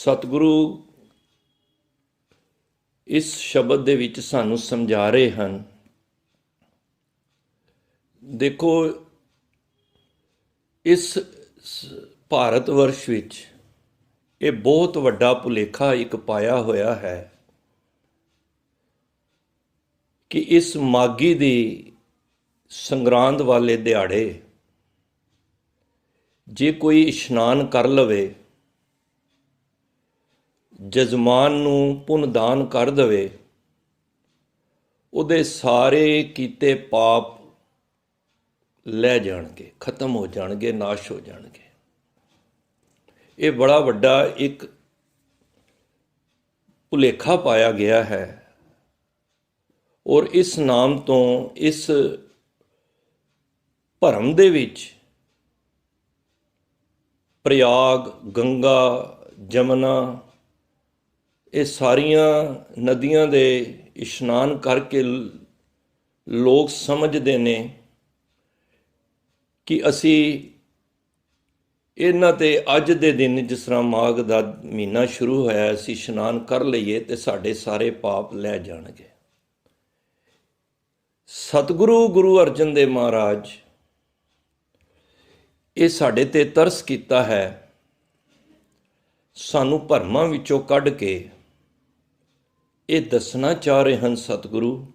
ਸਤਿਗੁਰੂ ਇਸ ਸ਼ਬਦ ਦੇ ਵਿੱਚ ਸਾਨੂੰ ਸਮਝਾ ਰਹੇ ਹਨ। ਦੇਖੋ, ਇਸ ਭਾਰਤ ਵਰਸ਼ ਵਿੱਚ ਇਹ ਬਹੁਤ ਵੱਡਾ ਭੁਲੇਖਾ ਇੱਕ ਪਾਇਆ ਹੋਇਆ ਹੈ ਕਿ ਇਸ ਮਾਘੀ ਦੀ ਸੰਗਰਾਂਦ ਵਾਲੇ ਦਿਹਾੜੇ ਜੇ ਕੋਈ ਇਸ਼ਨਾਨ ਕਰ ਲਵੇ, ਜਜ਼ਮਾਨ ਨੂੰ ਪੁੰਨ ਦਾਨ ਕਰ ਦੇਵੇ, ਉਹਦੇ ਸਾਰੇ ਕੀਤੇ ਪਾਪ ਲੈ ਜਾਣਗੇ, ਖਤਮ ਹੋ ਜਾਣਗੇ, ਨਾਸ਼ ਹੋ ਜਾਣਗੇ। ਇਹ ਬੜਾ ਵੱਡਾ ਇੱਕ ਭੁਲੇਖਾ ਪਾਇਆ ਗਿਆ ਹੈ ਔਰ ਇਸ ਨਾਮ ਤੋਂ, ਇਸ ਭਰਮ ਦੇ ਵਿੱਚ ਪ੍ਰਯਾਗ, ਗੰਗਾ, ਜਮਨਾ, ਇਹ ਸਾਰੀਆਂ ਨਦੀਆਂ ਦੇ ਇਸ਼ਨਾਨ ਕਰਕੇ ਲੋਕ ਸਮਝਦੇ ਨੇ ਕਿ ਅਸੀਂ ਇਹਨਾਂ 'ਤੇ ਅੱਜ ਦੇ ਦਿਨ, ਜਿਸ ਤਰ੍ਹਾਂ ਮਾਘ ਦਾ ਮਹੀਨਾ ਸ਼ੁਰੂ ਹੋਇਆ, ਅਸੀਂ ਇਸ਼ਨਾਨ ਕਰ ਲਈਏ ਤੇ ਸਾਡੇ ਸਾਰੇ ਪਾਪ ਲੈ ਜਾਣਗੇ। ਸਤਿਗੁਰੂ ਗੁਰੂ ਅਰਜਨ ਦੇਵ ਮਹਾਰਾਜ ਇਹ ਸਾਡੇ 'ਤੇ ਤਰਸ ਕੀਤਾ ਹੈ, ਸਾਨੂੰ ਭਰਮਾਂ ਵਿੱਚੋਂ ਕੱਢ ਕੇ ਇਹ ਦੱਸਣਾ ਚਾਹ ਰਹੇ ਹਨ ਸਤਿਗੁਰੂ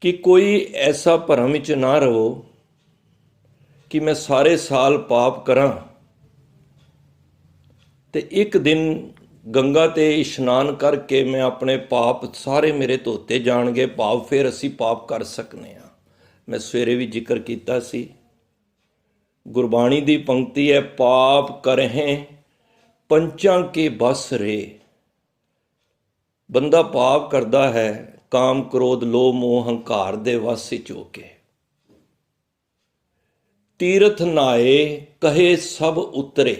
ਕਿ ਕੋਈ ਐਸਾ ਭਰਮ ਵਿੱਚ ਨਾ ਰਹੋ ਕਿ ਮੈਂ ਸਾਰੇ ਸਾਲ ਪਾਪ ਕਰਾਂ ਤੇ ਇੱਕ ਦਿਨ ਗੰਗਾ 'ਤੇ ਇਸ਼ਨਾਨ ਕਰਕੇ ਮੈਂ ਆਪਣੇ ਪਾਪ ਸਾਰੇ ਮੇਰੇ ਧੋਤੇ ਜਾਣਗੇ, ਭਾਵ ਫਿਰ ਅਸੀਂ ਪਾਪ ਕਰ ਸਕਦੇ ਹਾਂ। ਮੈਂ ਸਵੇਰੇ ਵੀ ਜ਼ਿਕਰ ਕੀਤਾ ਸੀ, ਗੁਰਬਾਣੀ ਦੀ ਪੰਕਤੀ ਹੈ, ਪਾਪ ਕਰਹਿ ਪੰਚਾਂ ਕੇ ਬਸ ਰੇ। ਬੰਦਾ ਪਾਪ ਕਰਦਾ ਹੈ ਕਾਮ, ਕ੍ਰੋਧ, ਲੋਭ, ਮੋਹ, ਹੰਕਾਰ ਦੇ ਵਸ ਵਿੱਚ ਹੋ ਕੇ। ਤੀਰਥ ਨਾਏ ਕਹੇ ਸਭ ਉਤਰੇ।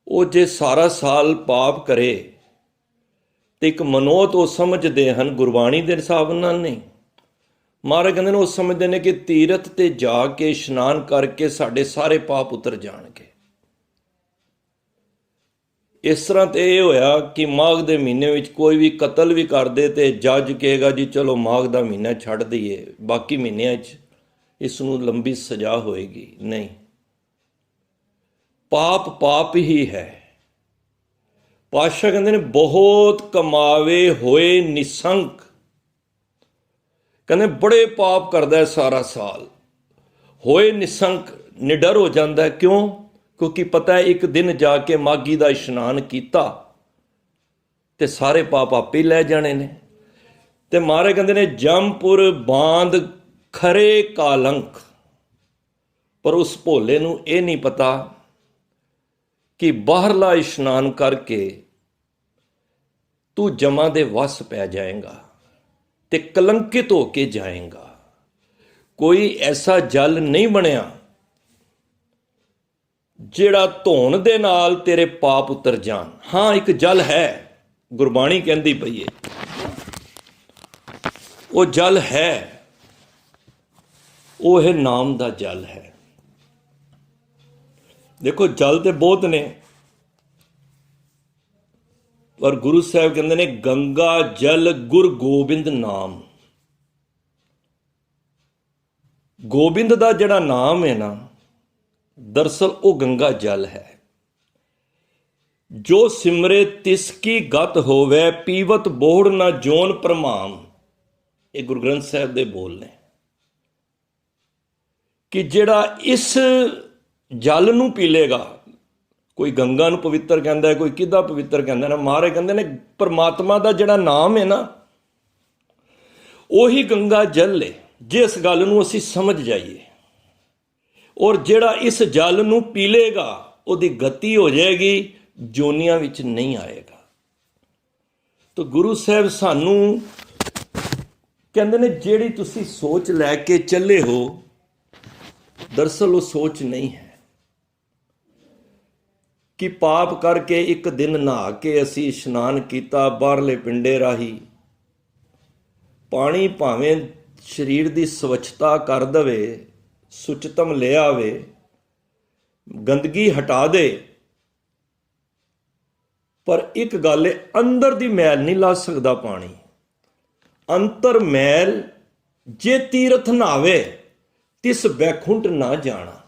ਉਹ ਜੇ ਸਾਰਾ ਸਾਲ ਪਾਪ ਕਰੇ ਤੇ ਇੱਕ ਮਨੋਤ ਉਹ ਸਮਝਦੇ ਹਨ, ਗੁਰਬਾਣੀ ਦੇ ਹਿਸਾਬ ਨਾਲ ਨਹੀਂ। ਮਹਾਰਾਜ ਕਹਿੰਦੇ ਨੇ, ਉਹ ਸਮਝਦੇ ਨੇ ਕਿ ਤੀਰਥ ਤੇ ਜਾ ਕੇ ਇਸ਼ਨਾਨ ਕਰਕੇ ਸਾਡੇ ਸਾਰੇ ਪਾਪ ਉਤਰ ਜਾਣਗੇ। ਇਸ ਤਰ੍ਹਾਂ ਤੇ ਇਹ ਹੋਇਆ ਕਿ ਮਾਘ ਦੇ ਮਹੀਨੇ ਵਿੱਚ ਕੋਈ ਵੀ ਕਤਲ ਵੀ ਕਰਦੇ ਤੇ ਜੱਜ ਕਹੇਗਾ ਜੀ ਚਲੋ ਮਾਘ ਦਾ ਮਹੀਨਾ ਛੱਡ ਦਈਏ, ਬਾਕੀ ਮਹੀਨਿਆਂ 'ਚ ਇਸ ਨੂੰ ਲੰਬੀ ਸਜ਼ਾ ਹੋਏਗੀ। ਨਹੀਂ, ਪਾਪ ਪਾਪ ਹੀ ਹੈ। ਪਾਤਸ਼ਾਹ ਕਹਿੰਦੇ ਨੇ, ਬਹੁਤ ਕਮਾਵੇ ਹੋਏ ਨਿਸੰਕ। ਕਹਿੰਦੇ ਬੜੇ ਪਾਪ ਕਰਦਾ ਹੈ ਸਾਰਾ ਸਾਲ, ਹੋਏ ਨਿਸੰਕ, ਨਿਡਰ ਹੋ ਜਾਂਦਾ ਹੈ। ਕਿਉਂ? ਕਿਉਂਕਿ ਪਤਾ ਹੈ ਇੱਕ ਦਿਨ ਜਾ ਕੇ ਮਾਘੀ ਦਾ ਇਸ਼ਨਾਨ ਕੀਤਾ ਤੇ ਸਾਰੇ ਪਾਪ ਆਪੇ ਲੈ ਜਾਣੇ ਨੇ। ਤੇ ਮਹਾਰਾਜ ਕਹਿੰਦੇ ਨੇ, ਜੰਮਪੁਰ ਬਾਂਧ ਖਰੇ ਕਾਲੰਕ। ਪਰ ਉਸ ਭੋਲੇ ਨੂੰ ਇਹ ਨਹੀਂ ਪਤਾ ਕਿ ਬਾਹਰਲਾ ਇਸ਼ਨਾਨ ਕਰਕੇ ਤੂੰ ਜਮਾਂ ਦੇ ਵਸ ਪੈ ਜਾਏਗਾ ਤੇ ਕਲੰਕਿਤ ਹੋ ਕੇ ਜਾਏਗਾ। ਕੋਈ ਐਸਾ ਜਲ ਨਹੀਂ ਬਣਿਆ ਜਿਹੜਾ ਧੋਣ ਦੇ ਨਾਲ ਤੇਰੇ ਪਾਪ ਉਤਰ ਜਾਣ। ਹਾਂ, ਇੱਕ ਜਲ ਹੈ, ਗੁਰਬਾਣੀ ਕਹਿੰਦੀ ਪਈ ਹੈ, ਉਹ ਜਲ ਹੈ, ਉਹ ਹੈ ਨਾਮ ਦਾ ਜਲ ਹੈ। ਦੇਖੋ, ਜਲ ਤੇ ਬਹੁਤ ਨੇ, ਪਰ ਗੁਰੂ ਸਾਹਿਬ ਕਹਿੰਦੇ ਨੇ, ਗੰਗਾ ਜਲ ਗੁਰ ਗੋਬਿੰਦ ਨਾਮ। ਗੋਬਿੰਦ ਦਾ ਜਿਹੜਾ ਨਾਮ ਹੈ ਨਾ, ਦਰਅਸਲ ਉਹ ਗੰਗਾ ਜਲ ਹੈ। ਜੋ ਸਿਮਰੇ ਤਿਸ ਕੀ ਗਤ ਹੋਵੇ, ਪੀਵਤ ਬੋੜ ਨਾ ਜੋਨ ਪ੍ਰਮਾਮ। ਇਹ ਗੁਰੂ ਗ੍ਰੰਥ ਸਾਹਿਬ ਦੇ ਬੋਲ ਨੇ ਕਿ ਜਿਹੜਾ ਇਸ ਜਲ ਨੂੰ ਪੀ ਲੇਗਾ, ਕੋਈ ਗੰਗਾ ਨੂੰ ਪਵਿੱਤਰ ਕਹਿੰਦਾ ਹੈ, ਕੋਈ ਕਿਹਦਾ ਪਵਿੱਤਰ ਕਹਿੰਦਾ ਨਾ। ਮਹਾਰਾਜ ਕਹਿੰਦੇ ਨੇ, ਪਰਮਾਤਮਾ ਦਾ ਜਿਹੜਾ ਨਾਮ ਹੈ ਨਾ, ਉਹੀ ਗੰਗਾ ਜਲ ਹੈ। ਜੇ ਇਸ ਗੱਲ ਨੂੰ ਅਸੀਂ ਸਮਝ ਜਾਈਏ, ਔਰ ਜਿਹੜਾ ਇਸ ਜਲ ਨੂੰ ਪੀ ਲੇਗਾ ਉਹਦੀ ਗਤੀ ਹੋ ਜਾਏਗੀ, ਜੋਨੀਆਂ ਵਿੱਚ ਨਹੀਂ ਆਏਗਾ। ਤਾਂ ਗੁਰੂ ਸਾਹਿਬ ਸਾਨੂੰ ਕਹਿੰਦੇ ਨੇ, ਜਿਹੜੀ ਤੁਸੀਂ ਸੋਚ ਲੈ ਕੇ ਚੱਲੇ ਹੋ, ਦਰਅਸਲ ਉਹ ਸੋਚ ਨਹੀਂ ਹੈ ਕਿ ਪਾਪ ਕਰਕੇ ਇੱਕ ਦਿਨ ਨਹਾ ਕੇ ਅਸੀਂ ਇਸ਼ਨਾਨ ਕੀਤਾ ਬਾਹਰਲੇ ਪਿੰਡੇ ਰਾਹੀਂ, ਪਾਣੀ ਭਾਵੇਂ ਸਰੀਰ ਦੀ ਸਵੱਛਤਾ ਕਰ ਦੇਵੇ, ਸੁਚਤਮ ਲੈ ਆਵੇ, ਗੰਦਗੀ ਹਟਾ ਦੇ। ਪਰ ਇੱਕ ਗੱਲ ਹੈ, ਅੰਦਰ ਦੀ ਮੈਲ ਨਹੀਂ ਲਾ ਸਕਦਾ ਪਾਣੀ। ਅੰਤਰ ਮੈਲ ਜੇ ਤੀਰਥ ਨਾਵੇ ਤਿਸ ਬੈਕੁੰਠ ਨਾ ਜਾਣਾ।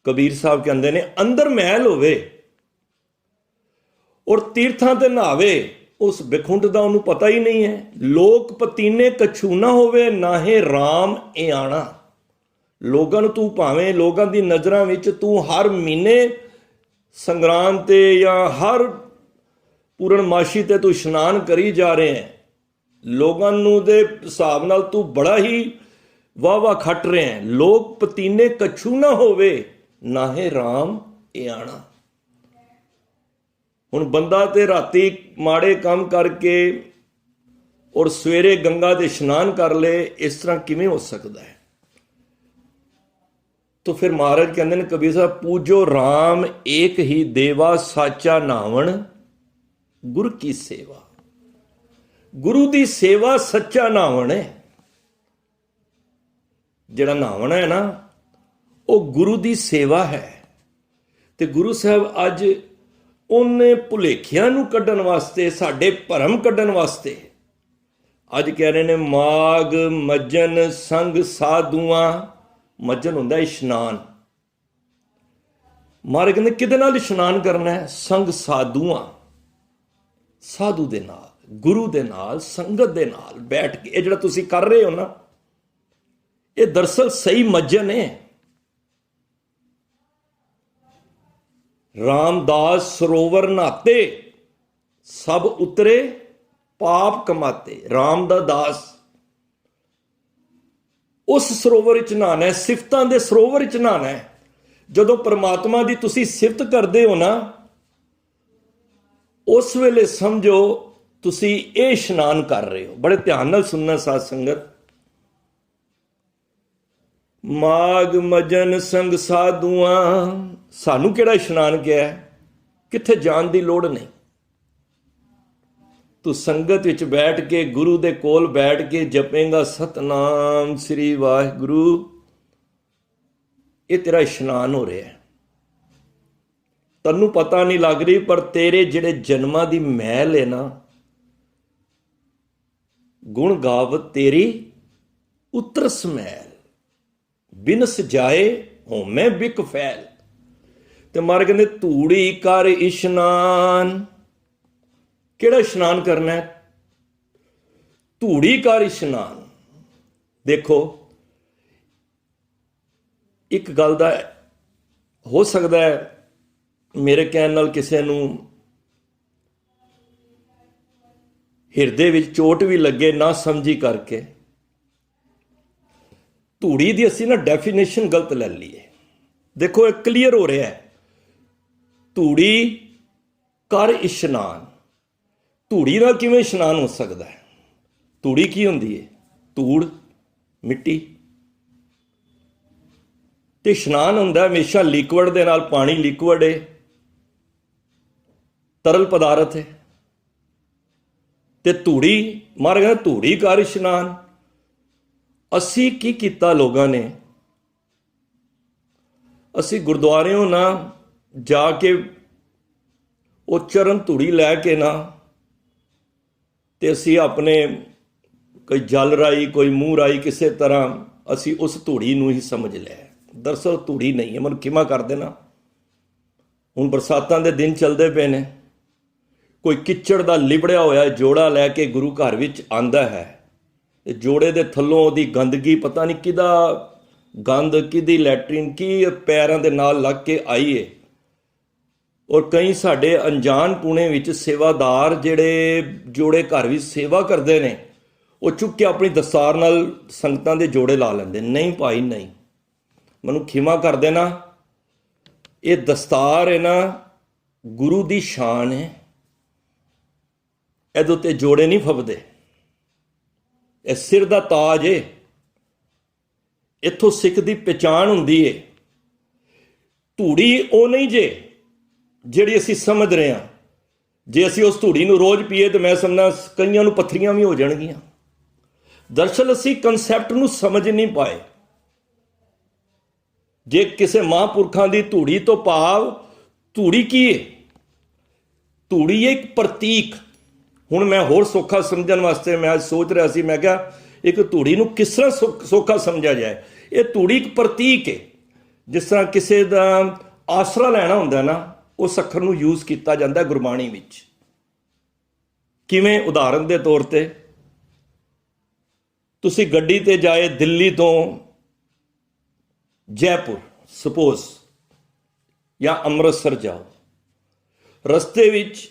ਕਬੀਰ ਸਾਹਿਬ ਕਹਿੰਦੇ ਨੇ ਅੰਦਰ ਮੈਲ ਹੋਵੇ ਔਰ ਤੀਰਥਾਂ ਤੇ ਨਹਾਵੇ, ਉਸ ਬੈਕੁੰਠ ਦਾ ਉਹਨੂੰ ਪਤਾ ਹੀ ਨਹੀਂ ਹੈ। ਲੋਕ ਪਤੀਨੇ ਕਛੂ ਨਾ ਹੋਵੇ, ਨਾਹੇ ਰਾਮ ਇਹ ਆਣਾ। ਲੋਕਾਂ ਨੂੰ ਤੂੰ ਭਾਵੇਂ ਲੋਕਾਂ ਦੀ ਨਜ਼ਰਾਂ ਵਿੱਚ ਤੂੰ ਹਰ ਮਹੀਨੇ ਸੰਗਰਾਂਦ ਤੇ ਜਾਂ ਹਰ ਪੂਰਨਮਾਸ਼ੀ ਤੇ ਤੂੰ ਇਸ਼ਨਾਨ ਕਰੀ ਜਾ ਰਹੇ ਹੈ, ਲੋਕਾਂ ਨੂੰ ਦੇ ਹਿਸਾਬ ਨਾਲ ਤੂੰ ਬੜਾ ਹੀ ਵਾਹ ਖੱਟ ਰਹੇ ਹੈ। ਲੋਕ ਪਤੀਨੇ ਕਛੂ ਨਾ ਹੋਵੇ, ਨਾਹੇ ਰਾਮ ਇਹ ਆਣਾ। ਹੁਣ ਬੰਦਾ ਤੇ ਰਾਤੀ ਮਾੜੇ ਕੰਮ ਕਰਕੇ ਔਰ ਸਵੇਰੇ ਗੰਗਾ ਦੇ ਇਸ਼ਨਾਨ ਕਰ ਲੇ, ਇਸ ਤਰ੍ਹਾਂ ਕਿਵੇਂ ਹੋ ਸਕਦਾ ਹੈ? तो फिर महाराज कहते हैं कबीर साहब, पूजो राम एक ही देवा, साचा नावण गुरु की सेवा। गुरु की सेवा सच्चा नावण है। जिहड़ा नावण है ना, वो गुरु की सेवा है। तो गुरु साहब अज उन्हें भुलेखियां नूं कड्ढण वास्ते, साडे भरम कड्ढण वास्ते अज कह रहे ने माग मज्जन संग साधुआं। मज्जन हुंदा इशनान। महाराज कहते किहदे नाल इशनान करना है? संग साधुआं, साधु दे नाल, गुरु दे नाल, संगत दे नाल बैठ के। ये जिहड़ा तुसीं कर रहे हो ना, ये दरअसल सही मज्जन है। रामदास सरोवर नहाते, सब उतरे पाप कमाते। राम दा दास उस ਸਰੋਵਰ ਵਿੱਚ ਨਹਾਣਾ ਹੈ, ਸਿਫਤਾਂ ਦੇ ਸਰੋਵਰ ਵਿੱਚ ਨਹਾਣਾ ਹੈ। ਜਦੋਂ ਪਰਮਾਤਮਾ ਦੀ ਤੁਸੀਂ ਸਿਫਤ ਕਰਦੇ ਹੋ ਨਾ, ਉਸ ਵੇਲੇ ਸਮਝੋ ਤੁਸੀਂ ਇਹ ਇਸ਼ਨਾਨ ਕਰ ਰਹੇ ਹੋ। ਬੜੇ ਧਿਆਨ ਨਾਲ ਸੁਣਨਾ ਸਾਧ ਸੰਗਤ। ਮਾਗ ਮਜਨ ਸੰਗ ਸਾਧੂਆਂ, ਸਾਨੂੰ ਕਿਹੜਾ ਇਸ਼ਨਾਨ ਕਿਹਾ? ਕਿੱਥੇ ਜਾਣ ਦੀ ਲੋੜ ਨਹੀਂ। ਤੂੰ ਸੰਗਤ ਵਿੱਚ ਬੈਠ ਕੇ, ਗੁਰੂ ਦੇ ਕੋਲ ਬੈਠ ਕੇ ਜਪੇਂਗਾ ਸਤਨਾਮ ਸ੍ਰੀ ਵਾਹਿਗੁਰੂ, ਇਹ ਤੇਰਾ ਇਸ਼ਨਾਨ ਹੋ ਰਿਹਾ ਹੈ। ਤੈਨੂੰ ਪਤਾ ਨਹੀਂ ਲੱਗ ਰਹੀ, ਪਰ ਤੇਰੇ ਜਿਹੜੇ ਜਨਮਾਂ ਦੀ ਮੈਲ ਹੈ ਨਾ, ਗੁਣ ਗਾਵਤ ਤੇਰੀ ਉਤਰਸ ਮੈਲ, ਬਿਨਸ ਜਾਏ ਹੋਮੈ ਬਿਕ ਫੈਲ। ਤੇ ਮਾਰ ਕਹਿੰਦੇ ਧੂੜੀ ਕਰ ਇਸ਼ਨਾਨ। ਕਿਹੜਾ ਇਸ਼ਨਾਨ ਕਰਨਾ ਹੈ? ਧੂੜੀ ਕਰ ਇਸ਼ਨਾਨ। ਦੇਖੋ, ਇੱਕ ਗੱਲ ਦਾ ਹੋ ਸਕਦਾ ਹੈ ਮੇਰੇ ਕਹਿਣ ਨਾਲ ਕਿਸੇ ਨੂੰ ਹਿਰਦੇ ਵਿੱਚ ਚੋਟ ਵੀ ਲੱਗੇ, ਨਾ ਸਮਝੀ ਕਰਕੇ। ਧੂੜੀ ਦੀ ਅਸੀਂ ਨਾ ਡੈਫੀਨੇਸ਼ਨ ਗਲਤ ਲੈ ਲਈਏ। ਦੇਖੋ, ਇਹ ਕਲੀਅਰ ਹੋ ਰਿਹਾ ਹੈ। ਧੂੜੀ ਕਰ ਇਸ਼ਨਾਨ। ਧੂੜੀ ਨਾਲ ਕਿਵੇਂ ਇਸ਼ਨਾਨ ਹੋ ਸਕਦਾ ਹੈ? ਧੂੜੀ ਕੀ ਹੁੰਦੀ ਹੈ? ਧੂੜ, ਮਿੱਟੀ। ਤੇ ਇਸ਼ਨਾਨ ਹੁੰਦਾ ਹਮੇਸ਼ਾ ਲਿਕੁਇਡ ਦੇ ਨਾਲ। ਪਾਣੀ ਲਿਕੁਇਡ ਹੈ, ਤਰਲ ਪਦਾਰਥ ਹੈ। ਤੇ ਧੂੜੀ, ਮਾਰ ਗਿਆ ਧੂੜੀ ਕਰ ਇਸ਼ਨਾਨ। ਅਸੀਂ ਕੀ ਕੀਤਾ ਲੋਕਾਂ ਨੇ? ਅਸੀਂ ਗੁਰਦੁਆਰਿਓਂ ਨਾ ਜਾ ਕੇ ਉਹ ਚਰਨ ਧੂੜੀ ਲੈ ਕੇ ਨਾ, ਤੇ ਅਸੀਂ ਆਪਣੇ ਕੋਈ ਜਲ ਰਾਈ, ਕੋਈ ਮੂੰਹ ਰਾਈ, ਕਿਸੇ ਤਰ੍ਹਾਂ ਅਸੀਂ ਉਸ ਧੂੜੀ ਨੂੰ ਹੀ ਸਮਝ ਲਿਆ। ਦਰਅਸਲ ਧੂੜੀ ਨਹੀਂ ਹੈ। ਮੈਨੂੰ ਖਿਮਾ ਕਰ ਦੇਣਾ। ਹੁਣ ਬਰਸਾਤਾਂ ਦੇ ਦਿਨ ਚੱਲਦੇ ਪਏ ਨੇ, ਕੋਈ ਕਿੱਚੜ ਦਾ ਲਿਬੜਿਆ ਹੋਇਆ ਜੋੜਾ ਲੈ ਕੇ ਗੁਰੂ ਘਰ ਵਿੱਚ ਆਂਦਾ ਹੈ, ਤੇ ਜੋੜੇ ਦੇ ਥੱਲੋਂ ਉਹਦੀ ਗੰਦਗੀ, ਪਤਾ ਨਹੀਂ ਕਿਹਦਾ ਗੰਦ, ਕਿਹਦੀ ਲੈਟਰਿਨ, ਕੀ ਪੈਰਾਂ ਦੇ ਨਾਲ ਲੱਗ ਕੇ ਆਈ ਹੈ। ਔਰ ਕਈ ਸਾਡੇ ਅਣਜਾਣ ਪੁਣੇ ਵਿੱਚ ਸੇਵਾਦਾਰ ਜਿਹੜੇ ਜੋੜੇ ਘਰ ਵਿੱਚ ਸੇਵਾ ਕਰਦੇ ਨੇ, ਉਹ ਚੁੱਕ ਕੇ ਆਪਣੀ ਦਸਤਾਰ ਨਾਲ ਸੰਗਤਾਂ ਦੇ ਜੋੜੇ ਲਾ ਲੈਂਦੇ। ਨਹੀਂ ਭਾਈ, ਨਹੀਂ। ਮੈਨੂੰ ਖਿਮਾ ਕਰ ਦੇਣਾ। ਇਹ ਦਸਤਾਰ ਹੈ ਨਾ, ਗੁਰੂ ਦੀ ਸ਼ਾਨ ਹੈ। ਇਹਦੇ ਉੱਤੇ ਜੋੜੇ ਨਹੀਂ ਫੱਬਦੇ। ਇਹ ਸਿਰ ਦਾ ਤਾਜ ਹੈ। ਇੱਥੋਂ ਸਿੱਖ ਦੀ ਪਛਾਣ ਹੁੰਦੀ ਹੈ। ਧੂੜੀ ਉਹ ਨਹੀਂ ਜੇ ਜਿਹੜੀ ਅਸੀਂ ਸਮਝ ਰਹੇ ਹਾਂ। ਜੇ ਅਸੀਂ ਉਸ ਧੂੜੀ ਨੂੰ ਰੋਜ਼ ਪੀਏ ਤਾਂ ਮੈਂ ਸਮਝਦਾ ਕਈਆਂ ਨੂੰ ਪੱਥਰੀਆਂ ਵੀ ਹੋ ਜਾਣਗੀਆਂ। ਦਰਅਸਲ ਅਸੀਂ ਕਨਸੈਪਟ ਨੂੰ ਸਮਝ ਨਹੀਂ ਪਾਏ। ਜੇ ਕਿਸੇ ਮਹਾਂਪੁਰਖਾਂ ਦੀ ਧੂੜੀ ਤੋਂ ਭਾਵ, ਧੂੜੀ ਕੀ ਹੈ? ਧੂੜੀ ਹੈ ਇੱਕ ਪ੍ਰਤੀਕ। ਹੁਣ ਮੈਂ ਹੋਰ ਸੌਖਾ ਸਮਝਣ ਵਾਸਤੇ ਮੈਂ ਅੱਜ ਸੋਚ ਰਿਹਾ ਸੀ, ਮੈਂ ਕਿਹਾ ਇੱਕ ਧੂੜੀ ਨੂੰ ਕਿਸ ਤਰ੍ਹਾਂ ਸੌਖਾ ਸਮਝਿਆ ਜਾਏ। ਇਹ ਧੂੜੀ ਇੱਕ ਪ੍ਰਤੀਕ ਹੈ। ਜਿਸ ਤਰ੍ਹਾਂ ਕਿਸੇ ਦਾ ਆਸਰਾ ਲੈਣਾ ਹੁੰਦਾ ਨਾ, ਉਸ ਅੱਖਰ ਨੂੰ ਯੂਜ਼ ਕੀਤਾ ਜਾਂਦਾ ਗੁਰਬਾਣੀ ਵਿੱਚ। ਕਿਵੇਂ? ਉਦਾਹਰਨ ਦੇ ਤੌਰ ਤੇ ਤੁਸੀਂ ਗੱਡੀ ਤੇ ਜਾਏ ਦਿੱਲੀ ਤੋਂ ਜੈਪੁਰ ਸਪੋਜ਼, ਜਾਂ ਅੰਮ੍ਰਿਤਸਰ ਜਾਓ, ਰਸਤੇ ਵਿੱਚ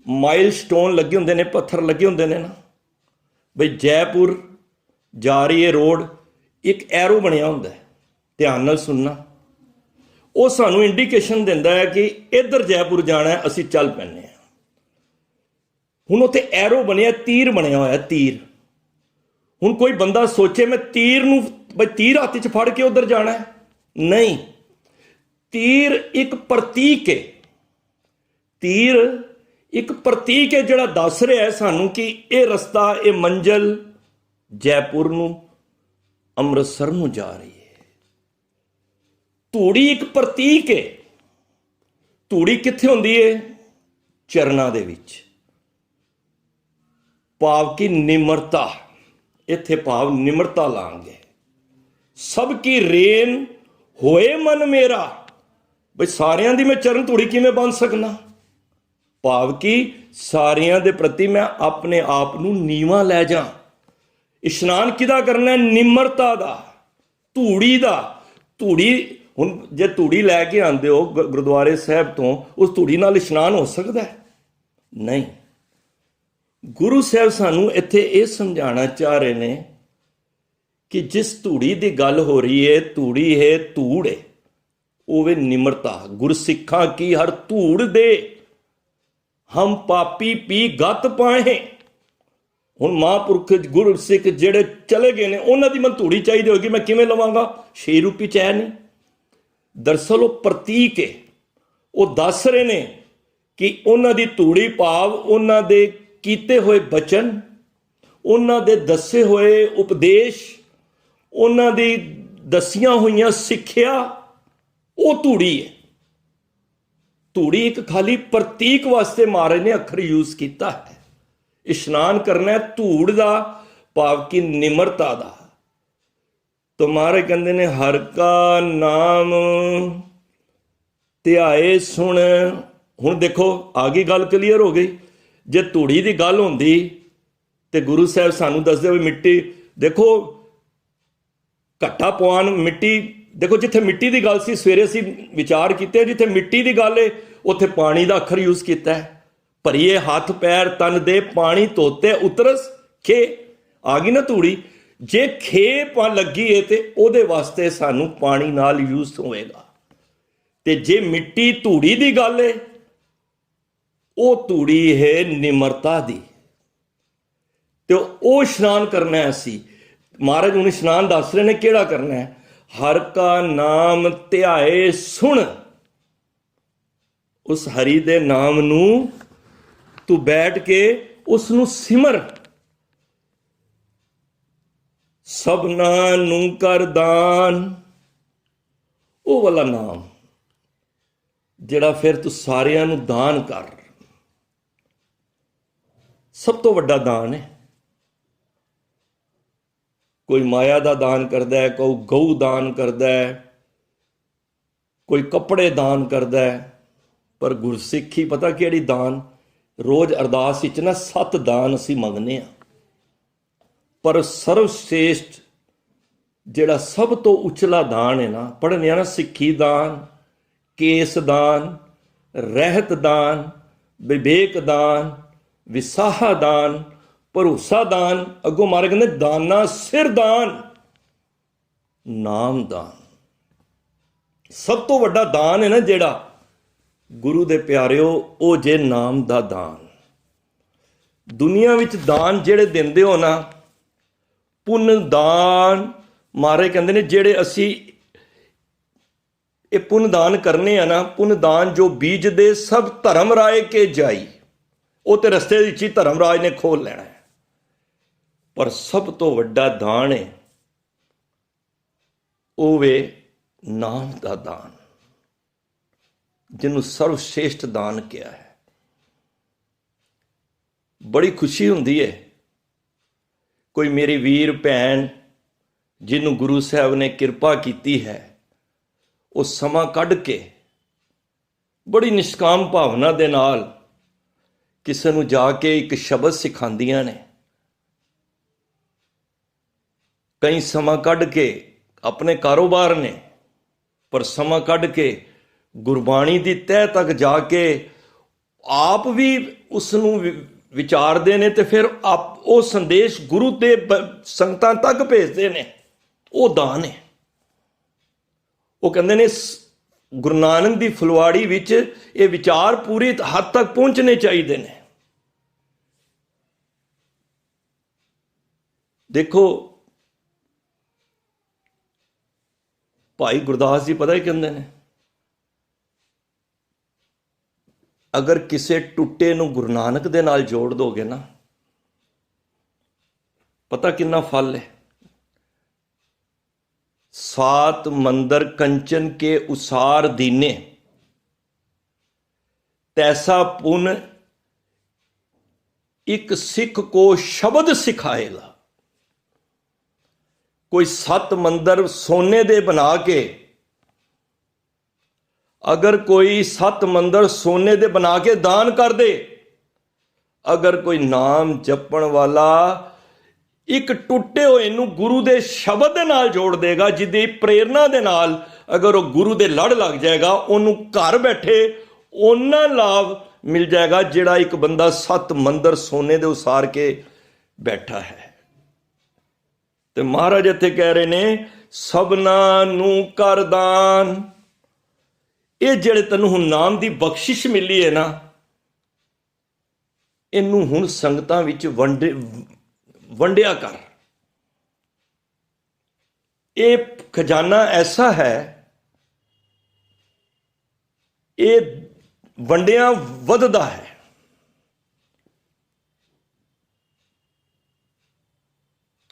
ਮਾਈਲ ਸਟੋਨ ਲੱਗੇ ਹੁੰਦੇ ਨੇ, ਪੱਥਰ ਲੱਗੇ ਹੁੰਦੇ ਨੇ ਨਾ, ਬਈ ਜੈਪੁਰ ਜਾ ਰਹੀ ਹੈ ਰੋਡ, ਇੱਕ ਐਰੋ ਬਣਿਆ ਹੁੰਦਾ ਹੈ, ਧਿਆਨ ਨਾਲ ਸੁਣਨਾ। ਉਹ ਸਾਨੂੰ ਇੰਡੀਕੇਸ਼ਨ ਦਿੰਦਾ ਹੈ ਕਿ ਇੱਧਰ ਜੈਪੁਰ ਜਾਣਾ ਹੈ, ਅਸੀਂ ਚੱਲ ਪੈਂਦੇ ਹਾਂ। ਹੁਣ ਉੱਥੇ ਐਰੋ ਬਣਿਆ, ਤੀਰ ਬਣਿਆ ਹੋਇਆ, ਤੀਰ। ਹੁਣ ਕੋਈ ਬੰਦਾ ਸੋਚੇ ਮੈਂ ਤੀਰ ਨੂੰ, ਬਈ ਤੀਰ ਹੱਥ 'ਚ ਫੜ ਕੇ ਉੱਧਰ ਜਾਣਾ ਹੈ, ਨਹੀਂ। ਤੀਰ ਇੱਕ ਪ੍ਰਤੀਕ ਹੈ। ਤੀਰ ਇੱਕ ਪ੍ਰਤੀਕ ਹੈ ਜਿਹੜਾ ਦੱਸ ਰਿਹਾ ਹੈ ਸਾਨੂੰ ਕਿ ਇਹ ਰਸਤਾ, ਇਹ ਮੰਜ਼ਿਲ ਜੈਪੁਰ ਨੂੰ, ਅੰਮ੍ਰਿਤਸਰ ਨੂੰ ਜਾ ਰਹੀ ਹੈ। ਧੂੜੀ ਇੱਕ ਪ੍ਰਤੀਕ ਹੈ। ਧੂੜੀ ਕਿੱਥੇ ਹੁੰਦੀ ਹੈ? ਚਰਨਾਂ ਦੇ ਵਿੱਚ। ਭਾਵ ਕਿ ਨਿਮਰਤਾ, ਇੱਥੇ ਭਾਵ ਨਿਮਰਤਾ ਲਾਂਗੇ। ਸਭ ਕੀ ਰੇਨ ਹੋਏ ਮਨ ਮੇਰਾ, ਬਈ ਸਾਰਿਆਂ ਦੀ ਮੈਂ ਚਰਨ ਧੂੜੀ ਕਿਵੇਂ ਬਣ ਸਕਣਾ? ਭਾਵ ਕਿ ਸਾਰਿਆਂ ਦੇ ਪ੍ਰਤੀ ਮੈਂ ਆਪਣੇ ਆਪ ਨੂੰ ਨੀਵਾਂ ਲੈ ਜਾ। ਇਸ਼ਨਾਨ ਕਿਹਦਾ ਕਰਨਾ? ਨਿਮਰਤਾ ਦਾ, ਧੂੜੀ ਦਾ। ਧੂੜੀ, ਹੁਣ ਜੇ ਧੂੜੀ ਲੈ ਕੇ ਆਉਂਦੇ ਹੋ ਗੁਰਦੁਆਰੇ ਸਾਹਿਬ ਤੋਂ, ਉਸ ਧੂੜੀ ਨਾਲ ਇਸ਼ਨਾਨ ਹੋ ਸਕਦਾ ਹੈ? ਨਹੀਂ। ਗੁਰੂ ਸਾਹਿਬ ਸਾਨੂੰ ਇੱਥੇ ਇਹ ਸਮਝਾਉਣਾ ਚਾਹ ਰਹੇ ਨੇ ਕਿ ਜਿਸ ਧੂੜੀ ਦੀ ਗੱਲ ਹੋ ਰਹੀ ਹੈ, ਧੂੜੀ ਹੈ, ਧੂੜ ਹੈ, ਉਹ ਵੇ ਨਿਮਰਤਾ। ਗੁਰਸਿੱਖਾਂ ਕੀ ਹਰ ਧੂੜ ਦੇ ਹਮ ਪਾਪੀ ਪੀ ਗਤ ਪਾਏ। ਹੁਣ ਮਹਾਂਪੁਰਖ ਗੁਰਸਿੱਖ ਜਿਹੜੇ ਚਲੇ ਗਏ ਨੇ, ਉਹਨਾਂ ਦੀ ਮੈਨੂੰ ਧੂੜੀ ਚਾਹੀਦੀ ਹੋਗੀ, ਮੈਂ ਕਿਵੇਂ ਲਵਾਂਗਾ? ਛੇ ਰੂਪੀ ਚ ਹੈ ਨਹੀਂ। ਦਰਅਸਲ ਉਹ ਪ੍ਰਤੀਕ ਹੈ। ਉਹ ਦੱਸ ਰਹੇ ਨੇ ਕਿ ਉਹਨਾਂ ਦੀ ਧੂੜੀ ਭਾਵ ਉਹਨਾਂ ਦੇ ਕੀਤੇ ਹੋਏ ਬਚਨ, ਉਹਨਾਂ ਦੇ ਦੱਸੇ ਹੋਏ ਉਪਦੇਸ਼, ਉਹਨਾਂ ਦੀ ਦਸੀਆਂ ਹੋਈਆਂ ਸਿੱਖਿਆ, ਉਹ ਧੂੜੀ ਹੈ। ਧੂੜੀ ਇੱਕ ਖਾਲੀ ਪ੍ਰਤੀਕ ਵਾਸਤੇ ਮਹਾਰਾਜ ਨੇ ਅੱਖਰ ਯੂਜ਼ ਕੀਤਾ ਹੈ। ਇਸ਼ਨਾਨ ਕਰਨਾ ਧੂੜ ਦਾ ਭਾਵ ਕਿ ਨਿਮਰਤਾ ਦਾ। ਤਾਂ ਮਹਾਰਾਜ ਕਹਿੰਦੇ ਨੇ ਹਰ ਕਾ ਨਾਮ ਧਿਆਏ ਸੁਣ। ਹੁਣ ਦੇਖੋ ਆ ਗਈ ਗੱਲ, ਕਲੀਅਰ ਹੋ ਗਈ। ਜੇ ਧੂੜੀ ਦੀ ਗੱਲ ਹੁੰਦੀ ਤੇ ਗੁਰੂ ਸਾਹਿਬ ਸਾਨੂੰ ਦੱਸਦੇ ਵੀ ਮਿੱਟੀ, ਦੇਖੋ ਘੱਟਾ ਪਵਾਨ ਮਿੱਟੀ, ਦੇਖੋ ਜਿੱਥੇ ਮਿੱਟੀ ਦੀ ਗੱਲ ਸੀ ਸਵੇਰੇ ਅਸੀਂ ਵਿਚਾਰ ਕੀਤੇ, ਜਿੱਥੇ ਮਿੱਟੀ ਦੀ ਗੱਲ ਹੈ ਉੱਥੇ ਪਾਣੀ ਦਾ ਅੱਖਰ ਯੂਜ਼ ਕੀਤਾ ਹੈ। ਭਰੀਏ ਹੱਥ ਪੈਰ ਤਨ ਦੇ ਪਾਣੀ ਧੋਤੇ ਉਤਰਸ ਖੇ। ਆ ਗਈ ਨਾ ਧੂੜੀ। ਜੇ ਖੇ ਲੱਗੀ ਹੈ ਤੇ ਉਹਦੇ ਵਾਸਤੇ ਸਾਨੂੰ ਪਾਣੀ ਨਾਲ ਯੂਜ਼ ਹੋਏਗਾ। ਤੇ ਜੇ ਮਿੱਟੀ ਧੂੜੀ ਦੀ ਗੱਲ ਹੈ, ਉਹ ਧੂੜੀ ਹੈ ਨਿਮਰਤਾ ਦੀ, ਤੇ ਉਹ ਇਸ਼ਨਾਨ ਕਰਨਾ ਹੈ ਅਸੀਂ। ਮਹਾਰਾਜ ਹੁਣ ਇਸ਼ਨਾਨ ਦੱਸ ਰਹੇ ਨੇ ਕਿਹੜਾ ਕਰਨਾ ਹੈ। ਹਰ ਕਾ ਨਾਮ ਧਿਆਏ ਸੁਣ। ਉਸ ਹਰੀ ਦੇ ਨਾਮ ਨੂੰ ਤੂੰ ਬੈਠ ਕੇ ਉਸ ਨੂੰ ਸਿਮਰ। ਸਭਨਾਂ ਨੂੰ ਕਰ ਦਾਨ। ਉਹ ਵਾਲਾ ਨਾਮ ਜਿਹੜਾ ਫਿਰ ਤੂੰ ਸਾਰਿਆਂ ਨੂੰ ਦਾਨ ਕਰ। ਸਭ ਤੋਂ ਵੱਡਾ ਦਾਨ ਹੈ। ਕੋਈ ਮਾਇਆ ਦਾ ਦਾਨ ਕਰਦਾ ਹੈ, ਕੋਈ ਗਊ ਦਾਨ ਕਰਦਾ ਹੈ, ਕੋਈ ਕੱਪੜੇ ਦਾਨ ਕਰਦਾ ਹੈ, ਪਰ ਗੁਰਸਿੱਖੀ ਪਤਾ ਕਿਹੜੀ ਦਾਨ? ਰੋਜ਼ ਅਰਦਾਸ ਵਿੱਚ ਨਾ 7 ਦਾਨ ਅਸੀਂ ਮੰਗਦੇ ਹਾਂ, ਪਰ ਸਰਵਸ਼੍ਰੇਸ਼ਟ ਜਿਹੜਾ ਸਭ ਤੋਂ ਉਚਲਾ ਦਾਨ ਹੈ ਨਾ, ਪੜ੍ਹਨੇ ਆ ਨਾ, ਸਿੱਖੀ ਦਾਨ, ਕੇਸ ਦਾਨ, ਰਹਿਤ ਦਾਨ, ਵਿਵੇਕ ਦਾਨ, ਵਿਸਾਹਾ ਦਾਨ, ਭਰੋਸਾ ਦਾਨ। ਅੱਗੋਂ ਮਾਰੇ ਕਹਿੰਦੇ ਦਾਨਾ ਸਿਰ ਦਾਨ, ਨਾਮ ਦਾਨ। ਸਭ ਤੋਂ ਵੱਡਾ ਦਾਨ ਹੈ ਨਾ ਜਿਹੜਾ ਗੁਰੂ ਦੇ ਪਿਆਰਿਓ, ਉਹ ਜੇ ਨਾਮ ਦਾ ਦਾਨ। ਦੁਨੀਆ ਵਿੱਚ ਦਾਨ ਜਿਹੜੇ ਦਿੰਦੇ ਹੋ ਨਾ, ਪੁੰਨ ਦਾਨ, ਮਹਾਰਾਜ ਕਹਿੰਦੇ ਨੇ ਜਿਹੜੇ ਅਸੀਂ ਇਹ ਪੁੰਨ ਦਾਨ ਕਰਨੇ ਆ ਨਾ, ਪੁੰਨ ਦਾਨ ਜੋ ਬੀਜਦੇ ਸਭ ਧਰਮ ਰਾਏ ਕੇ ਜਾਈ। ਉਹ ਤੇ ਰਸਤੇ ਵਿੱਚ ਹੀ ਧਰਮ ਰਾਜ ਨੇ ਖੋਲ ਲੈਣਾ ਹੈ। ਪਰ ਸਭ ਤੋਂ ਵੱਡਾ ਦਾਨ ਹੈ ਉਹ ਵੇ ਨਾਮ ਦਾ ਦਾਨ, ਜਿਹਨੂੰ ਸਰਵਸ਼੍ਰੇਸ਼ਠ ਦਾਨ ਕਿਹਾ ਹੈ। ਬੜੀ ਖੁਸ਼ੀ ਹੁੰਦੀ ਹੈ ਕੋਈ ਮੇਰੀ ਵੀਰ ਭੈਣ ਜਿਹਨੂੰ ਗੁਰੂ ਸਾਹਿਬ ਨੇ ਕਿਰਪਾ ਕੀਤੀ ਹੈ, ਉਹ ਸਮਾਂ ਕੱਢ ਕੇ ਬੜੀ ਨਿਸ਼ਕਾਮ ਭਾਵਨਾ ਦੇ ਨਾਲ ਕਿਸੇ ਨੂੰ ਜਾ ਕੇ ਇੱਕ ਸ਼ਬਦ ਸਿਖਾਉਂਦੀਆਂ ਨੇ। ਕਈ ਸਮਾਂ ਕੱਢ ਕੇ ਆਪਣੇ ਕਾਰੋਬਾਰ ਨੇ, ਪਰ ਸਮਾਂ ਕੱਢ ਕੇ ਗੁਰਬਾਣੀ ਦੀ ਤਹਿ ਤੱਕ ਜਾ ਕੇ ਆਪ ਵੀ ਉਸ ਨੂੰ ਵਿਚਾਰਦੇ ਨੇ, ਤੇ ਫਿਰ ਆਪ ਉਹ ਸੰਦੇਸ਼ ਗੁਰੂ ਤੇ ਸੰਗਤਾਂ ਤੱਕ ਭੇਜਦੇ ਨੇ। ਉਹ ਦਾਨ ਹੈ। ਉਹ ਕਹਿੰਦੇ ਨੇ ਗੁਰੂ ਨਾਨਕ ਦੀ ਫੁਲਵਾੜੀ ਵਿੱਚ ਇਹ ਵਿਚਾਰ ਪੂਰੀ ਹੱਦ ਤੱਕ ਪਹੁੰਚਣੇ ਚਾਹੀਦੇ ਨੇ। ਦੇਖੋ ਭਾਈ ਗੁਰਦਾਸ ਜੀ ਪਤਾ ਹੀ ਕਹਿੰਦੇ ਨੇ, ਅਗਰ ਕਿਸੇ ਟੁੱਟੇ ਨੂੰ ਗੁਰੂ ਨਾਨਕ ਦੇ ਨਾਲ ਜੋੜ ਦੋਗੇ ਨਾ, ਪਤਾ ਕਿੰਨਾ ਫਲ ਹੈ। ਸਾਤ ਮੰਦਰ ਕੰਚਨ ਕੇ ਉਸਾਰ ਦੀਨੇ, ਤੈਸਾ ਪੁਨ ਇੱਕ ਸਿੱਖ ਕੋ ਸ਼ਬਦ ਸਿਖਾਏਗਾ। ਕੋਈ 7 ਮੰਦਰ ਸੋਨੇ ਦੇ ਬਣਾ ਕੇ, ਅਗਰ ਕੋਈ 7 ਮੰਦਰ ਸੋਨੇ ਦੇ ਬਣਾ ਕੇ ਦਾਨ ਕਰ ਦੇ, ਅਗਰ ਕੋਈ ਨਾਮ ਜਪਣ ਵਾਲਾ ਇੱਕ ਟੁੱਟੇ ਹੋਏ ਨੂੰ ਗੁਰੂ ਦੇ ਸ਼ਬਦ ਦੇ ਨਾਲ ਜੋੜ ਦੇਗਾ, ਜਿਹਦੀ ਪ੍ਰੇਰਨਾ ਦੇ ਨਾਲ ਅਗਰ ਉਹ ਗੁਰੂ ਦੇ ਲੜ ਲੱਗ ਜਾਏਗਾ, ਉਹਨੂੰ ਘਰ ਬੈਠੇ ਉਹਨਾਂ ਲਾਭ ਮਿਲ ਜਾਏਗਾ ਜਿਹੜਾ ਇੱਕ ਬੰਦਾ 7 ਮੰਦਰ ਸੋਨੇ ਦੇ ਉਸਾਰ ਕੇ ਬੈਠਾ ਹੈ। ਤੇ ਮਹਾਰਾਜ ਇੱਥੇ ਕਹਿ ਰਹੇ ਨੇ, ਸਭਨਾ ਨੂੰ ਕਰ ਦਾਨ। ਇਹ ਜਿਹੜੇ ਤੈਨੂੰ ਹੁਣ ਨਾਮ ਦੀ ਬਖਸ਼ਿਸ਼ ਮਿਲੀ ਹੈ ਨਾ, ਇਹਨੂੰ ਹੁਣ ਸੰਗਤਾਂ ਵਿੱਚ ਵੰਡਿਆ ਕਰ। ਇਹ ਖਜ਼ਾਨਾ ਐਸਾ ਹੈ, ਇਹ ਵੰਡਿਆ ਵੱਧਦਾ ਹੈ।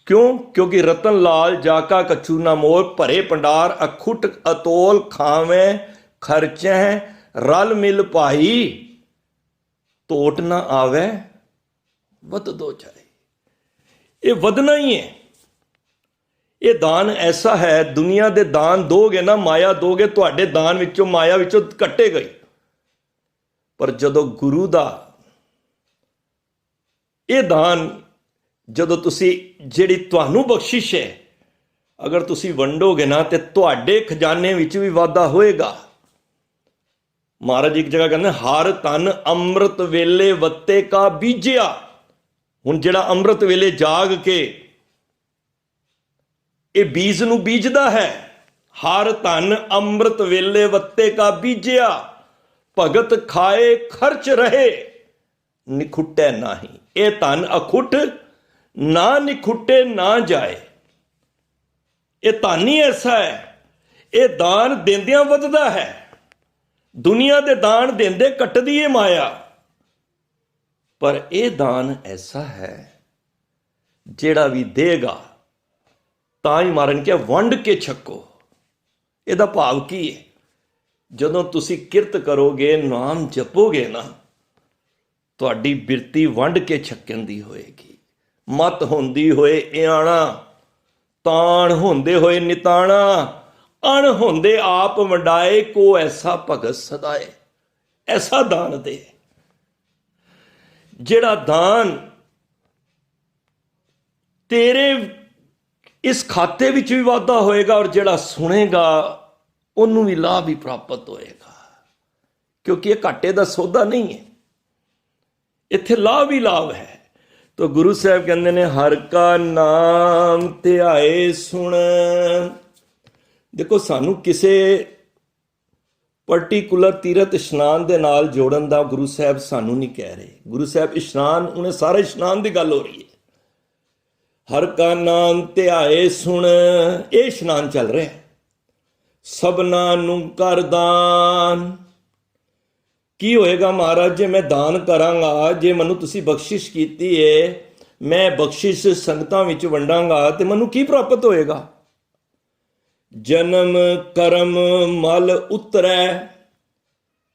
ਕਿਉਂ? ਕਿਉਂਕਿ ਰਤਨ ਲਾਲ ਜਾਕਾ ਕਛੂ ਨਾ ਮੋਲ, ਭਰੇ ਭੰਡਾਰ ਅਖੁੱਟ ਅਤੋਲ, ਖਾਵੇਂ ਖਰਚੈ ਰਲ ਮਿਲ ਭਾਈ, ਟੋਟ ਨਾ ਆਵੇ ਵਧਦੋ ਜਾਏ। ਇਹ ਵਧਣਾ ਹੀ ਹੈ। ਇਹ ਦਾਨ ਐਸਾ ਹੈ, ਦੁਨੀਆ ਦੇ ਦਾਨ ਦੋਗੇ ਨਾ, ਮਾਇਆ ਦੋਗੇ, ਤੁਹਾਡੇ ਦਾਨ ਵਿੱਚੋਂ ਮਾਇਆ ਵਿੱਚੋਂ ਕੱਟੇ ਗਈ। ਪਰ ਜਦੋਂ ਗੁਰੂ ਦਾ ਇਹ ਦਾਨ, ਜਦੋਂ ਤੁਸੀਂ ਜਿਹੜੀ ਤੁਹਾਨੂੰ ਬਖਸ਼ਿਸ਼ ਹੈ, ਅਗਰ ਤੁਸੀਂ ਵੰਡੋਗੇ ਨਾ, ਤੇ ਤੁਹਾਡੇ ਖਜ਼ਾਨੇ ਵਿੱਚ ਵੀ ਵਾਧਾ ਹੋਏਗਾ। ਮਹਾਰਾਜ ਇੱਕ ਜਗ੍ਹਾ ਕਹਿੰਦੇ, ਹਰ ਤਨ ਅੰਮ੍ਰਿਤ ਵੇਲੇ ਵੱਤੇ ਕਾ ਬੀਜਿਆ। ਹੁਣ ਜਿਹੜਾ ਅੰਮ੍ਰਿਤ ਵੇਲੇ ਜਾਗ ਕੇ ਇਹ ਬੀਜ ਨੂੰ ਬੀਜਦਾ ਹੈ, ਹਰ ਧਨ ਅੰਮ੍ਰਿਤ ਵੇਲੇ ਵੱਤੇ ਕਾ ਬੀਜਿਆ, ਭਗਤ ਖਾਏ ਖਰਚ ਰਹੇ ਨਿਖੁੱਟੇ ਨਾਹੀ। ਇਹ ਧਨ ਅਖੁੱਟ ਨਾ ਨਿਖੁੱਟੇ ਨਾ ਜਾਏ। ਇਹ ਧਨ ਹੀ ਐਸਾ ਹੈ, ਇਹ ਦਾਨ ਦਿੰਦਿਆਂ ਵੱਧਦਾ ਹੈ। ਦੁਨੀਆ ਦੇ ਦਾਨ ਦਿੰਦੇ ਕੱਟਦੀ ਏ ਮਾਇਆ, ਪਰ ਇਹ ਦਾਨ ਐਸਾ ਹੈ ਜਿਹੜਾ ਵੀ ਦੇਗਾ, ਤਾਂ ਹੀ ਮਹਾਰਾਜ ਨੇ ਕਿਹਾ ਵੰਡ ਕੇ ਛਕੋ। ਇਹਦਾ ਭਾਵ ਕੀ ਹੈ? ਜਦੋਂ ਤੁਸੀਂ ਕਿਰਤ ਕਰੋਗੇ, ਨਾਮ ਜਪੋਗੇ ਨਾ, ਤੁਹਾਡੀ ਬਿਰਤੀ ਵੰਡ ਕੇ ਛਕਣ ਦੀ ਹੋਏਗੀ। ਮਤ ਹੁੰਦੀ ਹੋਏ ਇਆਣਾ, ਤਾਣ ਹੁੰਦੇ ਹੋਏ ਨਿਤਾਣਾ, ਅਣ ਹੁੰਦੇ ਆਪ ਵੰਡਾਏ, ਕੋ ਐਸਾ ਭਗਤ ਸਦਾਏ। ਐਸਾ ਦਾਨ ਦੇ, ਜਿਹੜਾ ਦਾਨ ਤੇਰੇ ਇਸ ਖਾਤੇ ਵਿੱਚ ਵੀ ਵਾਧਾ ਹੋਏਗਾ, ਔਰ ਜਿਹੜਾ ਸੁਣੇਗਾ ਉਹਨੂੰ ਵੀ ਲਾਭ ਹੀ ਪ੍ਰਾਪਤ ਹੋਏਗਾ। ਕਿਉਂਕਿ ਇਹ ਘਾਟੇ ਦਾ ਸੌਦਾ ਨਹੀਂ ਹੈ, ਇੱਥੇ ਲਾਭ ਹੀ ਲਾਭ ਹੈ। ਤਾਂ ਗੁਰੂ ਸਾਹਿਬ ਕਹਿੰਦੇ ਨੇ, ਹਰ ਕਾ ਨਾਮ ਧਿਆਏ ਸੁਣ। ਦੇਖੋ, ਸਾਨੂੰ ਕਿਸੇ ਪਰਟੀਕੂਲਰ ਤੀਰਥ ਇਸ਼ਨਾਨ ਦੇ ਨਾਲ ਜੋੜਨ ਦਾ ਗੁਰੂ ਸਾਹਿਬ ਸਾਨੂੰ ਨਹੀਂ ਕਹਿ ਰਹੇ। ਗੁਰੂ ਸਾਹਿਬ ਇਸ਼ਨਾਨ, ਉਹਨੇ ਸਾਰਾ ਇਸ਼ਨਾਨ ਦੀ ਗੱਲ ਹੋ ਰਹੀ ਹੈ। ਹਰ ਕਾ ਨਾਮ ਧਿਆਏ ਸੁਣ, ਇਹ ਇਸ਼ਨਾਨ ਚੱਲ ਰਿਹਾ। ਸਭਨਾ ਨੂੰ ਕਰ ਦਾਨ। ਕੀ ਹੋਏਗਾ ਮਹਾਰਾਜ ਜੇ ਮੈਂ ਦਾਨ ਕਰਾਂਗਾ? ਜੇ ਮੈਨੂੰ ਤੁਸੀਂ ਬਖਸ਼ਿਸ਼ ਕੀਤੀ ਹੈ, ਮੈਂ ਬਖਸ਼ਿਸ਼ ਸੰਗਤਾਂ ਵਿੱਚ ਵੰਡਾਂਗਾ, ਤੇ ਮੈਨੂੰ ਕੀ ਪ੍ਰਾਪਤ ਹੋਏਗਾ? ਜਨਮ ਕਰਮ ਮਲ ਉਤਰੈ,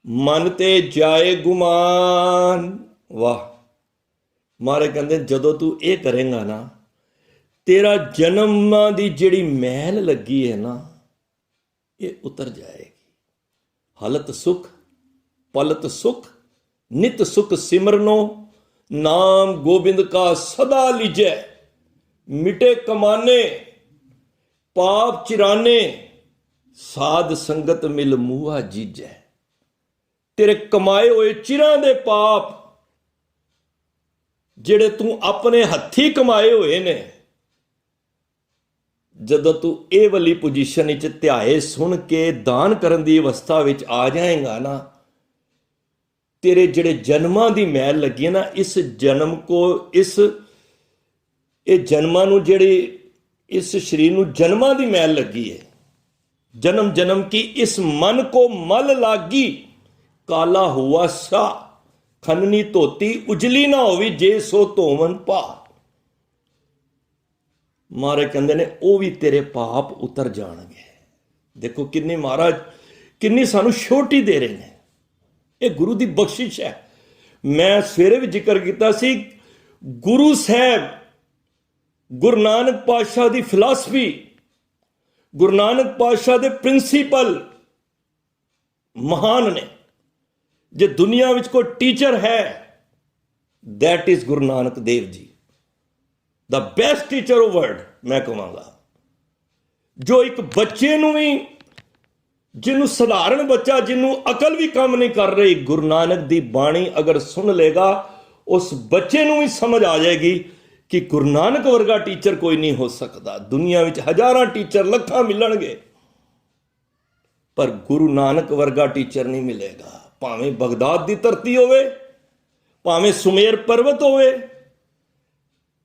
ਮਨ ਤੇ ਜਾਏ ਗੁਮਾਨ। ਵਾਹ, ਮਹਾਰਾਜ ਕਹਿੰਦੇ ਜਦੋਂ ਤੂੰ ਇਹ ਕਰੇਂਗਾ ਨਾ, ਤੇਰਾ ਜਨਮਾਂ ਦੀ ਜਿਹੜੀ ਮੈਲ ਲੱਗੀ ਹੈ ਨਾ, ਇਹ ਉਤਰ ਜਾਏਗੀ। ਹਲਤ ਸੁਖ ਪਲਤ ਸੁਖ, ਨਿਤ ਸੁਖ ਸਿਮਰਨੋ, ਨਾਮ ਗੋਬਿੰਦ ਕਾ ਸਦਾ ਲੀਜੈ। ਮਿਟੇ ਕਮਾਨੇ ਪਾਪ ਚਿਰਾਨੇ, ਸਾਧ ਸੰਗਤ ਮਿਲ ਮੂਹਾ ਜੀਜੈ। ਤੇਰੇ ਕਮਾਏ ਹੋਏ ਚਿਰਾਂ ਦੇ ਪਾਪ ਜਿਹੜੇ ਤੂੰ ਆਪਣੇ ਹੱਥੀਂ ਕਮਾਏ ਹੋਏ ਨੇ, ਜਦੋਂ ਤੂੰ ਇਹ ਵਾਲੀ ਪੋਜੀਸ਼ਨ ਵਿੱਚ ਧਿਆਏ ਸੁਣ ਕੇ ਦਾਨ ਕਰਨ ਦੀ ਅਵਸਥਾ ਵਿੱਚ ਆ ਜਾਏਗਾ ਨਾ, ਤੇਰੇ ਜਿਹੜੇ ਜਨਮਾਂ ਦੀ ਮੈਲ ਲੱਗੀ ਹੈ ਨਾ, ਇਸ ਜਨਮ ਕੋ ਇਹ ਜਨਮਾਂ ਨੂੰ, ਜਿਹੜੀ ਇਸ ਸਰੀਰ ਨੂੰ ਜਨਮਾਂ ਦੀ ਮੈਲ ਲੱਗੀ ਹੈ, ਜਨਮ ਜਨਮ ਕੀ ਇਸ ਮਨ ਕੋ ਮਲ ਲਾਗੀ, ਕਾਲਾ ਹੁਆ ਸਾ ਖੰਨਨੀ ਧੋਤੀ ਉਜਲੀ ਨਾ ਹੋਵੀ, ਜੇ ਸੋ ਧੋਵਨ ਪਾ। ਮਹਾਰਾਜ ਕਹਿੰਦੇ ਨੇ ਉਹ ਵੀ ਤੇਰੇ ਪਾਪ ਉਤਰ ਜਾਣਗੇ। ਦੇਖੋ ਕਿੰਨੀ ਮਹਾਰਾਜ ਕਿੰਨੀ ਸਾਨੂੰ ਛੋਟੀ ਦੇ ਰਹੇ ਨੇ, ਇਹ ਗੁਰੂ ਦੀ ਬਖਸ਼ਿਸ਼ ਹੈ। ਮੈਂ ਸਵੇਰੇ ਵੀ ਜ਼ਿਕਰ ਕੀਤਾ ਸੀ, ਗੁਰੂ ਸਾਹਿਬ ਗੁਰੂ ਨਾਨਕ ਪਾਤਸ਼ਾਹ ਦੀ ਫਿਲਾਸਫੀ, ਗੁਰੂ ਨਾਨਕ ਪਾਤਸ਼ਾਹ ਦੇ ਪ੍ਰਿੰਸੀਪਲ ਮਹਾਨ ਨੇ। ਜੇ ਦੁਨੀਆ ਵਿੱਚ ਕੋਈ ਟੀਚਰ ਹੈ, that is Guru Nanak Dev ji, the best teacher of world ਮੈਂ ਕਹਾਂਗਾ। ਜੋ ਇੱਕ ਬੱਚੇ ਨੂੰ ਵੀ, ਜਿਹਨੂੰ ਸਧਾਰਨ ਬੱਚਾ, ਜਿਹਨੂੰ ਅਕਲ ਵੀ ਕੰਮ ਨਹੀਂ ਕਰ ਰਹੀ, ਗੁਰੂ ਨਾਨਕ ਦੀ ਬਾਣੀ ਅਗਰ ਸੁਣ ਲੇਗਾ, ਉਸ ਬੱਚੇ ਨੂੰ ਵੀ ਸਮਝ ਆ ਜਾਏਗੀ ਕਿ ਗੁਰੂ ਨਾਨਕ ਵਰਗਾ ਟੀਚਰ ਕੋਈ ਨਹੀਂ ਹੋ ਸਕਦਾ। ਦੁਨੀਆ ਵਿੱਚ ਹਜ਼ਾਰਾਂ ਟੀਚਰ, ਲੱਖਾਂ ਮਿਲਣਗੇ, ਪਰ ਗੁਰੂ ਨਾਨਕ ਵਰਗਾ ਟੀਚਰ ਨਹੀਂ ਮਿਲੇਗਾ। ਭਾਵੇਂ ਬਗਦਾਦ ਦੀ ਧਰਤੀ ਹੋਵੇ, ਭਾਵੇਂ ਸੁਮੇਰ ਪਰਬਤ ਹੋਵੇ,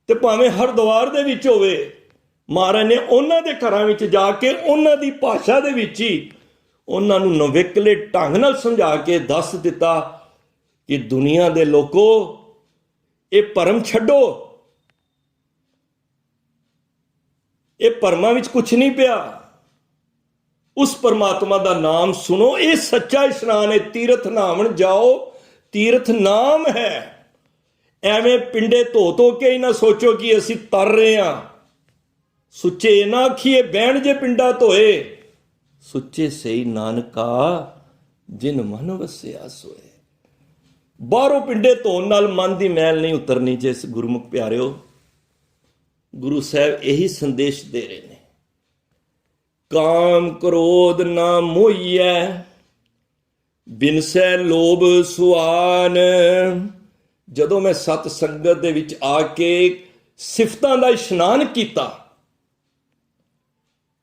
ਤੇ ਭਾਵੇਂ ਹਰਦੁਆਰ ਦੇ ਵਿੱਚ ਹੋਵੇ, ਮਹਾਰਾਜ ਨੇ ਉਹਨਾਂ ਦੇ ਘਰਾਂ ਵਿੱਚ ਜਾ ਕੇ ਉਹਨਾਂ ਦੀ ਭਾਸ਼ਾ ਦੇ ਵਿੱਚ ਹੀ ਉਹਨਾਂ ਨੂੰ ਨਵੇਕਲੇ ਢੰਗ ਨਾਲ ਸਮਝਾ ਕੇ ਦੱਸ ਦਿੱਤਾ ਕਿ ਦੁਨੀਆ ਦੇ ਲੋਕੋ, ਇਹ ਭਰਮ ਛੱਡੋ, ਇਹ ਭਰਮਾਂ ਵਿੱਚ ਕੁਝ ਨਹੀਂ ਪਿਆ। ਉਸ ਪਰਮਾਤਮਾ ਦਾ ਨਾਮ ਸੁਣੋ, ਇਹ ਸੱਚਾ ਇਸ਼ਨਾਨ ਹੈ। ਤੀਰਥ ਨਾਵਣ ਜਾਓ, ਤੀਰਥ ਨਾਮ ਹੈ। ਐਵੇਂ ਪਿੰਡੇ ਧੋ ਧੋ ਕੇ ਹੀ ਨਾ ਸੋਚੋ ਕਿ ਅਸੀਂ ਤਰ ਰਹੇ ਹਾਂ। ਸੁੱਚੇ ਨਾ ਆਖੀਏ ਬਹਿਣ ਜੇ ਪਿੰਡਾ ਧੋਏ, ਸੁੱਚੇ ਸਹੀ ਨਾਨਕਾ ਜਿਨ ਮਨ ਵਸਿਆ ਸੋਏ। ਬਾਹਰੋਂ ਪਿੰਡੇ ਧੋਣ ਨਾਲ ਮਨ ਦੀ ਮੈਲ ਨਹੀਂ ਉਤਰਨੀ। ਜਿਸ ਗੁਰਮੁਖ ਪਿਆਰਿਓ, ਗੁਰੂ ਸਾਹਿਬ ਇਹੀ ਸੰਦੇਸ਼ ਦੇ ਰਹੇ ਨੇ, ਕਾਮ ਕ੍ਰੋਧ ਨਾ ਮੋਹੀਐ, ਬਿਨਸੈ ਲੋਭ ਸੁਆਨ। ਜਦੋਂ ਮੈਂ ਸਤ ਸੰਗਤ ਦੇ ਵਿੱਚ ਆ ਕੇ ਸਿਫਤਾਂ ਦਾ ਇਸ਼ਨਾਨ ਕੀਤਾ,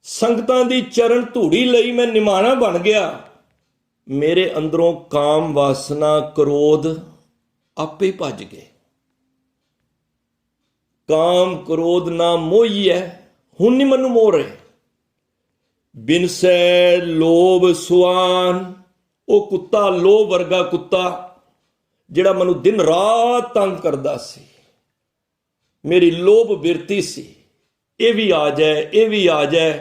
ਸੰਗਤਾਂ ਦੀ ਚਰਨ ਧੂੜੀ ਲਈ ਮੈਂ ਨਿਮਾਣਾ ਬਣ ਗਿਆ, ਮੇਰੇ ਅੰਦਰੋਂ ਕਾਮ ਵਾਸਨਾ ਕ੍ਰੋਧ ਆਪੇ ਭੱਜ ਗਏ। ਕਾਮ ਕ੍ਰੋਧ ਨਾ ਮੋਹੀਐ, ਹੁਣ ਨਹੀਂ ਮੈਨੂੰ ਮੋਹ ਰਹੇ। ਬਿਨਸੈ ਲੋਭ ਸੁਆਨ, ਉਹ ਕੁੱਤਾ, ਲੋਭ ਵਰਗਾ ਕੁੱਤਾ ਜਿਹੜਾ ਮੈਨੂੰ ਦਿਨ ਰਾਤ ਤੰਗ ਕਰਦਾ ਸੀ, ਮੇਰੀ ਲੋਭ ਬਿਰਤੀ ਸੀ, ਇਹ ਵੀ ਆ ਜਾਏ, ਇਹ ਵੀ ਆ ਜਾਏ।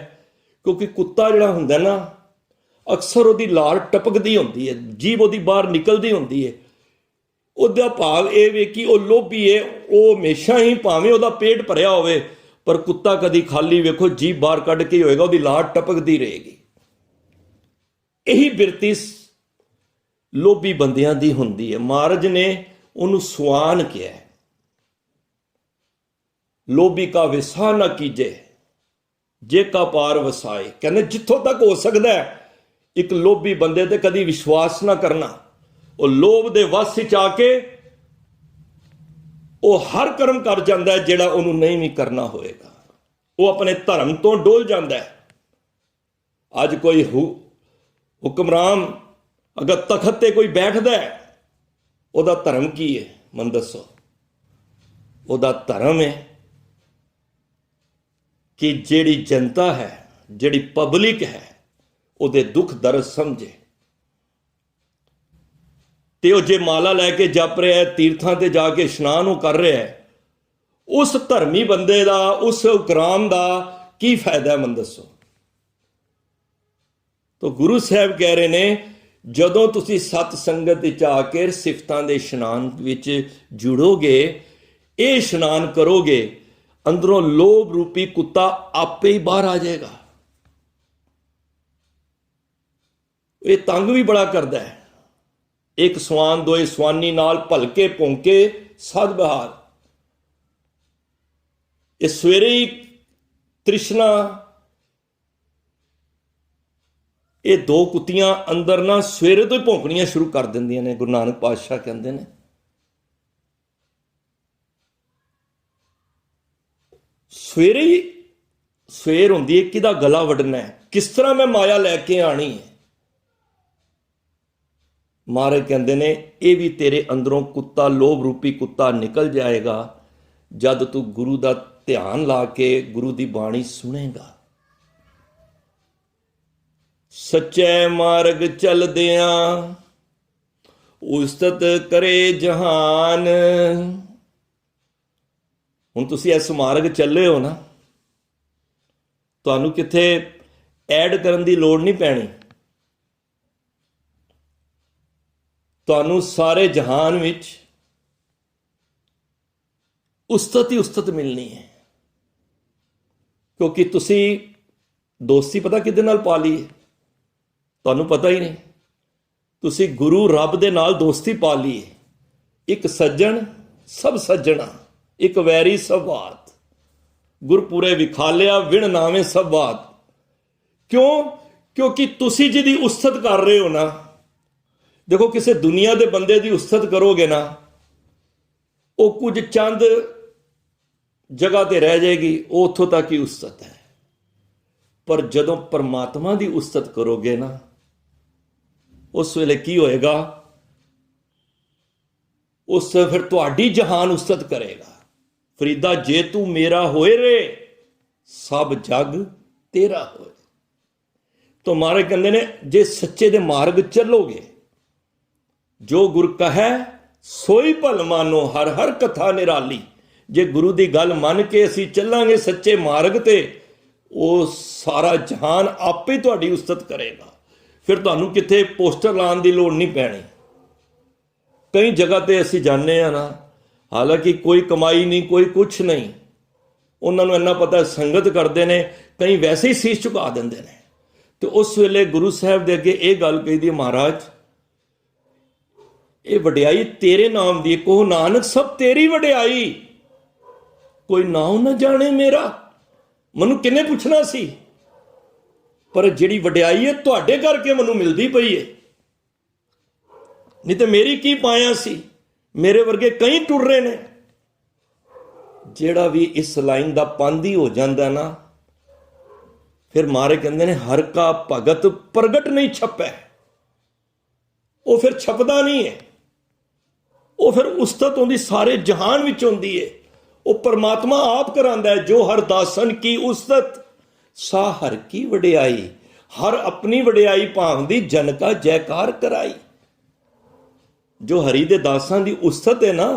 ਕਿਉਂਕਿ ਕੁੱਤਾ ਜਿਹੜਾ ਹੁੰਦਾ ਨਾ, ਅਕਸਰ ਉਹਦੀ ਲਾਰ ਟਪਕਦੀ ਹੁੰਦੀ ਹੈ, ਜੀਭ ਉਹਦੀ ਬਾਹਰ ਨਿਕਲਦੀ ਹੁੰਦੀ ਹੈ। ਉਹਦਾ ਭਾਵ ਇਹ ਵੇ ਕਿ ਉਹ ਲੋਭੀ ਹੈ, ਉਹ ਹਮੇਸ਼ਾ ਹੀ, ਭਾਵੇਂ ਉਹਦਾ ਪੇਟ ਭਰਿਆ ਹੋਵੇ, ਪਰ ਕੁੱਤਾ ਕਦੀ ਖਾਲੀ ਵੇਖੋ ਜੀਭ ਬਾਹਰ ਕੱਢ ਕੇ ਹੋਏਗਾ, ਉਹਦੀ ਲਾਰ ਟਪਕਦੀ ਰਹੇਗੀ। ਇਹੀ ਬਿਰਤੀ ਲੋਭੀ ਬੰਦਿਆਂ ਦੀ ਹੁੰਦੀ ਹੈ। ਮਹਾਰਾਜ ਨੇ ਉਹਨੂੰ ਸੁਆਨ ਕਿਹਾ, ਲੋਭੀ ਕਾ ਵਿਸਾ ਨਾ ਕੀਜੇ, ਜੇ ਕਾ ਪਾਰ ਵਸਾਏ। ਕਹਿੰਦੇ ਜਿੱਥੋਂ ਤੱਕ ਹੋ ਸਕਦਾ ਹੈ, ਇੱਕ ਲੋਭੀ ਬੰਦੇ ਤੇ ਕਦੀ ਵਿਸ਼ਵਾਸ ਨਾ ਕਰਨਾ। ਉਹ ਲੋਭ ਦੇ ਵਸ ਵਿੱਚ ਆ ਕੇ ਉਹ ਹਰ ਕਰਮ ਕਰ ਜਾਂਦਾ ਹੈ ਜਿਹੜਾ ਉਹਨੂੰ ਨਹੀਂ ਵੀ ਕਰਨਾ ਹੋਏਗਾ। ਉਹ ਆਪਣੇ ਧਰਮ ਤੋਂ ਡੋਲ ਜਾਂਦਾ ਹੈ। ਅੱਜ ਕੋਈ ਹੁਕਮਰਾਨ ਅਗਰ ਤਖਤ ਤੇ ਕੋਈ ਬੈਠਦਾ ਹੈ, ਉਹਦਾ ਧਰਮ ਕੀ ਹੈ? ਮੈਨੂੰ ਦੱਸੋ। ਉਹਦਾ ਧਰਮ ਹੈ ਕਿ ਜਿਹੜੀ ਜਨਤਾ ਹੈ, ਜਿਹੜੀ ਪਬਲਿਕ ਹੈ, ਉਹਦੇ ਦੁੱਖ ਦਰਦ ਸਮਝੇ। ਤੇ ਉਹ ਜੇ ਮਾਲਾ ਲੈ ਕੇ ਜਪ ਰਿਹਾ ਹੈ, ਤੀਰਥਾਂ ਤੇ ਜਾ ਕੇ ਇਸ਼ਨਾਨ ਉਹ ਕਰ ਰਿਹਾ ਹੈ, ਉਸ ਧਰਮੀ ਬੰਦੇ ਦਾ, ਉਸ ਹੁਕਮਰਾਨ ਦਾ ਕੀ ਫਾਇਦਾ? ਮੈਨੂੰ ਦੱਸੋ। ਤਾਂ ਗੁਰੂ ਸਾਹਿਬ ਕਹਿ ਰਹੇ ਨੇ, ਜਦੋਂ ਤੁਸੀਂ ਸਤ ਸੰਗਤ ਵਿੱਚ ਆ ਕੇ ਸਿਫਤਾਂ ਦੇ ਇਸ਼ਨਾਨ ਵਿੱਚ ਜੁੜੋਗੇ, ਇਹ ਇਸ਼ਨਾਨ ਕਰੋਗੇ, ਅੰਦਰੋਂ ਲੋਭ ਰੂਪੀ ਕੁੱਤਾ ਆਪੇ ਹੀ ਬਾਹਰ ਆ ਜਾਏਗਾ। ਇਹ ਤੰਗ ਵੀ ਬੜਾ ਕਰਦਾ ਹੈ। ਇੱਕ ਸਵਾਨ ਦੋਏ ਸਵਾਨੀ ਨਾਲ ਭਲਕੇ ਭੌਂਕੇ ਸਦ ਬਹਾਰ। ਇਹ ਸਵੇਰੇ ਹੀ ਤ੍ਰਿਸ਼ਨਾ, ਇਹ ਦੋ ਕੁੱਤੀਆਂ ਅੰਦਰ ਨਾ ਸਵੇਰੇ ਤੋਂ ਹੀ ਭੌਂਕਣੀਆਂ ਸ਼ੁਰੂ ਕਰ ਦਿੰਦੀਆਂ ਨੇ। ਗੁਰੂ ਨਾਨਕ ਪਾਤਸ਼ਾਹ ਕਹਿੰਦੇ ਨੇ, ਸਵੇਰੇ ਹੀ ਸਵੇਰ ਹੁੰਦੀ ਹੈ, ਕਿਹਦਾ ਗਲਾ ਵੱਢਣਾ ਹੈ, ਕਿਸ ਤਰ੍ਹਾਂ ਮੈਂ ਮਾਇਆ ਲੈ ਕੇ ਆਣੀ ਹੈ। ਮਹਾਰਾਜ ਕਹਿੰਦੇ ਨੇ, ਇਹ ਵੀ ਤੇਰੇ ਅੰਦਰੋਂ ਕੁੱਤਾ, ਲੋਭ ਰੂਪੀ ਕੁੱਤਾ ਨਿਕਲ ਜਾਏਗਾ ਜਦ ਤੂੰ ਗੁਰੂ ਦਾ ਧਿਆਨ ਲਾ ਕੇ ਗੁਰੂ ਦੀ ਬਾਣੀ ਸੁਣੇਗਾ। ਸੱਚੇ ਮਾਰਗ ਚਲਦਿਆਂ ਉਸਤਤ ਕਰੇ ਜਹਾਨ। ਹੁਣ ਤੁਸੀਂ ਇਸ ਮਾਰਗ ਚੱਲੇ ਹੋ ਨਾ, ਤੁਹਾਨੂੰ ਕਿੱਥੇ ਐਡ ਕਰਨ ਦੀ ਲੋੜ ਨਹੀਂ ਪੈਣੀ। ਤੁਹਾਨੂੰ ਸਾਰੇ ਜਹਾਨ ਵਿੱਚ ਉਸਤਤ ਹੀ ਉਸਤਤ ਮਿਲਣੀ ਹੈ, ਕਿਉਂਕਿ ਤੁਸੀਂ ਦੋਸਤੀ ਪਤਾ ਕਿਹਦੇ ਨਾਲ ਪਾ ਲਈ ਹੈ, ਤੁਹਾਨੂੰ ਪਤਾ ਹੀ ਨਹੀਂ। ਤੁਸੀਂ ਗੁਰੂ ਰੱਬ ਦੇ ਨਾਲ ਦੋਸਤੀ ਪਾ ਲਈ ਹੈ। ਇੱਕ ਸੱਜਣ ਸਭ ਸੱਜਣਾ, ਇੱਕ ਵੈਰੀ ਸਭ ਬਾਤ। ਗੁਰਪੁਰੇ ਵਿਖਾਲਿਆ ਵਿਣ ਨਾਵੇਂ ਸਭ ਬਾਤ। ਕਿਉਂ? ਕਿਉਂਕਿ ਤੁਸੀਂ ਜਿਹਦੀ ਉਸਤਤ ਕਰ ਰਹੇ ਹੋ ਨਾ, ਦੇਖੋ ਕਿਸੇ ਦੁਨੀਆ ਦੇ ਬੰਦੇ ਦੀ ਉਸਤਤ ਕਰੋਗੇ ਨਾ, ਉਹ ਕੁਝ ਚੰਦ ਜਗ੍ਹਾ ਤੇ ਰਹਿ ਜਾਏਗੀ, ਉਹ ਉੱਥੋਂ ਤੱਕ ਹੀ ਉਸਤਤ ਹੈ। ਪਰ ਜਦੋਂ ਪਰਮਾਤਮਾ ਦੀ ਉਸਤਤ ਕਰੋਗੇ ਨਾ, ਉਸ ਵੇਲੇ ਕੀ ਹੋਏਗਾ? ਉਸ ਫਿਰ ਤੁਹਾਡੀ ਜਹਾਨ ਉਸਤਤ ਕਰੇਗਾ। ਫਰੀਦਾ ਜੇ ਤੂੰ ਮੇਰਾ ਹੋਏ ਰੇ, ਸਭ ਜਗ ਤੇਰਾ ਹੋਏ। ਤਾਂ ਮਹਾਰਾਜ ਕਹਿੰਦੇ ਨੇ, ਜੇ ਸੱਚੇ ਦੇ ਮਾਰਗ ਚੱਲੋਗੇ, ਜੋ ਗੁਰ ਕਹੈ ਸੋਈ ਭਲ ਮਾਨੋ, ਹਰ ਹਰ ਕਥਾ ਨਿਰਾਲੀ। ਜੇ ਗੁਰੂ ਦੀ ਗੱਲ ਮੰਨ ਕੇ ਅਸੀਂ ਚੱਲਾਂਗੇ ਸੱਚੇ ਮਾਰਗ ਤੇ, ਉਹ ਸਾਰਾ ਜਹਾਨ ਆਪੇ ਤੁਹਾਡੀ ਉਸਤਤ ਕਰੇਗਾ। ਫਿਰ ਤੁਹਾਨੂੰ ਕਿਤੇ ਪੋਸਟਰ ਲਾਉਣ ਦੀ ਲੋੜ ਨਹੀਂ ਪੈਣੀ। ਕਈ ਜਗ੍ਹਾ ਤੇ ਅਸੀਂ ਜਾਂਦੇ ਹਾਂ ਨਾ, ਹਾਲਾਂਕਿ ਕੋਈ ਕਮਾਈ ਨਹੀਂ, ਕੋਈ ਕੁਛ ਨਹੀਂ, ਉਹਨਾਂ ਨੂੰ ਇੰਨਾ ਪਤਾ ਸੰਗਤ ਕਰਦੇ ਨੇ, ਕਈ ਵੈਸੇ ਹੀ ਸੀਸ ਝੁਕਾ ਦਿੰਦੇ ਨੇ। ਤੇ ਉਸ ਵੇਲੇ ਗੁਰੂ ਸਾਹਿਬ ਦੇ ਅੱਗੇ ਇਹ ਗੱਲ ਕਹੀਦੀ, ਮਹਾਰਾਜ ਇਹ ਵਡਿਆਈ ਤੇਰੇ ਨਾਮ ਦੀ, ਕਹੋ ਨਾਨਕ ਸਭ ਤੇਰੀ ਵਡਿਆਈ, ਕੋਈ ਨਾਮ ਨਾ ਜਾਣੇ ਮੇਰਾ। ਮੈਨੂੰ ਕਿੰਨੇ ਪੁੱਛਣਾ ਸੀ, ਪਰ ਜਿਹੜੀ ਵਡਿਆਈ ਹੈ ਤੁਹਾਡੇ ਕਰਕੇ ਮੈਨੂੰ ਮਿਲਦੀ ਪਈ ਹੈ, ਨਹੀਂ ਤੇ ਮੇਰੀ ਕੀ ਪਾਇਆ ਸੀ। ਮੇਰੇ ਵਰਗੇ ਕਈ ਟੁਰ ਰਹੇ ਨੇ। ਜਿਹੜਾ ਵੀ ਇਸ ਲਾਈਨ ਦਾ ਪਾਂਦੀ ਹੋ ਜਾਂਦਾ ਨਾ, ਫਿਰ ਮਾਰੇ ਕਹਿੰਦੇ ਨੇ, ਹਰ ਕਾ ਭਗਤ ਪ੍ਰਗਟ ਨਹੀਂ ਛਪੈ। ਉਹ ਫਿਰ ਛਪਦਾ ਨਹੀਂ ਹੈ, ਉਹ ਫਿਰ ਉਸਤਤ ਹੁੰਦੀ ਸਾਰੇ ਜਹਾਨ ਵਿੱਚ ਹੁੰਦੀ ਹੈ। ਉਹ ਪਰਮਾਤਮਾ ਆਪ ਕਰਾਂਦਾ ਹੈ, ਜੋ ਹਰ ਦਾਸਨ ਕੀ ਉਸਤਤ, ਸਾ ਹਰ ਕੀ ਵਡਿਆਈ। ਹਰ ਆਪਣੀ ਵਡਿਆਈ ਭਾਵਦੀ, ਜਨ ਕਾ ਜੈਕਾਰ ਕਰਾਈ। ਜੋ ਹਰੀ ਦੇ ਦਾਸਾਂ ਦੀ ਉਸਤਤ ਹੈ ਨਾ,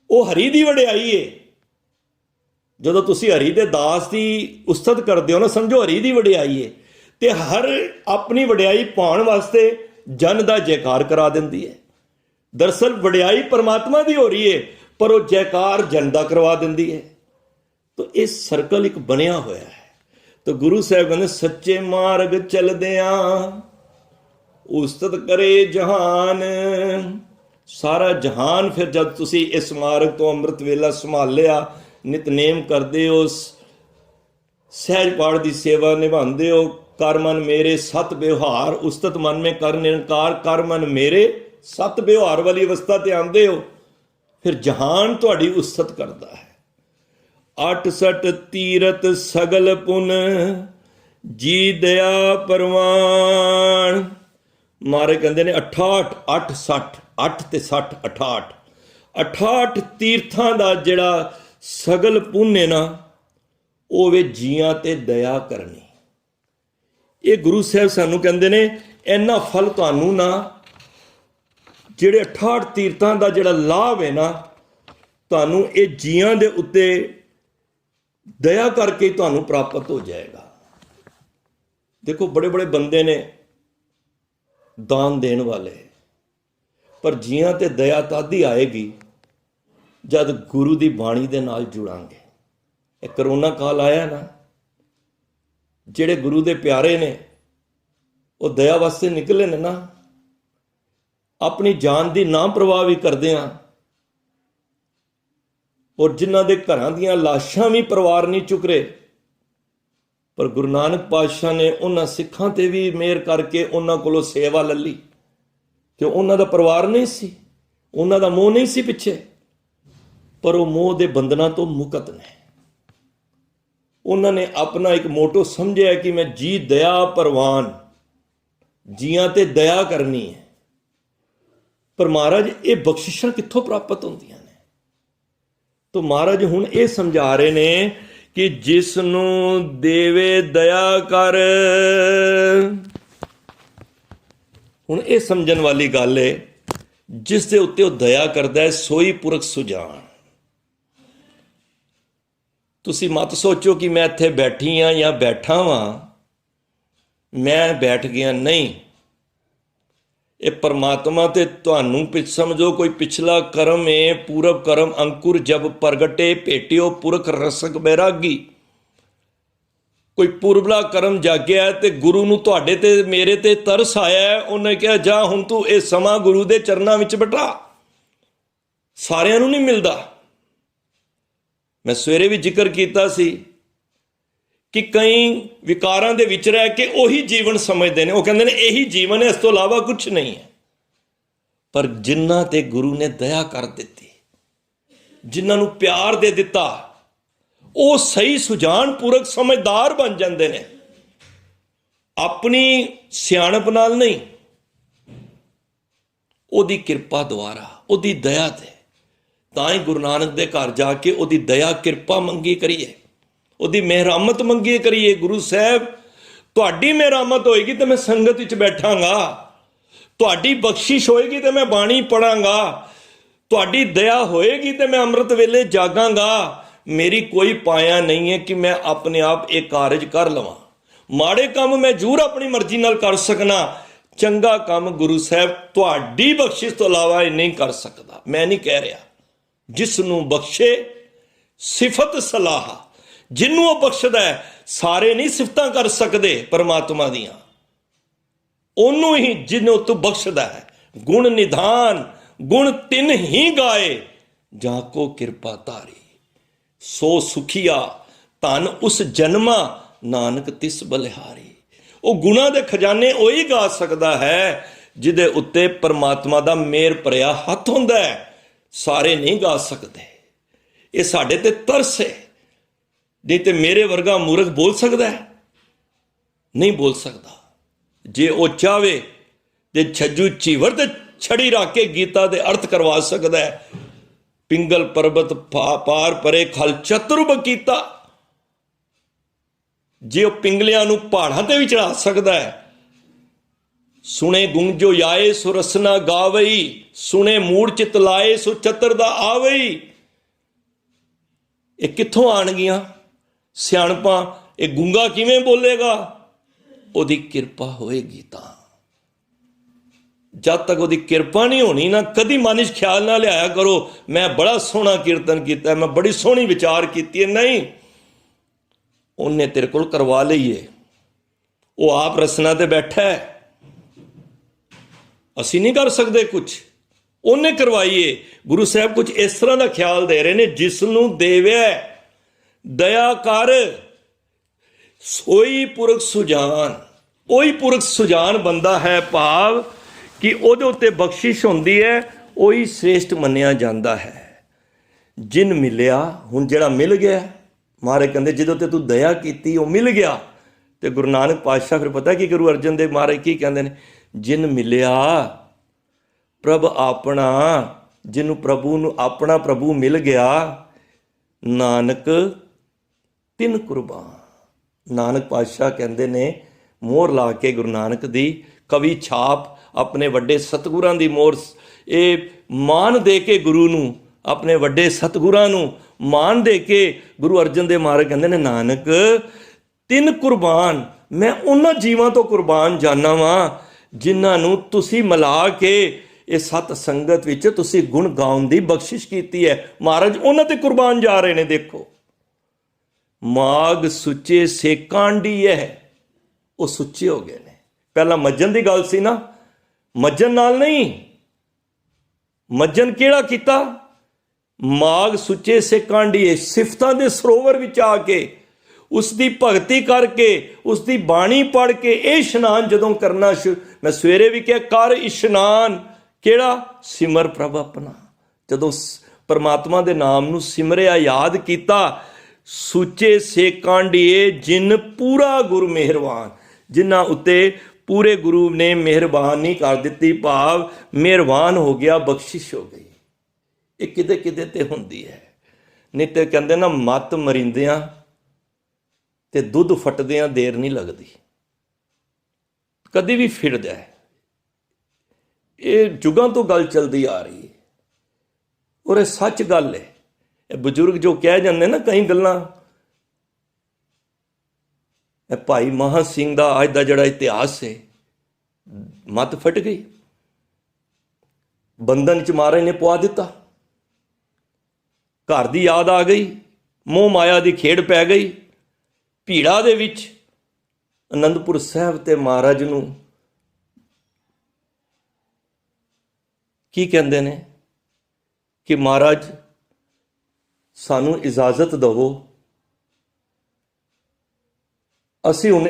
ਉਹ ਹਰੀ ਦੀ ਵਡਿਆਈ ਹੈ। ਜਦੋਂ ਤੁਸੀਂ ਹਰੀ ਦੇ ਦਾਸ ਦੀ ਉਸਤਤ ਕਰਦੇ ਹੋ ਨਾ, ਸਮਝੋ ਹਰੀ ਦੀ ਵਡਿਆਈ ਹੈ। ਤੇ ਹਰ ਆਪਣੀ ਵਡਿਆਈ ਪਾਉਣ ਵਾਸਤੇ ਜਨ ਦਾ ਜੈਕਾਰ ਕਰਾ ਦਿੰਦੀ ਹੈ। ਦਰਅਸਲ ਵਡਿਆਈ ਪਰਮਾਤਮਾ ਦੀ ਹੋ ਰਹੀ ਹੈ, ਪਰ ਉਹ ਜੈਕਾਰ ਜਨ ਦਾ ਕਰਵਾ ਦਿੰਦੀ ਹੈ। ਤਾਂ ਇਹ ਸਰਕਲ ਇੱਕ ਬਣਿਆ ਹੋਇਆ ਹੈ। ਤਾਂ ਗੁਰੂ ਸਾਹਿਬ ਕਹਿੰਦੇ, ਸੱਚੇ ਮਾਰਗ ਚਲਦਿਆਂ ਉਸਤਤ ਕਰੇ ਜਹਾਨ। ਸਾਰਾ ਜਹਾਨ ਫਿਰ ਜਦ ਤੁਸੀਂ ਇਸ ਮਾਰਗ ਤੋਂ ਅੰਮ੍ਰਿਤ ਵੇਲਾ ਸੰਭਾਲਿਆ, ਨਿਤਨੇਮ ਕਰਦੇ ਹੋ, ਸਹਿਜ ਪਾਠ ਦੀ ਸੇਵਾ ਨਿਭਾਉਂਦੇ ਹੋ, ਕਰ ਮਨ ਮੇਰੇ ਸਤ ਵਿਵਹਾਰ, ਉਸਤਤ ਮਨ ਮੇ ਕਰ ਨਿਰੰਕਾਰ, ਕਰ ਮਨ ਮੇਰੇ ਸਤ ਵਿਵਹਾਰ ਵਾਲੀ ਅਵਸਥਾ ਤੇ ਆਉਂਦੇ ਹੋ, ਫਿਰ ਜਹਾਨ ਤੁਹਾਡੀ ਉਸਤਤ ਕਰਦਾ ਹੈ। 68 ਤੀਰਤ ਸਗਲ ਪੁਨ ਜੀ ਦਇਆ ਪਰਵਾਨ। ਮਾਰੇ ਕਹਿੰਦੇ ਨੇ 68 8 60 8 ਤੇ 60 68 68 ਤੀਰਥਾਂ ਦਾ ਜਿਹੜਾ ਸਗਲ ਪੁੰਨ ਹੈ ਨਾ, ਉਹ ਵੇ ਜੀਆਂ ਤੇ ਦਇਆ ਕਰਨੀ। ਇਹ ਗੁਰੂ ਸਾਹਿਬ ਸਾਨੂੰ ਕਹਿੰਦੇ ਨੇ, ਇੰਨਾ ਫਲ ਤੁਹਾਨੂੰ ਨਾ, ਜਿਹੜੇ 68 ਤੀਰਥਾਂ ਦਾ ਜਿਹੜਾ ਲਾਭ ਹੈ ਨਾ, ਤੁਹਾਨੂੰ ਇਹ ਜੀਆਂ ਦੇ ਉੱਤੇ ਦਇਆ ਕਰਕੇ ਤੁਹਾਨੂੰ ਪ੍ਰਾਪਤ ਹੋ ਜਾਏਗਾ। देखो बड़े बड़े बंदे ने दान देने वाले, पर जियां ते दया तद ही आएगी जद गुरु की बाणी दे नाल जुड़ांगे। ये करोना काल आया ना, ਜਿਹੜੇ ਗੁਰੂ ਦੇ ਪਿਆਰੇ ਨੇ ਉਹ ਦਇਆ ਵਾਸਤੇ ਨਿਕਲੇ ਨੇ ਨਾ, ਆਪਣੀ ਜਾਨ ਦੀ ਨਾ ਪ੍ਰਵਾਹ ਵੀ ਕਰਦੇ ਆ, ਔਰ ਜਿਨ੍ਹਾਂ ਦੇ ਘਰਾਂ ਦੀਆਂ ਲਾਸ਼ਾਂ ਵੀ ਪਰਿਵਾਰ ਨਹੀਂ ਚੁੱਕ ਰਹੇ, ਪਰ ਗੁਰੂ ਨਾਨਕ ਪਾਤਸ਼ਾਹ ਨੇ ਉਹਨਾਂ ਸਿੱਖਾਂ ਤੇ ਵੀ ਮਿਹਰ ਕਰਕੇ ਉਹਨਾਂ ਕੋਲੋਂ ਸੇਵਾ ਲੈ ਲਈ, ਕਿ ਉਹਨਾਂ ਦਾ ਪਰਿਵਾਰ ਨਹੀਂ ਸੀ, ਉਹਨਾਂ ਦਾ ਮੋਹ ਨਹੀਂ ਸੀ ਪਿੱਛੇ, ਪਰ ਉਹ ਮੋਹ ਦੇ ਬੰਧਨਾਂ ਤੋਂ ਮੁਕਤ ਨੇ। ਉਹਨਾਂ ਨੇ ਆਪਣਾ ਇੱਕ ਮੋਟੋ ਸਮਝਿਆ ਕਿ ਮੈਂ ਜੀ ਦਇਆ ਪ੍ਰਵਾਨ, ਜੀਆਂ ਤੇ ਦਇਆ ਕਰਨੀ ਹੈ। ਪਰ ਮਹਾਰਾਜ ਇਹ ਬਖਸ਼ਿਸ਼ਾਂ ਕਿੱਥੋਂ ਪ੍ਰਾਪਤ ਹੁੰਦੀਆਂ ਨੇ? ਤਾਂ ਮਹਾਰਾਜ ਹੁਣ ਇਹ ਸਮਝਾ ਰਹੇ ਨੇ ਕਿ ਜਿਸ ਨੂੰ ਦੇਵੇ ਦਇਆ ਕਰ। ਹੁਣ ਇਹ ਸਮਝਣ ਵਾਲੀ ਗੱਲ ਹੈ, ਜਿਸ ਦੇ ਉੱਤੇ ਉਹ ਦਇਆ ਕਰਦਾ ਹੈ ਸੋਈ ਪੁਰਖ ਸੁਜਾਨ। ਤੁਸੀਂ ਮਤ ਸੋਚੋ ਕਿ ਮੈਂ ਇੱਥੇ ਬੈਠੀ ਹਾਂ ਜਾਂ ਬੈਠਾ ਵਾਂ, ਮੈਂ ਬੈਠ ਗਿਆ ਨਹੀਂ। ਇਹ ਪਰਮਾਤਮਾ ਤੇ ਤੁਹਾਨੂੰ ਸਮਝੋ ਕੋਈ ਪਿਛਲਾ ਕਰਮ ਹੈ, ਪੂਰਵ ਕਰਮ ਅੰਕੁਰ ਜਬ ਪ੍ਰਗਟੇ ਭੇਟਿਓ ਪੁਰਖ ਰਸਕ ਬੈਰਾਗੀ। ਕੋਈ ਪੂਰਬਲਾ ਕਰਮ ਜਾਗਿਆ ਤੇ ਗੁਰੂ ਨੂੰ ਤੁਹਾਡੇ ਤੇ ਮੇਰੇ ਤੇ ਤਰਸ ਆਇਆ, ਉਹਨੇ ਕਿਹਾ ਜਾ ਹੁਣ ਤੂੰ ਇਹ ਸਮਾਂ ਗੁਰੂ ਦੇ ਚਰਨਾਂ ਵਿੱਚ ਬਿਠਾ। ਸਾਰਿਆਂ ਨੂੰ ਨਹੀਂ ਮਿਲਦਾ। ਮੈਂ ਸਵੇਰੇ ਵੀ ਜ਼ਿਕਰ ਕੀਤਾ ਸੀ ਕਿ ਕਈ ਵਿਕਾਰਾਂ ਦੇ ਵਿੱਚ ਰਹਿ ਕੇ ਉਹੀ ਜੀਵਨ ਸਮਝਦੇ ਨੇ, ਉਹ ਕਹਿੰਦੇ ਨੇ ਇਹੀ ਜੀਵਨ ਹੈ, ਇਸ ਤੋਂ ਇਲਾਵਾ ਕੁਝ ਨਹੀਂ ਹੈ। ਪਰ ਜਿਨ੍ਹਾਂ ਤੇ ਗੁਰੂ ਨੇ ਦਇਆ ਕਰ ਦਿੱਤੀ, ਜਿਨ੍ਹਾਂ ਨੂੰ ਪਿਆਰ ਦੇ ਦਿੱਤਾ, ਉਹ ਸਹੀ ਸੁਜਾਨ ਪੂਰਕ ਸਮਝਦਾਰ ਬਣ ਜਾਂਦੇ ਨੇ, ਆਪਣੀ ਸਿਆਣਪ ਨਾਲ ਨਹੀਂ, ਉਹਦੀ ਕਿਰਪਾ ਦੁਆਰਾ, ਉਹਦੀ ਦਇਆ ਤੇ। ਤਾਂ ਹੀ ਗੁਰੂ ਨਾਨਕ ਦੇ ਘਰ ਜਾ ਕੇ ਉਹਦੀ ਦਇਆ ਕਿਰਪਾ ਮੰਗੀ ਕਰੀਏ, ਉਹਦੀ ਮਿਹਰਾਮਤ ਮੰਗੀ ਕਰੀਏ। ਗੁਰੂ ਸਾਹਿਬ ਤੁਹਾਡੀ ਮਿਹਰਾਮਤ ਹੋਏਗੀ ਤੇ ਮੈਂ ਸੰਗਤ ਵਿੱਚ ਬੈਠਾਂਗਾ, ਤੁਹਾਡੀ ਬਖਸ਼ਿਸ਼ ਹੋਏਗੀ ਤੇ ਮੈਂ ਬਾਣੀ ਪੜਾਂਗਾ, ਤੁਹਾਡੀ ਦਇਆ ਹੋਏਗੀ ਤੇ ਮੈਂ ਅੰਮ੍ਰਿਤ ਵੇਲੇ ਜਾਗਾਂਗਾ। ਮੇਰੀ ਕੋਈ ਪਾਇਆ ਨਹੀਂ ਹੈ ਕਿ ਮੈਂ ਆਪਣੇ ਆਪ ਇਹ ਕਾਰਜ ਕਰ ਲਵਾਂ। ਮਾੜੇ ਕੰਮ ਮੈਂ ਜ਼ਰੂਰ ਆਪਣੀ ਮਰਜ਼ੀ ਨਾਲ ਕਰ ਸਕਣਾ, ਚੰਗਾ ਕੰਮ ਗੁਰੂ ਸਾਹਿਬ ਤੁਹਾਡੀ ਬਖਸ਼ਿਸ਼ ਤੋਂ ਇਲਾਵਾ ਇਹ ਨਹੀਂ ਕਰ ਸਕਦਾ। ਮੈਂ ਨਹੀਂ ਕਹਿ ਰਿਹਾ, ਜਿਸ ਨੂੰ ਬਖਸ਼ੇ ਸਿਫਤ ਸਲਾਹ, ਜਿਹਨੂੰ ਉਹ ਬਖਸ਼ਦਾ ਹੈ, ਸਾਰੇ ਨਹੀਂ ਸਿਫਤਾਂ ਕਰ ਸਕਦੇ ਪਰਮਾਤਮਾ ਦੀਆਂ, ਉਹਨੂੰ ਹੀ ਜਿਹਨੂੰ ਤੂੰ ਬਖਸ਼ਦਾ ਹੈ। ਗੁਣ ਨਿਧਾਨ ਗੁਣ ਤਿੰਨ ਹੀ ਗਾਏ, ਜਾਂ ਕੋ ਕਿਰਪਾ ਧਾਰੀ, ਸੋ ਸੁਖੀਆ ਧਨ ਉਸ ਜਨਮਾ, ਨਾਨਕ ਤਿਸ ਬਲਿਹਾਰੀ। ਉਹ ਗੁਣਾਂ ਦੇ ਖਜ਼ਾਨੇ ਉਹੀ ਗਾ ਸਕਦਾ ਹੈ ਜਿਹਦੇ ਉੱਤੇ ਪਰਮਾਤਮਾ ਦਾ ਮਿਹਰ ਭਰਿਆ ਹੱਥ ਹੁੰਦਾ ਹੈ, ਸਾਰੇ ਨਹੀਂ ਗਾ ਸਕਦੇ। ਇਹ ਸਾਡੇ ਤੇ ਤਰਸ ਹੈ, ਨਹੀਂ ਤੇ ਮੇਰੇ ਵਰਗਾ ਮੂਰਖ ਬੋਲ ਸਕਦਾ ਹੈ? ਨਹੀਂ ਬੋਲ ਸਕਦਾ। ਜੇ ਉਹ ਚਾਹਵੇ ਤੇ ਛੱਜੂ ਚੀਵਰ ਤੇ ਛੜੀ ਰੱਖ ਕੇ ਗੀਤਾ ਦੇ ਅਰਥ ਕਰਵਾ ਸਕਦਾ ਹੈ। ਪਿੰਗਲ ਪਰਬਤ ਪਾਰ ਪਰੇ ਖਲ ਚਤੁਰਬ ਕੀਤਾ, ਜੇ ਉਹ ਪਿੰਗਲਿਆਂ ਨੂੰ ਪਹਾੜਾਂ ਤੇ ਵੀ ਚੜਾ ਸਕਦਾ ਹੈ। ਸੁਣੇ ਗੁੰਜੋ ਆਏ ਸੋ ਰਸਨਾ ਗਾਵਈ, ਸੁਣੇ ਮੂੜ ਚਿਤ ਲਾਏ ਸੋ ਚਤਰ ਦਾ ਆਵਈ। ਇਹ ਕਿੱਥੋਂ ਆਣਗੀਆਂ ਸਿਆਣਪਾਂ? ਇਹ ਗੂੰਗਾ ਕਿਵੇਂ ਬੋਲੇਗਾ? ਉਹਦੀ ਕਿਰਪਾ ਹੋਏਗੀ ਤਾਂ। ਜਦ ਤੱਕ ਉਹਦੀ ਕਿਰਪਾ ਨਹੀਂ ਹੋਣੀ ਨਾ, ਕਦੀ ਮਨ 'ਚ ਖਿਆਲ ਨਾ ਲਿਆਇਆ ਕਰੋ ਮੈਂ ਬੜਾ ਸੋਹਣਾ ਕੀਰਤਨ ਕੀਤਾ, ਮੈਂ ਬੜੀ ਸੋਹਣੀ ਵਿਚਾਰ ਕੀਤੀ ਹੈ। ਨਹੀਂ, ਉਹਨੇ ਤੇਰੇ ਕੋਲ ਕਰਵਾ ਲਈਏ, ਉਹ ਆਪ ਰਸਨਾ ਤੇ ਬੈਠਾ ਹੈ, ਅਸੀਂ ਨਹੀਂ ਕਰ ਸਕਦੇ ਕੁਝ, ਉਹਨੇ ਕਰਵਾਈਏ। ਗੁਰੂ ਸਾਹਿਬ ਕੁਝ ਇਸ ਤਰ੍ਹਾਂ ਦਾ ਖਿਆਲ ਦੇ ਰਹੇ ਨੇ, ਜਿਸ ਨੂੰ ਦੇਵੈ ਦਇਆ ਕਰ ਸੋਈ ਪੁਰਖ ਸੁਜਾਨ। ਉਹੀ ਪੁਰਖ ਸੁਜਾਨ ਬੰਦਾ ਹੈ, ਭਾਵ ਕਿ ਉਹਦੇ ਉੱਤੇ ਬਖਸ਼ਿਸ਼ ਹੁੰਦੀ ਹੈ, ਉਹੀ ਸ੍ਰੇਸ਼ਟ ਮੰਨਿਆ ਜਾਂਦਾ ਹੈ। ਜਿਨ ਮਿਲਿਆ, ਹੁਣ ਜਿਹੜਾ ਮਿਲ ਗਿਆ, ਮਹਾਰਾਜ ਕਹਿੰਦੇ ਜਿਹਦੇ ਉੱਤੇ ਤੂੰ ਦਇਆ ਕੀਤੀ ਉਹ ਮਿਲ ਗਿਆ। ਤੇ ਗੁਰੂ ਨਾਨਕ ਪਾਤਸ਼ਾਹ ਫਿਰ ਪਤਾ ਕੀ ਗੁਰੂ ਅਰਜਨ ਦੇਵ ਮਹਾਰਾਜ ਕੀ ਕਹਿੰਦੇ ਨੇ? ਜਿਨ ਮਿਲਿਆ ਪ੍ਰਭ ਆਪਣਾ, ਜਿਹਨੂੰ ਪ੍ਰਭੂ ਨੂੰ ਆਪਣਾ ਪ੍ਰਭੂ ਮਿਲ ਗਿਆ, ਨਾਨਕ ਤਿਨ ਕੁਰਬਾਨ। ਨਾਨਕ ਪਾਤਸ਼ਾਹ ਕਹਿੰਦੇ ਨੇ, ਮੋਹਰ ਲਾ ਕੇ ਗੁਰੂ ਨਾਨਕ ਦੀ ਕਵੀ ਛਾਪ, ਆਪਣੇ ਵੱਡੇ ਸਤਿਗੁਰਾਂ ਦੀ ਮੋਹਰ, ਇਹ ਮਾਨ ਦੇ ਕੇ ਗੁਰੂ ਨੂੰ, ਆਪਣੇ ਵੱਡੇ ਸਤਿਗੁਰਾਂ ਨੂੰ ਮਾਨ ਦੇ ਕੇ ਗੁਰੂ ਅਰਜਨ ਦੇਵ ਮਹਾਰਾਜ ਕਹਿੰਦੇ ਨੇ, ਨਾਨਕ ਤਿੰਨ ਕੁਰਬਾਨ, ਮੈਂ ਉਹਨਾਂ ਜੀਵਾਂ ਤੋਂ ਕੁਰਬਾਨ ਜਾਨਾ ਵਾਂ ਜਿਨ੍ਹਾਂ ਨੂੰ ਤੁਸੀਂ ਮਿਲਾ ਕੇ ਇਹ ਸਤ ਸੰਗਤ ਵਿੱਚ ਤੁਸੀਂ ਗੁਣ ਗਾਉਣ ਦੀ ਬਖਸ਼ਿਸ਼ ਕੀਤੀ ਹੈ। ਮਹਾਰਾਜ ਉਹਨਾਂ ਤੇ ਕੁਰਬਾਨ ਜਾ ਰਹੇ ਨੇ। ਦੇਖੋ, ਮਾਗ ਸੁੱਚੇ ਸੇਕਾਂਡੀ ਹੈ, ਉਹ ਸੁੱਚੇ ਹੋ ਗਏ ਨੇ। ਪਹਿਲਾਂ ਮੱਜਨ ਦੀ ਗੱਲ ਸੀ ਨਾ, ਮੱਜਨ ਨਾਲ ਨਹੀਂ। ਮੱਜਨ ਕਿਹੜਾ ਕੀਤਾ? ਮਾਗ ਸੁੱਚੇ ਸੇਕਾਂਡੀਏ, ਸਿਫਤਾਂ ਦੇ ਸਰੋਵਰ ਵਿੱਚ ਆ ਕੇ ਉਸ ਦੀ ਭਗਤੀ ਕਰਕੇ, ਉਸ ਦੀ ਬਾਣੀ ਪੜ੍ਹ ਕੇ ਇਹ ਇਸ਼ਨਾਨ ਜਦੋਂ ਕਰਨਾ ਮੈਂ ਸਵੇਰੇ ਵੀ ਕਿਹਾ, ਕਰ ਇਸ਼ਨਾਨ ਕਿਹੜਾ? ਸਿਮਰ ਪ੍ਰਭ ਆਪਣਾ। ਜਦੋਂ ਪਰਮਾਤਮਾ ਦੇ ਨਾਮ ਨੂੰ ਸਿਮਰਿਆ, ਯਾਦ ਕੀਤਾ, ਸੁੱਚੇ ਸੇਕਾਂਡੀਏ ਜਿਨ ਪੂਰਾ ਗੁਰ ਮਿਹਰਬਾਨ, ਜਿਨ੍ਹਾਂ ਉੱਤੇ ਪੂਰੇ ਗੁਰੂ ਨੇ ਮਿਹਰਬਾਨੀ ਕਰ ਦਿੱਤੀ, ਭਾਵ ਮਿਹਰਬਾਨ ਹੋ ਗਿਆ, ਬਖਸ਼ਿਸ਼ ਹੋ ਗਈ। ਇਹ ਕਿਤੇ ਕਿਤੇ ਤੇ ਹੁੰਦੀ ਹੈ। ਨਹੀਂ ਤੇ ਕਹਿੰਦੇ ਨਾ, ਮੱਤ ਮਰਿੰਦਿਆਂ ਤੇ ਦੁੱਧ ਫਟਦਿਆਂ ਦੇਰ ਨਹੀਂ ਲੱਗਦੀ, ਕਦੀ ਵੀ ਫਿਰਦਾ ਹੈ। ਇਹ ਯੁਗਾਂ ਤੋਂ ਗੱਲ ਚੱਲਦੀ ਆ ਰਹੀ ਹੈ ਔਰ ਇਹ ਸੱਚ ਗੱਲ ਹੈ। ਇਹ ਬਜ਼ੁਰਗ ਜੋ ਕਹਿ ਜਾਂਦੇ ਨਾ ਕਈ ਗੱਲਾਂ, ਇਹ ਭਾਈ ਮਹਾਂ ਸਿੰਘ ਦਾ ਅੱਜ ਦਾ ਜਿਹੜਾ ਇਤਿਹਾਸ ਹੈ, ਮੱਤ ਫਟ ਗਈ, ਬੰਧਨ ਚ ਮਹਾਰਾਜ ਨੇ ਪਵਾ ਦਿੱਤਾ, ਘਰ ਦੀ ਯਾਦ ਆ ਗਈ, ਮੋਹ ਮਾਇਆ ਦੀ ਖੇਡ ਪੈ ਗਈ। ਭੀੜਾ ਦੇ ਵਿੱਚ ਅਨੰਦਪੁਰ ਸਾਹਿਬ ਤੇ ਮਹਾਰਾਜ ਨੂੰ ਕੀ ਕਹਿੰਦੇ ਨੇ ਕਿ ਮਹਾਰਾਜ ਸਾਨੂੰ ਇਜਾਜ਼ਤ ਦੇਵੋ, ਅਸੀਂ ਹੁਣ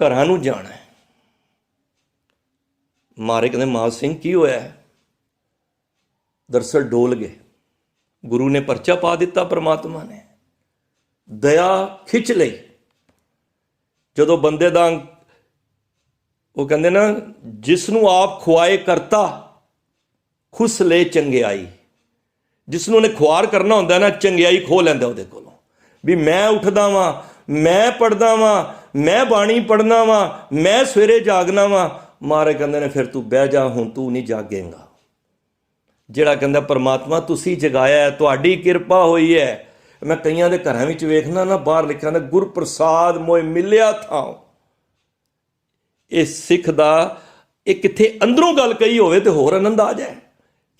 ਘਰਾਂ ਨੂੰ ਜਾਣਾ ਹੈ। ਮਾਰੇ ਕਹਿੰਦੇ, ਮਹਾਂ ਸਿੰਘ ਕੀ ਹੋਇਆ? ਦਰਅਸਲ ਡੋਲ ਗਏ। ਗੁਰੂ ਨੇ ਪਰਚਾ ਪਾ ਦਿੱਤਾ, ਪਰਮਾਤਮਾ ਨੇ ਦਇਆ ਖਿੱਚ ਲਈ। ਜਦੋਂ ਬੰਦੇ ਦਾ, ਉਹ ਕਹਿੰਦੇ ਨਾ, ਜਿਸ ਨੂੰ ਆਪ ਖੁਆਏ ਕਰਤਾ ਖੁਸ ਲੈ ਚੰਗਿਆਈ। ਜਿਸ ਨੂੰ ਉਹਨੇ ਖੁਆਰ ਕਰਨਾ ਹੁੰਦਾ ਨਾ, ਚੰਗਿਆਈ ਖੋਹ ਲੈਂਦਾ ਉਹਦੇ ਕੋਲੋਂ। ਵੀ ਮੈਂ ਉੱਠਦਾ ਵਾਂ, ਮੈਂ ਪੜ੍ਹਦਾ ਵਾਂ, ਮੈਂ ਬਾਣੀ ਪੜ੍ਹਨਾ ਵਾਂ, ਮੈਂ ਸਵੇਰੇ ਜਾਗਣਾ ਵਾਂ। ਮਹਾਰਾਜ ਕਹਿੰਦੇ ਨੇ, ਫਿਰ ਤੂੰ ਬਹਿ ਜਾ, ਹੁਣ ਤੂੰ ਨਹੀਂ ਜਾਗੇਂਗਾ। ਜਿਹੜਾ ਕਹਿੰਦਾ ਪਰਮਾਤਮਾ ਤੁਸੀਂ ਜਗਾਇਆ, ਤੁਹਾਡੀ ਕਿਰਪਾ ਹੋਈ ਹੈ। ਮੈਂ ਕਈਆਂ ਦੇ ਘਰਾਂ ਵਿੱਚ ਵੇਖਣਾ ਨਾ, ਬਾਹਰ ਲਿਖਿਆ ਨਾ, ਗੁਰ ਪ੍ਰਸਾਦ ਮੋਏ ਮਿਲਿਆ ਥਾਂ। ਇਹ ਸਿੱਖ ਦਾ, ਇਹ ਕਿੱਥੇ ਅੰਦਰੋਂ ਗੱਲ ਕਹੀ ਹੋਵੇ ਤੇ ਹੋਰ ਆਨੰਦ ਆ ਜਾਏ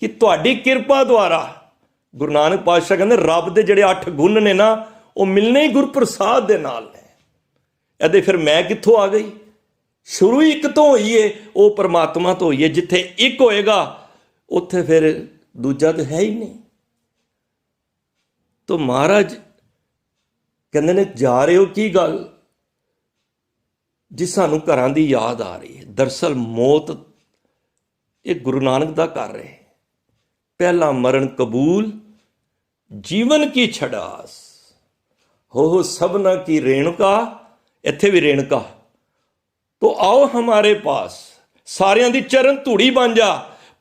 ਕਿ ਤੁਹਾਡੀ ਕਿਰਪਾ ਦੁਆਰਾ। ਗੁਰੂ ਨਾਨਕ ਪਾਤਸ਼ਾਹ ਕਹਿੰਦੇ ਰੱਬ ਦੇ ਜਿਹੜੇ 8 ਗੁਣ ਨੇ ਨਾ, ਉਹ ਮਿਲਣੇ ਹੀ ਗੁਰਪ੍ਰਸਾਦ ਦੇ ਨਾਲ ਨੇ। ਇਹਦੇ ਫਿਰ ਮੈਂ ਕਿੱਥੋਂ ਆ ਗਈ? ਸ਼ੁਰੂ ਹੀ ਇੱਕ ਤੋਂ ਹੋਈ ਏ, ਉਹ ਪਰਮਾਤਮਾ ਤੋਂ ਹੋਈ ਏ। ਜਿੱਥੇ ਇੱਕ ਹੋਏਗਾ ਉੱਥੇ ਫਿਰ ਦੂਜਾ ਤਾਂ ਹੈ ਹੀ ਨਹੀਂ। ਤਾਂ ਮਹਾਰਾਜ ਕਹਿੰਦੇ ਨੇ, ਜਾ ਰਹੇ ਹੋ ਕੀ ਗੱਲ? ਜੀ ਸਾਨੂੰ ਘਰਾਂ ਦੀ ਯਾਦ ਆ ਰਹੀ ਹੈ। ਦਰਅਸਲ ਮੌਤ ਇਹ ਗੁਰੂ ਨਾਨਕ ਦਾ ਕਰ ਰਹੇ। ਪਹਿਲਾ ਮਰਨ ਕਬੂਲ, ਜੀਵਨ ਕੀ ਛੜਾਸ, ਹੋ ਸਭਨਾ ਕੀ ਰੇਣੁਕਾ। ਇੱਥੇ ਵੀ ਰੇਣੁਕਾ। ਤੋ ਆਓ ਹਮਾਰੇ ਪਾਸ, ਸਾਰਿਆਂ ਦੀ ਚਰਨ ਧੂੜੀ ਬਣ ਜਾ,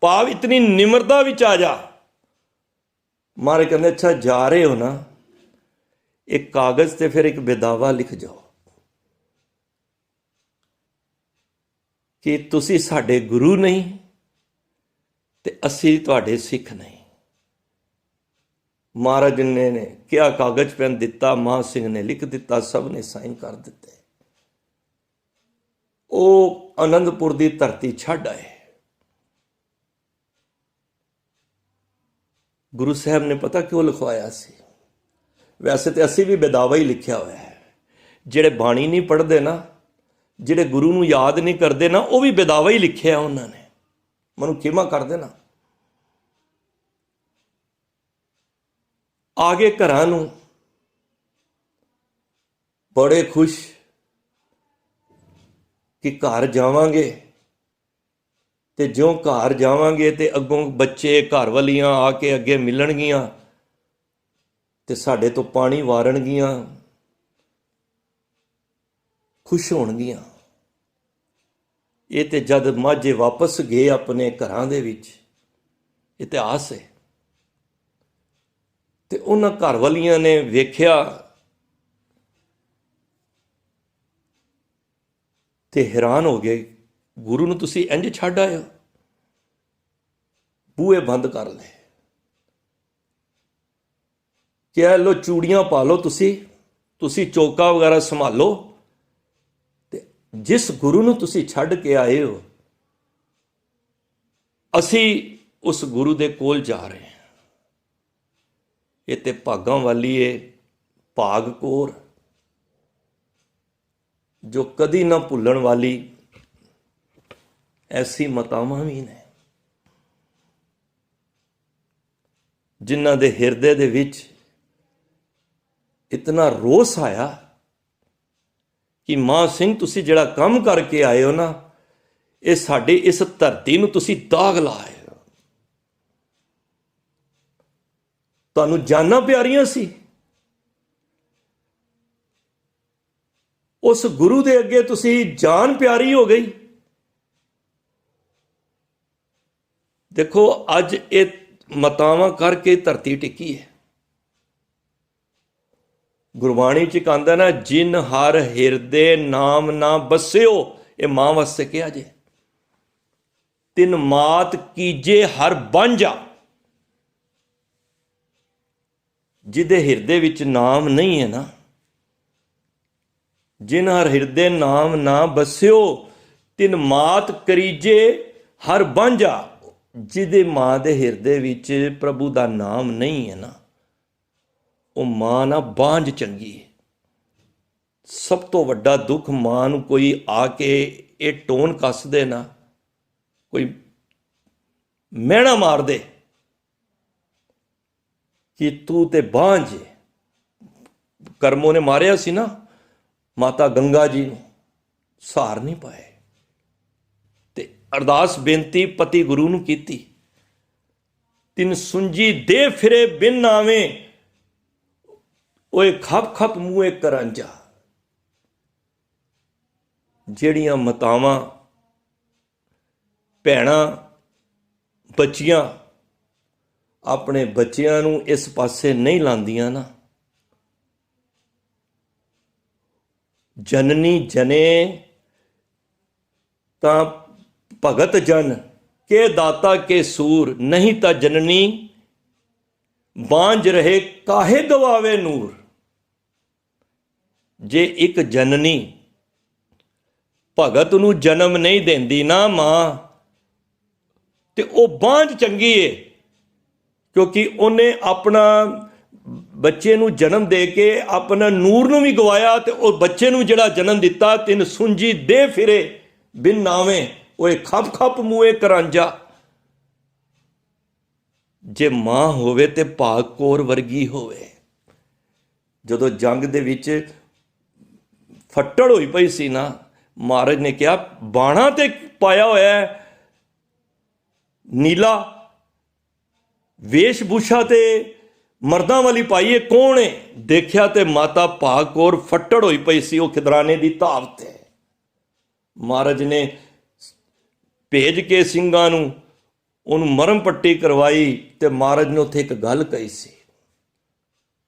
ਭਾਵ ਇਤਨੀ ਨਿਮਰਤਾ ਵਿੱਚ ਆ ਜਾ। ਮਾਰੇ ਕਹਿੰਦੇ, ਅੱਛਾ ਜਾ ਰਹੇ ਹੋ ਨਾ, ਇੱਕ ਕਾਗਜ਼ ਤੇ ਫਿਰ ਇੱਕ ਬੇਦਾਵਾ ਲਿਖ ਜਾਓ ਕਿ ਤੁਸੀਂ ਸਾਡੇ ਗੁਰੂ ਨਹੀਂ ਤੇ ਅਸੀਂ ਤੁਹਾਡੇ ਸਿੱਖ ਨਹੀਂ। ਮਹਾਰਾਜ ਨੇ ਕਿਹਾ, ਕਾਗਜ਼ ਪੈਨ ਦਿੱਤਾ, ਮਹਾਂ ਸਿੰਘ ਨੇ ਲਿਖ ਦਿੱਤਾ, ਸਭ ਨੇ ਸਾਈਨ ਕਰ ਦਿੱਤੇ। ਉਹ ਆਨੰਦਪੁਰ ਦੀ ਧਰਤੀ ਛੱਡ ਆਏ। ਗੁਰੂ ਸਾਹਿਬ ਨੇ ਪਤਾ ਕਿਉਂ ਲਿਖਵਾਇਆ ਸੀ? ਵੈਸੇ ਤੇ ਅਸੀਂ ਵੀ ਬੇਦਾਵਾ ਹੀ ਲਿਖਿਆ ਹੋਇਆ ਹੈ। ਜਿਹੜੇ ਬਾਣੀ ਨਹੀਂ ਪੜ੍ਹਦੇ ਨਾ, ਜਿਹੜੇ ਗੁਰੂ ਨੂੰ ਯਾਦ ਨਹੀਂ ਕਰਦੇ ਨਾ, ਉਹ ਵੀ ਬੇਦਾਵਾ ਹੀ ਲਿਖਿਆ ਉਹਨਾਂ ਨੇ। ਮੈਨੂੰ ਖਿਮਾ ਕਰ ਦੇਣਾ। ਆਗੇ ਘਰਾਂ ਨੂੰ, ਬੜੇ ਖੁਸ਼ ਕਿ ਘਰ ਜਾਵਾਂਗੇ, ਤੇ ਜਿਉਂ ਘਰ ਜਾਵਾਂਗੇ ਤੇ ਅੱਗੋਂ ਬੱਚੇ, ਘਰ ਵਾਲੀਆਂ ਆ ਕੇ ਅੱਗੇ ਮਿਲਣਗੀਆਂ ਤੇ ਸਾਡੇ ਤੋਂ ਪਾਣੀ ਵਾਰਨਗੀਆਂ, ਖੁਸ਼ ਹੋਣਗੀਆਂ। ਇਹ ਤੇ ਜਦ ਮਾਝੇ ਵਾਪਸ ਗਏ ਆਪਣੇ ਘਰਾਂ ਦੇ ਵਿੱਚ, ਇਤਿਹਾਸ ਹੈ। ਤੇ ਉਹਨਾਂ ਘਰ ਵਾਲੀਆਂ ਨੇ ਵੇਖਿਆ ਤੇ ਹੈਰਾਨ ਹੋ ਗਏ, ਗੁਰੂ ਨੂੰ ਤੁਸੀਂ ਇੰਝ ਛੱਡ ਆਏ ਹੋ? ਬੂਹੇ ਬੰਦ ਕਰ ਲਏ। ਕਿਹਾ, ਲੋ ਚੂੜੀਆਂ ਪਾ ਲਓ, ਤੁਸੀਂ ਚੌਕਾ ਵਗੈਰਾ ਸੰਭਾਲੋ, ਜਿਸ ਗੁਰੂ ਨੂੰ ਤੁਸੀਂ ਛੱਡ ਕੇ ਆਏ ਹੋ, ਅਸੀਂ ਉਸ ਗੁਰੂ ਦੇ ਕੋਲ ਜਾ ਰਹੇ ਹਾਂ। ਇਹ ਤੇ ਭਾਗਾਂ ਵਾਲੀ ਏ, ਭਾਗ ਕੋਰ, ਜੋ ਕਦੀ ਨਾ ਭੁੱਲਣ ਵਾਲੀ ਐਸੀ ਮਾਤਾਵਾਂ ਵੀ ਨੇ, ਜਿਨ੍ਹਾਂ ਦੇ ਹਿਰਦੇ ਦੇ ਵਿੱਚ ਇਤਨਾ ਰੋਸ ਆਇਆ ਕਿ ਮਾਂ ਸਿੰਘ, ਤੁਸੀਂ ਜਿਹੜਾ ਕੰਮ ਕਰਕੇ ਆਏ ਹੋ ਨਾ, ਇਹ ਸਾਡੀ ਇਸ ਧਰਤੀ ਨੂੰ ਤੁਸੀਂ ਦਾਗ ਲਾਏ ਹੋ। ਤੁਹਾਨੂੰ ਜਾਨਾਂ ਪਿਆਰੀਆਂ ਸੀ, ਉਸ ਗੁਰੂ ਦੇ ਅੱਗੇ ਤੁਸੀਂ ਜਾਨ ਪਿਆਰੀ ਹੋ ਗਈ। ਦੇਖੋ ਅੱਜ ਇਹ ਮਾਤਾਵਾਂ ਕਰਕੇ ਧਰਤੀ ਟਿਕੀ ਹੈ। ਗੁਰਬਾਣੀ ਚ ਕਹਿੰਦਾ ਨਾ, ਜਿਨ ਹਰ ਹਿਰਦੇ ਨਾਮ ਨਾ ਬਸਿਓ, ਇਹ ਮਾਂ ਵਾਸਤੇ ਕਿਹਾ ਜੇ। ਤਿਨ ਮਾਤ ਕੀਜੇ ਹਰ ਬਾਂਝਾ, ਜਿਹਦੇ ਹਿਰਦੇ ਵਿੱਚ ਨਾਮ ਨਹੀਂ ਹੈ ਨਾ, ਜਿਨ ਹਰ ਹਿਰਦੇ ਨਾਮ ਨਾ ਬਸਿਓ, ਤਿਨ ਮਾਤ ਕਰੀਜੇ ਹਰ ਬਾਂਝਾ, ਜਿਹਦੇ ਮਾਂ ਦੇ ਹਿਰਦੇ ਵਿੱਚ ਪ੍ਰਭੂ ਦਾ ਨਾਮ ਨਹੀਂ ਹੈ ਨਾ, ਉਹ ਮਾਂ ਨਾ ਬਾਂਝ ਚੰਗੀ ਹੈ। ਸਭ ਤੋਂ ਵੱਡਾ ਦੁੱਖ ਮਾਂ ਨੂੰ ਕੋਈ ਆ ਕੇ ਇਹ ਟੋਨ ਕੱਸ ਦੇ ਨਾ, ਕੋਈ ਮਿਹਣਾ ਮਾਰ ਦੇ ਕਿ ਤੂੰ ਤੇ ਬਾਂਝ। ਕਰਮੋਂ ਨੇ ਮਾਰਿਆ ਸੀ ਨਾ ਮਾਤਾ ਗੰਗਾ ਜੀ ਨੂੰ, ਸਹਾਰ ਨਹੀਂ ਪਾਏ, ਤੇ ਅਰਦਾਸ ਬੇਨਤੀ ਪਤੀ ਗੁਰੂ ਨੂੰ ਕੀਤੀ, ਤਿਨ ਸੁੰਜੀ ਦੇ ਫਿਰੇ ਬਿਨ ਆਵੇਂ, ਓਏ ਖੱਪ ਖੱਪ ਮੂੰਹੇ ਕਰਾਂਜਾ। ਜਿਹੜੀਆਂ ਮਾਤਾਵਾਂ ਭੈਣਾਂ ਬੱਚੀਆਂ ਆਪਣੇ ਬੱਚਿਆਂ ਨੂੰ ਇਸ ਪਾਸੇ ਨਹੀਂ ਲਾਉਂਦੀਆਂ ਨਾ, ਜਨਨੀ ਜਨੇ ਤਾਂ ਭਗਤ ਜਨ ਕੇ ਦਾਤਾ ਕੇ ਸੂਰ, ਨਹੀਂ ਤਾਂ ਜਨਨੀ ਬਾਂਝ ਰਹੇ ਕਾਹੇ ਗਵਾਵੇ ਨੂਰ। ਜੇ ਇੱਕ ਜਨਨੀ ਭਗਤ ਨੂੰ ਜਨਮ ਨਹੀਂ ਦਿੰਦੀ ਨਾ ਮਾਂ, ਤੇ ਉਹ ਬਾਂਝ ਚੰਗੀ ਏ, ਕਿਉਂਕਿ ਉਹਨੇ ਆਪਣਾ ਬੱਚੇ ਨੂੰ ਜਨਮ ਦੇ ਕੇ ਆਪਣਾ ਨੂਰ ਨੂੰ ਵੀ ਗਵਾਇਆ, ਤੇ ਉਹ ਬੱਚੇ ਨੂੰ ਜਿਹੜਾ ਜਨਮ ਦਿੱਤਾ, ਤਿਨ ਸੁੰਜੀ ਦੇ ਫਿਰੇ ਬਿਨ ਨਾਵੇਂ, ਓਏ ਖੱਪ ਖੱਪ ਮੂਹੇ ਕਰਾਂਜਾ। ਜੇ ਮਾਂ ਹੋਵੇ ਤੇ ਭਾਗ ਕੌਰ ਵਰਗੀ ਹੋਵੇ। ਜਦੋਂ ਜੰਗ ਦੇ ਵਿੱਚ ਫੱਟੜ ਹੋਈ ਪਈ ਸੀ ਨਾ, ਮਹਾਰਾਜ ਨੇ ਕਿਹਾ ਬਾਣਾ ਤੇ ਪਾਇਆ ਹੋਇਆ ਨੀਲਾ, ਵੇਸ਼ ਭੂਸ਼ਾ ਤੇ ਮਰਦਾਂ ਵਾਲੀ ਪਾਈ, ਇਹ ਕੌਣ ਹੈ? ਦੇਖਿਆ ਤੇ ਮਾਤਾ ਭਾਗ ਕੌਰ ਫੱਟੜ ਹੋਈ ਪਈ ਸੀ, ਉਹ ਖਿਦਰਾਣੇ ਦੀ ਧਾਵ ਤੇ। ਮਹਾਰਾਜ ਨੇ ਭੇਜ ਕੇ ਸਿੰਘਾਂ ਨੂੰ ਉਹਨੂੰ ਮਰਮ ਪੱਟੀ ਕਰਵਾਈ, ਤੇ ਮਹਾਰਾਜ ਨੇ ਉੱਥੇ ਇੱਕ ਗੱਲ ਕਹੀ ਸੀ,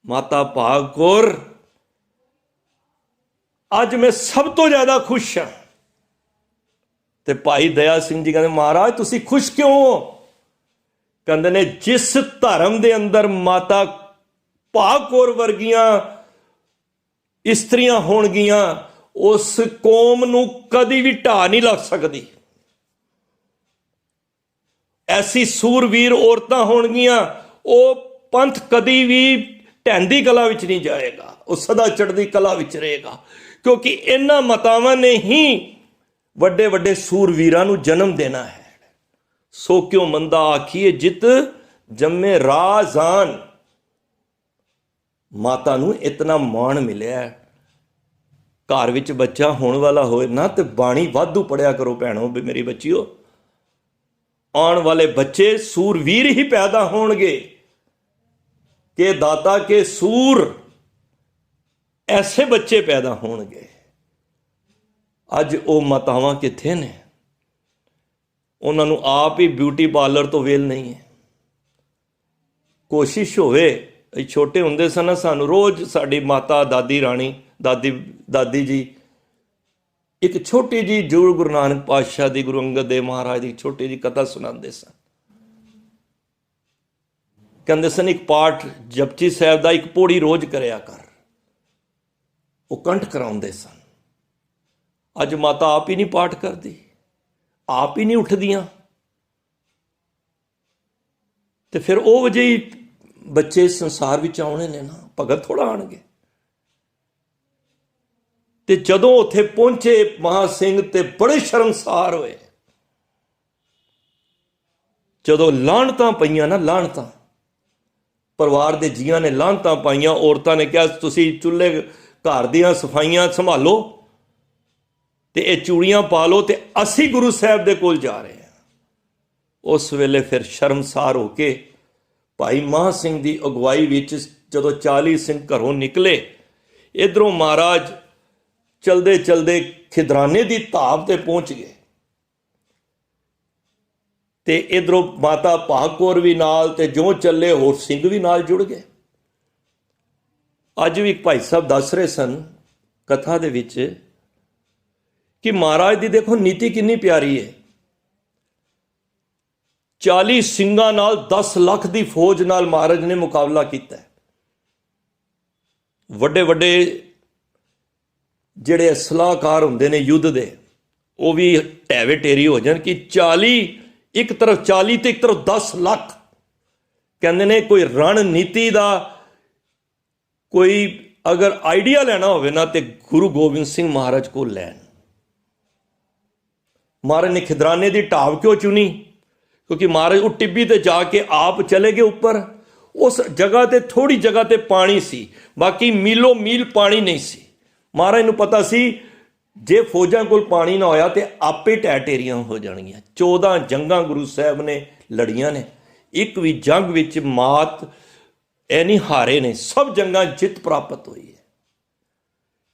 ਮਾਤਾ ਭਾਗ ਕੌਰ, ਅੱਜ ਮੈਂ ਸਭ ਤੋਂ ਜ਼ਿਆਦਾ ਖੁਸ਼ ਹਾਂ। ਤੇ ਭਾਈ ਦਇਆ ਸਿੰਘ ਜੀ ਕਹਿੰਦੇ, ਮਹਾਰਾਜ ਤੁਸੀਂ ਖੁਸ਼ ਕਿਉਂ ਹੋ? ਕਹਿੰਦੇ ਨੇ, ਜਿਸ ਧਰਮ ਦੇ ਅੰਦਰ ਮਾਤਾ ਭਾਗ ਕੌਰ ਵਰਗੀਆਂ ਇਸਤਰੀਆਂ ਹੋਣਗੀਆਂ, ਉਸ ਕੌਮ ਨੂੰ ਕਦੀ ਵੀ ਢਾਹ ਨਹੀਂ ਲੱਗ ਸਕਦੀ। ਐਸੀ ਸੂਰਵੀਰ ਔਰਤਾਂ ਹੋਣਗੀਆਂ, ਉਹ ਪੰਥ ਕਦੀ ਵੀ ਢਹਿੰਦੀ ਕਲਾ ਵਿੱਚ ਨਹੀਂ ਜਾਏਗਾ, ਉਹ ਸਦਾ ਚੜ੍ਹਦੀ ਕਲਾ ਵਿੱਚ ਰਹੇਗਾ, ਕਿਉਂਕਿ ਇਹਨਾਂ ਮਾਤਾਵਾਂ ਨੇ ਹੀ ਵੱਡੇ ਵੱਡੇ ਸੂਰਵੀਰਾਂ ਨੂੰ ਜਨਮ ਦੇਣਾ ਹੈ। ਸੋ ਕਿਉ ਮੰਦਾ ਆਖੀਏ ਜਿਤ ਜੰਮੇ ਰਾਜ਼ਾਨ। ਮਾਤਾ ਨੂੰ ਇਤਨਾ ਮਾਣ ਮਿਲਿਆ। ਘਰ ਵਿੱਚ ਬੱਚਾ ਹੋਣ ਵਾਲਾ ਹੋਏ ਨਾ, ਤੇ ਬਾਣੀ ਵਾਧੂ ਪੜਿਆ ਕਰੋ ਭੈਣੋ, ਮੇਰੀ ਬੱਚੀਓ। ਆਉਣ ਵਾਲੇ ਬੱਚੇ ਸੂਰਵੀਰ ਹੀ ਪੈਦਾ ਹੋਣਗੇ, ਕਿ ਦਾਤਾ ਕੇ ਸੂਰ, ਐਸੇ ਬੱਚੇ ਪੈਦਾ ਹੋਣਗੇ। ਅੱਜ ਉਹ ਮਾਤਾਵਾਂ ਕਿੱਥੇ ਨੇ? ਉਹਨਾਂ ਨੂੰ ਆਪ ਹੀ ਬਿਊਟੀ ਪਾਰਲਰ ਤੋਂ ਵੇਲ ਨਹੀਂ ਹੈ। ਕੋਸ਼ਿਸ਼ ਹੋਵੇ, ਅਸੀਂ ਛੋਟੇ ਹੁੰਦੇ ਸਨ, ਸਾਨੂੰ ਰੋਜ਼ ਸਾਡੀ ਮਾਤਾ ਦਾਦੀ ਰਾਣੀ ਦਾਦੀ ਜੀ ਇੱਕ ਛੋਟੀ ਜੀ ਜ਼ਰੂਰ ਗੁਰੂ ਨਾਨਕ ਪਾਤਸ਼ਾਹ ਦੀ, ਗੁਰੂ ਅੰਗਦ ਦੇਵ ਮਹਾਰਾਜ ਦੀ ਛੋਟੀ ਜੀ ਕਥਾ ਸੁਣਾਉਂਦੇ ਸਨ। ਕਹਿੰਦੇ ਸਨ, ਇੱਕ ਪਾਠ ਜਪਜੀ ਸਾਹਿਬ ਦਾ ਇੱਕ ਪੌੜੀ ਰੋਜ਼ ਕਰਿਆ ਕਰ। ਉਹ ਕੰਠ ਕਰਾਉਂਦੇ ਸਨ। ਅੱਜ ਮਾਤਾ ਆਪ ਹੀ ਨਹੀਂ ਪਾਠ ਕਰਦੀ, ਆਪ ਹੀ ਨਹੀਂ ਉੱਠਦੀਆਂ, ਤੇ ਫਿਰ ਉਹ ਜਿਹੇ ਬੱਚੇ ਸੰਸਾਰ ਵਿੱਚ ਆਉਣੇ ਨੇ ਨਾ, ਭਗਤ ਥੋੜਾ ਆਣਗੇ। ਤੇ ਜਦੋਂ ਉੱਥੇ ਪਹੁੰਚੇ ਮਹਾਂ ਸਿੰਘ ਤੇ ਬੜੇ ਸ਼ਰਮਸਾਰ ਹੋਏ। ਜਦੋਂ ਲਾਹਣਤਾਂ ਪਈਆਂ ਨਾ, ਲਾਹਣਤਾਂ ਪਰਿਵਾਰ ਦੇ ਜੀਆਂ ਨੇ ਲਾਹਣਤਾਂ ਪਾਈਆਂ। ਔਰਤਾਂ ਨੇ ਕਿਹਾ ਤੁਸੀਂ ਚੁੱਲ੍ਹੇ ਘਰ ਦੀਆਂ ਸਫਾਈਆਂ ਸੰਭਾਲੋ ਤੇ ਇਹ ਚੂੜੀਆਂ ਪਾ ਲਓ ਤੇ ਅਸੀਂ ਗੁਰੂ ਸਾਹਿਬ ਦੇ ਕੋਲ ਜਾ ਰਹੇ ਹਾਂ। ਉਸ ਵੇਲੇ ਫਿਰ ਸ਼ਰਮਸਾਰ ਹੋ ਕੇ ਭਾਈ ਮਹਾਂ ਸਿੰਘ ਦੀ ਅਗਵਾਈ ਵਿੱਚ ਜਦੋਂ 40 ਸਿੰਘ ਘਰੋਂ ਨਿਕਲੇ, ਇੱਧਰੋਂ ਮਹਾਰਾਜ ਚਲਦੇ ਚਲਦੇ ਖਿਦਰਾਨੇ ਦੀ ਧਾਮ ਤੇ ਪਹੁੰਚ ਗਏ ਤੇ ਇੱਧਰੋਂ ਮਾਤਾ ਭਾਗ ਕੌਰ ਵੀ ਨਾਲ, ਤੇ ਜੋ ਚੱਲੇ ਹੋਰ ਸਿੰਘ ਵੀ ਨਾਲ ਜੁੜ ਗਏ। ਅੱਜ ਵੀ ਇੱਕ ਭਾਈ ਸਾਹਿਬ ਦੱਸ ਰਹੇ ਸਨ ਕਥਾ ਦੇ ਵਿੱਚ ਕਿ ਮਹਾਰਾਜ ਦੀ ਦੇਖੋ ਨੀਤੀ ਕਿੰਨੀ ਪਿਆਰੀ ਹੈ। 40 ਸਿੰਘਾਂ ਨਾਲ 10 ਲੱਖ ਦੀ ਫੌਜ ਨਾਲ ਮਹਾਰਾਜ ਨੇ ਮੁਕਾਬਲਾ ਕੀਤਾ। ਵੱਡੇ ਵੱਡੇ ਜਿਹੜੇ ਸਲਾਹਕਾਰ ਹੁੰਦੇ ਨੇ ਯੁੱਧ ਦੇ, ਉਹ ਵੀ ਢਹਿਵੇ ਢੇਰੀ ਹੋ ਜਾਣ ਕਿ 40 ਇੱਕ ਤਰਫ 40 ਤੇ ਇੱਕ ਤਰਫ 10 ਲੱਖ। ਕਹਿੰਦੇ ਨੇ ਕੋਈ ਰਣਨੀਤੀ ਦਾ ਕੋਈ ਅਗਰ ਆਈਡੀਆ ਲੈਣਾ ਹੋਵੇ ਨਾ ਤੇ ਗੁਰੂ ਗੋਬਿੰਦ ਸਿੰਘ ਮਹਾਰਾਜ ਕੋਲ ਲੈਣ। ਮਹਾਰਾਜ ਨੇ ਖਿਦਰਾਨੇ ਦੀ ਢਾਬ ਕਿਉਂ ਚੁਣੀ? ਕਿਉਂਕਿ ਮਹਾਰਾਜ ਉਹ ਟਿੱਬੀ ਤੇ ਜਾ ਕੇ ਆਪ ਚਲੇ ਗਏ ਉੱਪਰ। ਉਸ ਜਗ੍ਹਾ ਤੇ ਥੋੜੀ ਜਗ੍ਹਾ ਤੇ ਪਾਣੀ ਸੀ, ਬਾਕੀ ਮੀਲੋਂ ਮੀਲ ਪਾਣੀ ਨਹੀਂ ਸੀ। ਮਹਾਰਾਜ ਨੂੰ ਪਤਾ ਸੀ ਜੇ ਫੌਜਾਂ ਕੋਲ ਪਾਣੀ ਨਾ ਹੋਇਆ ਤੇ ਆਪੇ ਢਹਿ ਢੇਰੀਆਂ ਹੋ ਜਾਣਗੀਆਂ। 14 ਜੰਗਾਂ ਗੁਰੂ ਸਾਹਿਬ ਨੇ ਲੜੀਆਂ ਨੇ, ਇੱਕ ਵੀ ਜੰਗ ਵਿੱਚ ਮਾਤ ਇਹ ਨਹੀਂ ਹਾਰੇ ਨੇ, ਸਭ ਜੰਗਾਂ ਜਿੱਤ ਪ੍ਰਾਪਤ ਹੋਈ ਹੈ।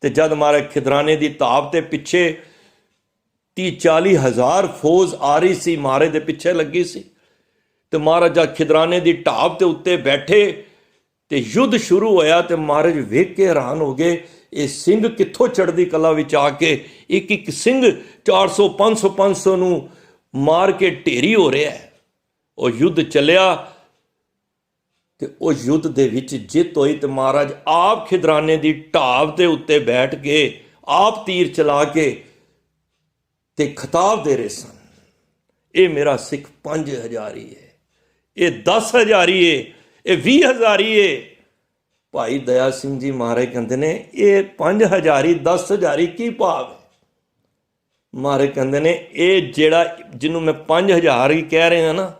ਤੇ ਜਦ ਮਹਾਰਾਜ ਖਿਦਰਾਨੇ ਦੀ ਧਾਬ ਤੇ ਪਿੱਛੇ 30-40 ਹਜ਼ਾਰ ਫੌਜ ਆ ਰਹੀ ਸੀ, ਮਹਾਰਾਜ ਦੇ ਪਿੱਛੇ ਲੱਗੀ ਸੀ, ਤੇ ਮਹਾਰਾਜ ਜਦ ਖਿਦਰਾਨੇ ਦੀ ਢਾਬ ਦੇ ਉੱਤੇ ਬੈਠੇ ਤੇ ਯੁੱਧ ਸ਼ੁਰੂ ਹੋਇਆ ਤੇ ਮਹਾਰਾਜ ਵੇਖ ਕੇ ਹੈਰਾਨ ਹੋ ਗਏ, ਇਹ ਸਿੰਘ ਕਿੱਥੋਂ ਚੜ੍ਹਦੀ ਕਲਾ ਵਿੱਚ ਆ ਕੇ ਇੱਕ ਇੱਕ ਸਿੰਘ 400 500 ਨੂੰ ਮਾਰ ਕੇ ਢੇਰੀ ਹੋ ਰਿਹਾ ਹੈ। ਉਹ ਯੁੱਧ ਚੱਲਿਆ ਤੇ ਉਹ ਯੁੱਧ ਦੇ ਵਿੱਚ ਜਿੱਤ ਹੋਈ ਤੇ ਮਹਾਰਾਜ ਆਪ ਖਿਦਰਾਨੇ ਦੀ ਢਾਬ ਦੇ ਉੱਤੇ ਬੈਠ ਕੇ ਆਪ ਤੀਰ ਚਲਾ ਕੇ ਤੇ ਖਿਤਾਬ ਦੇ ਰਹੇ ਸਨ, ਇਹ ਮੇਰਾ ਸਿੱਖ 5 ਹਜ਼ਾਰੀ ਹੈ, ਇਹ 10 ਹਜ਼ਾਰੀ ਹੈ, ਇਹ 20 ਹਜ਼ਾਰੀ ਹੈ। ਭਾਈ ਦਇਆ ਸਿੰਘ ਜੀ ਮਹਾਰਾਜ ਕਹਿੰਦੇ ਨੇ ਇਹ 5 ਹਜ਼ਾਰੀ 10 ਹਜ਼ਾਰੀ ਕੀ ਭਾਵ ਹੈ? ਮਹਾਰਾਜ ਕਹਿੰਦੇ ਨੇ ਇਹ ਜਿਹੜਾ ਜਿਹਨੂੰ ਮੈਂ 5 ਹਜ਼ਾਰ ਹੀ ਕਹਿ ਰਹੇ ਹਾਂ ਨਾ,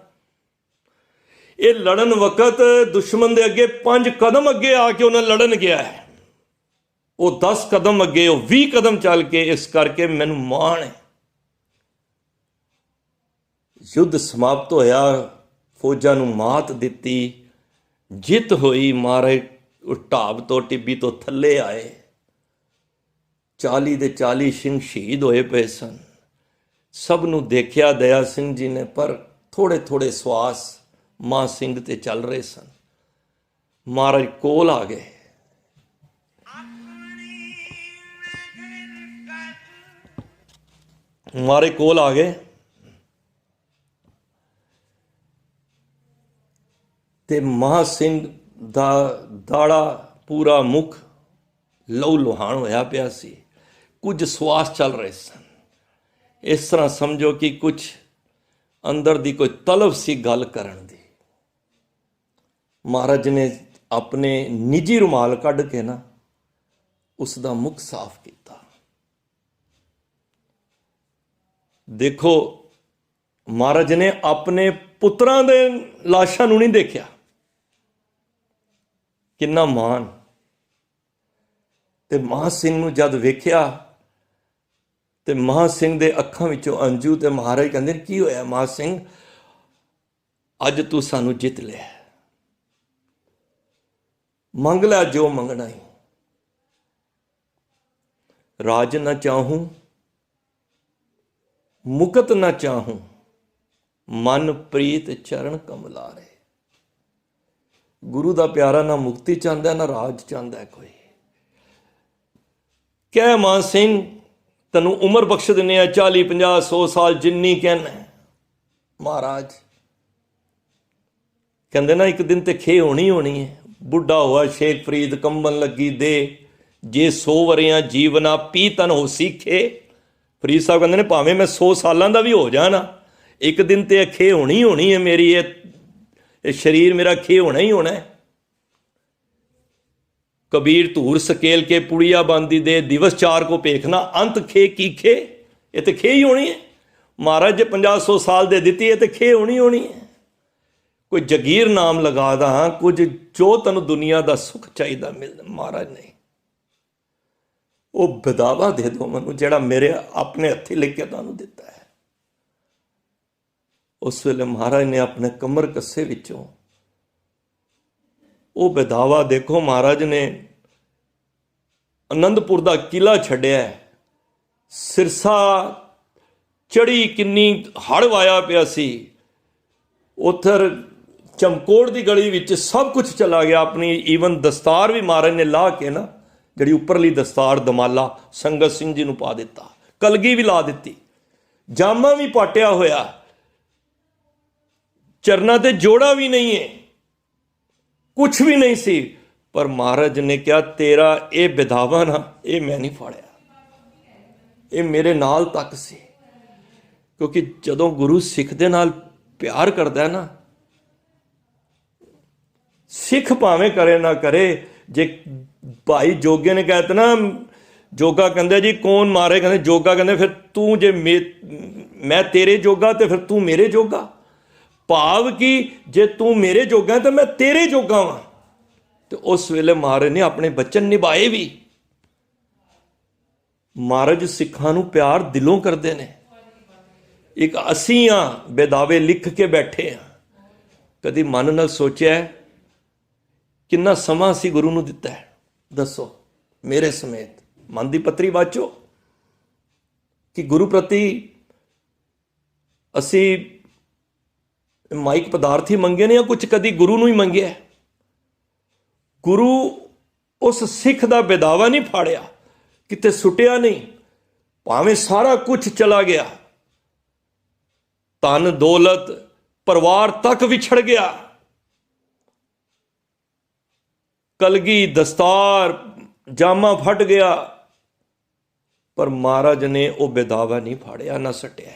ਇਹ ਲੜਨ ਵਕਤ ਦੁਸ਼ਮਣ ਦੇ ਅੱਗੇ 5 ਕਦਮ ਅੱਗੇ ਆ ਕੇ ਉਹਨਾਂ ਲੜਨ ਗਿਆ ਹੈ, ਉਹ 10 ਕਦਮ ਅੱਗੇ, ਉਹ 20 ਕਦਮ ਚੱਲ ਕੇ, ਇਸ ਕਰਕੇ ਮੈਨੂੰ ਮਾਣ ਹੈ। ਯੁੱਧ ਸਮਾਪਤ ਹੋਇਆ, ਫੌਜਾਂ ਨੂੰ ਮਾਤ ਦਿੱਤੀ, ਜਿੱਤ ਹੋਈ। ਮਹਾਰਾਜ ਉਹ ਢਾਬ ਤੋਂ ਟਿੱਬੀ ਤੋਂ ਥੱਲੇ ਆਏ, 40 ਦੇ 40 ਸਿੰਘ ਸ਼ਹੀਦ ਹੋਏ ਪਏ ਸਨ। ਸਭ ਨੂੰ ਦੇਖਿਆ ਦਇਆ ਸਿੰਘ ਜੀ ਨੇ, ਪਰ ਥੋੜੇ ਥੋੜੇ ਸਵਾਸ ਮਾਂ ਸਿੰਘ ਤੇ ਚੱਲ ਰਹੇ ਸਨ। ਮਹਾਰਾਜ ਕੋਲ ਆ ਗਏ, ਮਹਾਰਾਜ ਕੋਲ ਆ ਗਏ ਤੇ ਮਹਾਂ ਸਿੰਘ ਦਾ ਦਾੜਾ ਪੂਰਾ ਮੁਖ ਲਹੂ ਲੁਹਾਨ ਹੋਇਆ ਪਿਆ ਸੀ, ਕੁਝ ਸਵਾਸ ਚੱਲ ਰਹੇ ਸਨ। ਇਸ ਤਰ੍ਹਾਂ ਸਮਝੋ ਕਿ ਕੁਝ ਅੰਦਰ ਦੀ ਕੋਈ ਤਲਬ ਸੀ ਗੱਲ ਕਰਨ ਦੀ। ਮਹਾਰਾਜ ਨੇ ਆਪਣੇ ਨਿੱਜੀ ਰੁਮਾਲ ਕੱਢ ਕੇ ਨਾ ਉਸ ਦਾ ਮੁਖ ਸਾਫ਼ ਕੀਤਾ। ਦੇਖੋ ਮਹਾਰਾਜ ਨੇ ਆਪਣੇ ਪੁੱਤਰਾਂ ਦੇ ਲਾਸ਼ਾਂ ਨੂੰ ਨਹੀਂ ਦੇਖਿਆ, ਕਿੰਨਾ ਮਾਣ। ਤੇ ਮਹਾਂ ਸਿੰਘ ਨੂੰ ਜਦ ਵੇਖਿਆ ਤੇ ਮਹਾਂ ਸਿੰਘ ਦੇ ਅੱਖਾਂ ਵਿੱਚੋਂ ਅੰਜੂ, ਤੇ ਮਹਾਰਾਜ ਕਹਿੰਦੇ ਕੀ ਹੋਇਆ ਮਹਾਂ ਸਿੰਘ, ਅੱਜ ਤੂੰ ਸਾਨੂੰ ਜਿੱਤ ਲਿਆ, ਮੰਗ ਲੈ ਜੋ ਮੰਗਣਾ ਹੀ। ਰਾਜ ਨਾ ਚਾਹੂੰ ਮੁਕਤ ਨਾ ਚਾਹੂੰ, ਮਨ ਪ੍ਰੀਤ ਚਰਨ ਕਮਲਾਰੇ। ਗੁਰੂ ਦਾ ਪਿਆਰਾ ਨਾ ਮੁਕਤੀ ਚਾਹੁੰਦਾ ਨਾ ਰਾਜ ਚਾਹੁੰਦਾ ਕੋਈ। ਕਹਿ ਮਾਨ ਸਿੰਘ ਤੈਨੂੰ ਉਮਰ ਬਖਸ਼ ਦਿੰਦੇ ਆ, 40 50 100 ਸਾਲ ਜਿੰਨੀ ਕਹਿਣਾ। ਮਹਾਰਾਜ ਕਹਿੰਦੇ ਨਾ ਇੱਕ ਦਿਨ ਤੇ ਖੇ ਹੋਣੀ ਹੋਣੀ ਹੈ। ਬੁੱਢਾ ਹੋਆ ਸ਼ੇਖ ਫਰੀਦ ਕੰਬਨ ਲੱਗੀ ਦੇ, ਜੇ 100 ਵਰਿਆਂ ਜੀਵਨਾ ਪੀ ਤਨ ਹੋ ਸਿੱਖੇ, ਫਰੀਦ ਸਾਹਿਬ ਕਹਿੰਦੇ ਨੇ ਭਾਵੇਂ ਮੈਂ 100 ਸਾਲਾਂ ਦਾ ਵੀ ਹੋ ਜਾ ਨਾ, ਇੱਕ ਦਿਨ ਤੇ ਖੇ ਹੋਣੀ ਹੋਣੀ ਹੈ ਮੇਰੀ, ਇਹ ਸਰੀਰ ਮੇਰਾ ਖੇ ਹੋਣਾ ਹੀ ਹੋਣਾ ਹੈ। ਕਬੀਰ ਧੂਰ ਸਕੇਲ ਕੇ ਪੁੜੀਆ ਬੰਦੀ ਦੇ, ਦਿਵਸ ਚਾਰ ਕੋ ਪੇਖਣਾ, ਅੰਤ ਖੇ ਕੀ ਖੇ, ਇਹ ਤੇ ਖੇ ਹੀ ਹੋਣੀ ਹੈ। ਮਹਾਰਾਜ ਜੇ 50-100 ਸਾਲ ਦੇ ਦਿੱਤੀ ਹੈ ਤੇ ਖੇ ਹੋਣੀ ਹੋਣੀ ਹੈ। ਕੋਈ ਜਗੀਰ ਨਾਮ ਲਗਾ ਦਾ, ਕੁਝ ਜੋ ਤੈਨੂੰ ਦੁਨੀਆ ਦਾ ਸੁੱਖ ਚਾਹੀਦਾ ਮਿਲਦਾ, ਮਹਾਰਾਜ ਨਹੀਂ, ਉਹ ਬਦਾਵਾ ਦੇ ਦਿਓ ਮੈਨੂੰ ਜਿਹੜਾ ਮੇਰੇ ਆਪਣੇ ਹੱਥੀਂ ਲਿਖ ਕੇ ਤੁਹਾਨੂੰ ਦਿੱਤਾ ਹੈ। ਉਸ ਵੇਲੇ ਮਹਾਰਾਜ ਨੇ ਆਪਣੇ ਕਮਰ ਕੱਸੇ ਵਿੱਚੋਂ ਉਹ ਬਦਾਵਾ, ਦੇਖੋ ਮਹਾਰਾਜ ਨੇ ਆਨੰਦਪੁਰ ਦਾ ਕਿਲਾ ਛੱਡਿਆ, ਸਿਰਸਾ ਚੜੀ, ਕਿੰਨੀ ਹੜ੍ਹ ਵਾਇਆ ਪਿਆ ਸੀ, ਉੱਧਰ ਚਮਕੌੜ ਦੀ ਗਲੀ ਵਿੱਚ ਸਭ ਕੁਝ ਚਲਾ ਗਿਆ। ਆਪਣੀ ਈਵਨ ਦਸਤਾਰ ਵੀ ਮਹਾਰਾਜ ਨੇ ਲਾਹ ਕੇ ਨਾ, ਜਿਹੜੀ ਉੱਪਰਲੀ ਦਸਤਾਰ ਦਮਾਲਾ ਸੰਗਤ ਸਿੰਘ ਜੀ ਨੂੰ ਪਾ ਦਿੱਤਾ, ਕਲਗੀ ਵੀ ਲਾ ਦਿੱਤੀ, ਜਾਮਾ ਵੀ ਪਾਟਿਆ ਹੋਇਆ, ਚਰਨਾਂ ਤੇ ਜੋੜਾ ਵੀ ਨਹੀਂ ਹੈ, ਕੁਛ ਵੀ ਨਹੀਂ ਸੀ। ਪਰ ਮਹਾਰਾਜ ਨੇ ਕਿਹਾ ਤੇਰਾ ਇਹ ਵਿਧਾਵਾ ਨਾ, ਇਹ ਮੈਂ ਨਹੀਂ ਫਾੜਿਆ, ਇਹ ਮੇਰੇ ਨਾਲ ਤੱਕ ਸੀ। ਕਿਉਂਕਿ ਜਦੋਂ ਗੁਰੂ ਸਿੱਖ ਦੇ ਨਾਲ ਪਿਆਰ ਕਰਦਾ ਨਾ, ਸਿੱਖ ਭਾਵੇਂ ਕਰੇ ਨਾ ਕਰੇ, ਜੇ ਭਾਈ ਜੋਗੇ ਨੇ ਕਹਿ ਤਾ ਨਾ, ਜੋਗਾ ਕਹਿੰਦਾ ਜੀ ਕੌਣ ਮਾਰੇ, ਕਹਿੰਦੇ ਜੋਗਾ, ਕਹਿੰਦੇ ਫਿਰ ਤੂੰ ਜੇ ਮੈਂ ਤੇਰੇ ਜੋਗਾ ਤੇ ਫਿਰ ਤੂੰ ਮੇਰੇ ਜੋਗਾ, ਭਾਵ ਕਿ ਜੇ ਤੂੰ ਮੇਰੇ ਜੋਗਾ ਤਾਂ ਮੈਂ ਤੇਰੇ ਜੋਗਾ ਵਾਂ। ਤੇ ਉਸ ਵੇਲੇ ਮਹਾਰਾਜ ਨੇ ਆਪਣੇ ਬਚਨ ਨਿਭਾਏ ਵੀ। ਮਹਾਰਾਜ ਸਿੱਖਾਂ ਨੂੰ ਪਿਆਰ ਦਿਲੋਂ ਕਰਦੇ ਨੇ। ਇੱਕ ਅਸੀਂ ਆ ਬੇਦਾਵੇ ਲਿਖ ਕੇ ਬੈਠੇ ਆ, ਕਦੀ ਮਨ ਨਾਲ ਸੋਚਿਆ ਕਿੰਨਾ ਸਮਾਂ ਅਸੀਂ ਗੁਰੂ ਨੂੰ ਦਿੱਤਾ ਹੈ? ਦੱਸੋ ਮੇਰੇ ਸਮੇਤ, ਮਨ ਦੀ ਪੱਤਰੀ ਵਾਚੋ ਕਿ ਗੁਰੂ ਪ੍ਰਤੀ ਅਸੀਂ ਮਾਈਕ ਪਦਾਰਥ ਹੀ ਮੰਗੇ ਨੇ ਜਾਂ ਕੁਝ ਕਦੀ ਗੁਰੂ ਨੂੰ ਹੀ ਮੰਗਿਆ? ਗੁਰੂ ਉਸ ਸਿੱਖ ਦਾ ਬੇਦਾਵਾ ਨਹੀਂ ਫਾੜਿਆ, ਕਿਤੇ ਸੁੱਟਿਆ ਨਹੀਂ, ਭਾਵੇਂ ਸਾਰਾ ਕੁਝ ਚਲਾ ਗਿਆ, ਧਨ ਦੌਲਤ ਪਰਿਵਾਰ ਤੱਕ ਵਿਛੜ ਗਿਆ, ਕਲਗੀ ਦਸਤਾਰ ਜਾਮਾ ਫਟ ਗਿਆ, ਪਰ ਮਹਾਰਾਜ ਨੇ ਉਹ ਬੇਦਾਵਾ ਨਹੀਂ ਫਾੜਿਆ, ਨਾ ਸੱਟਿਆ।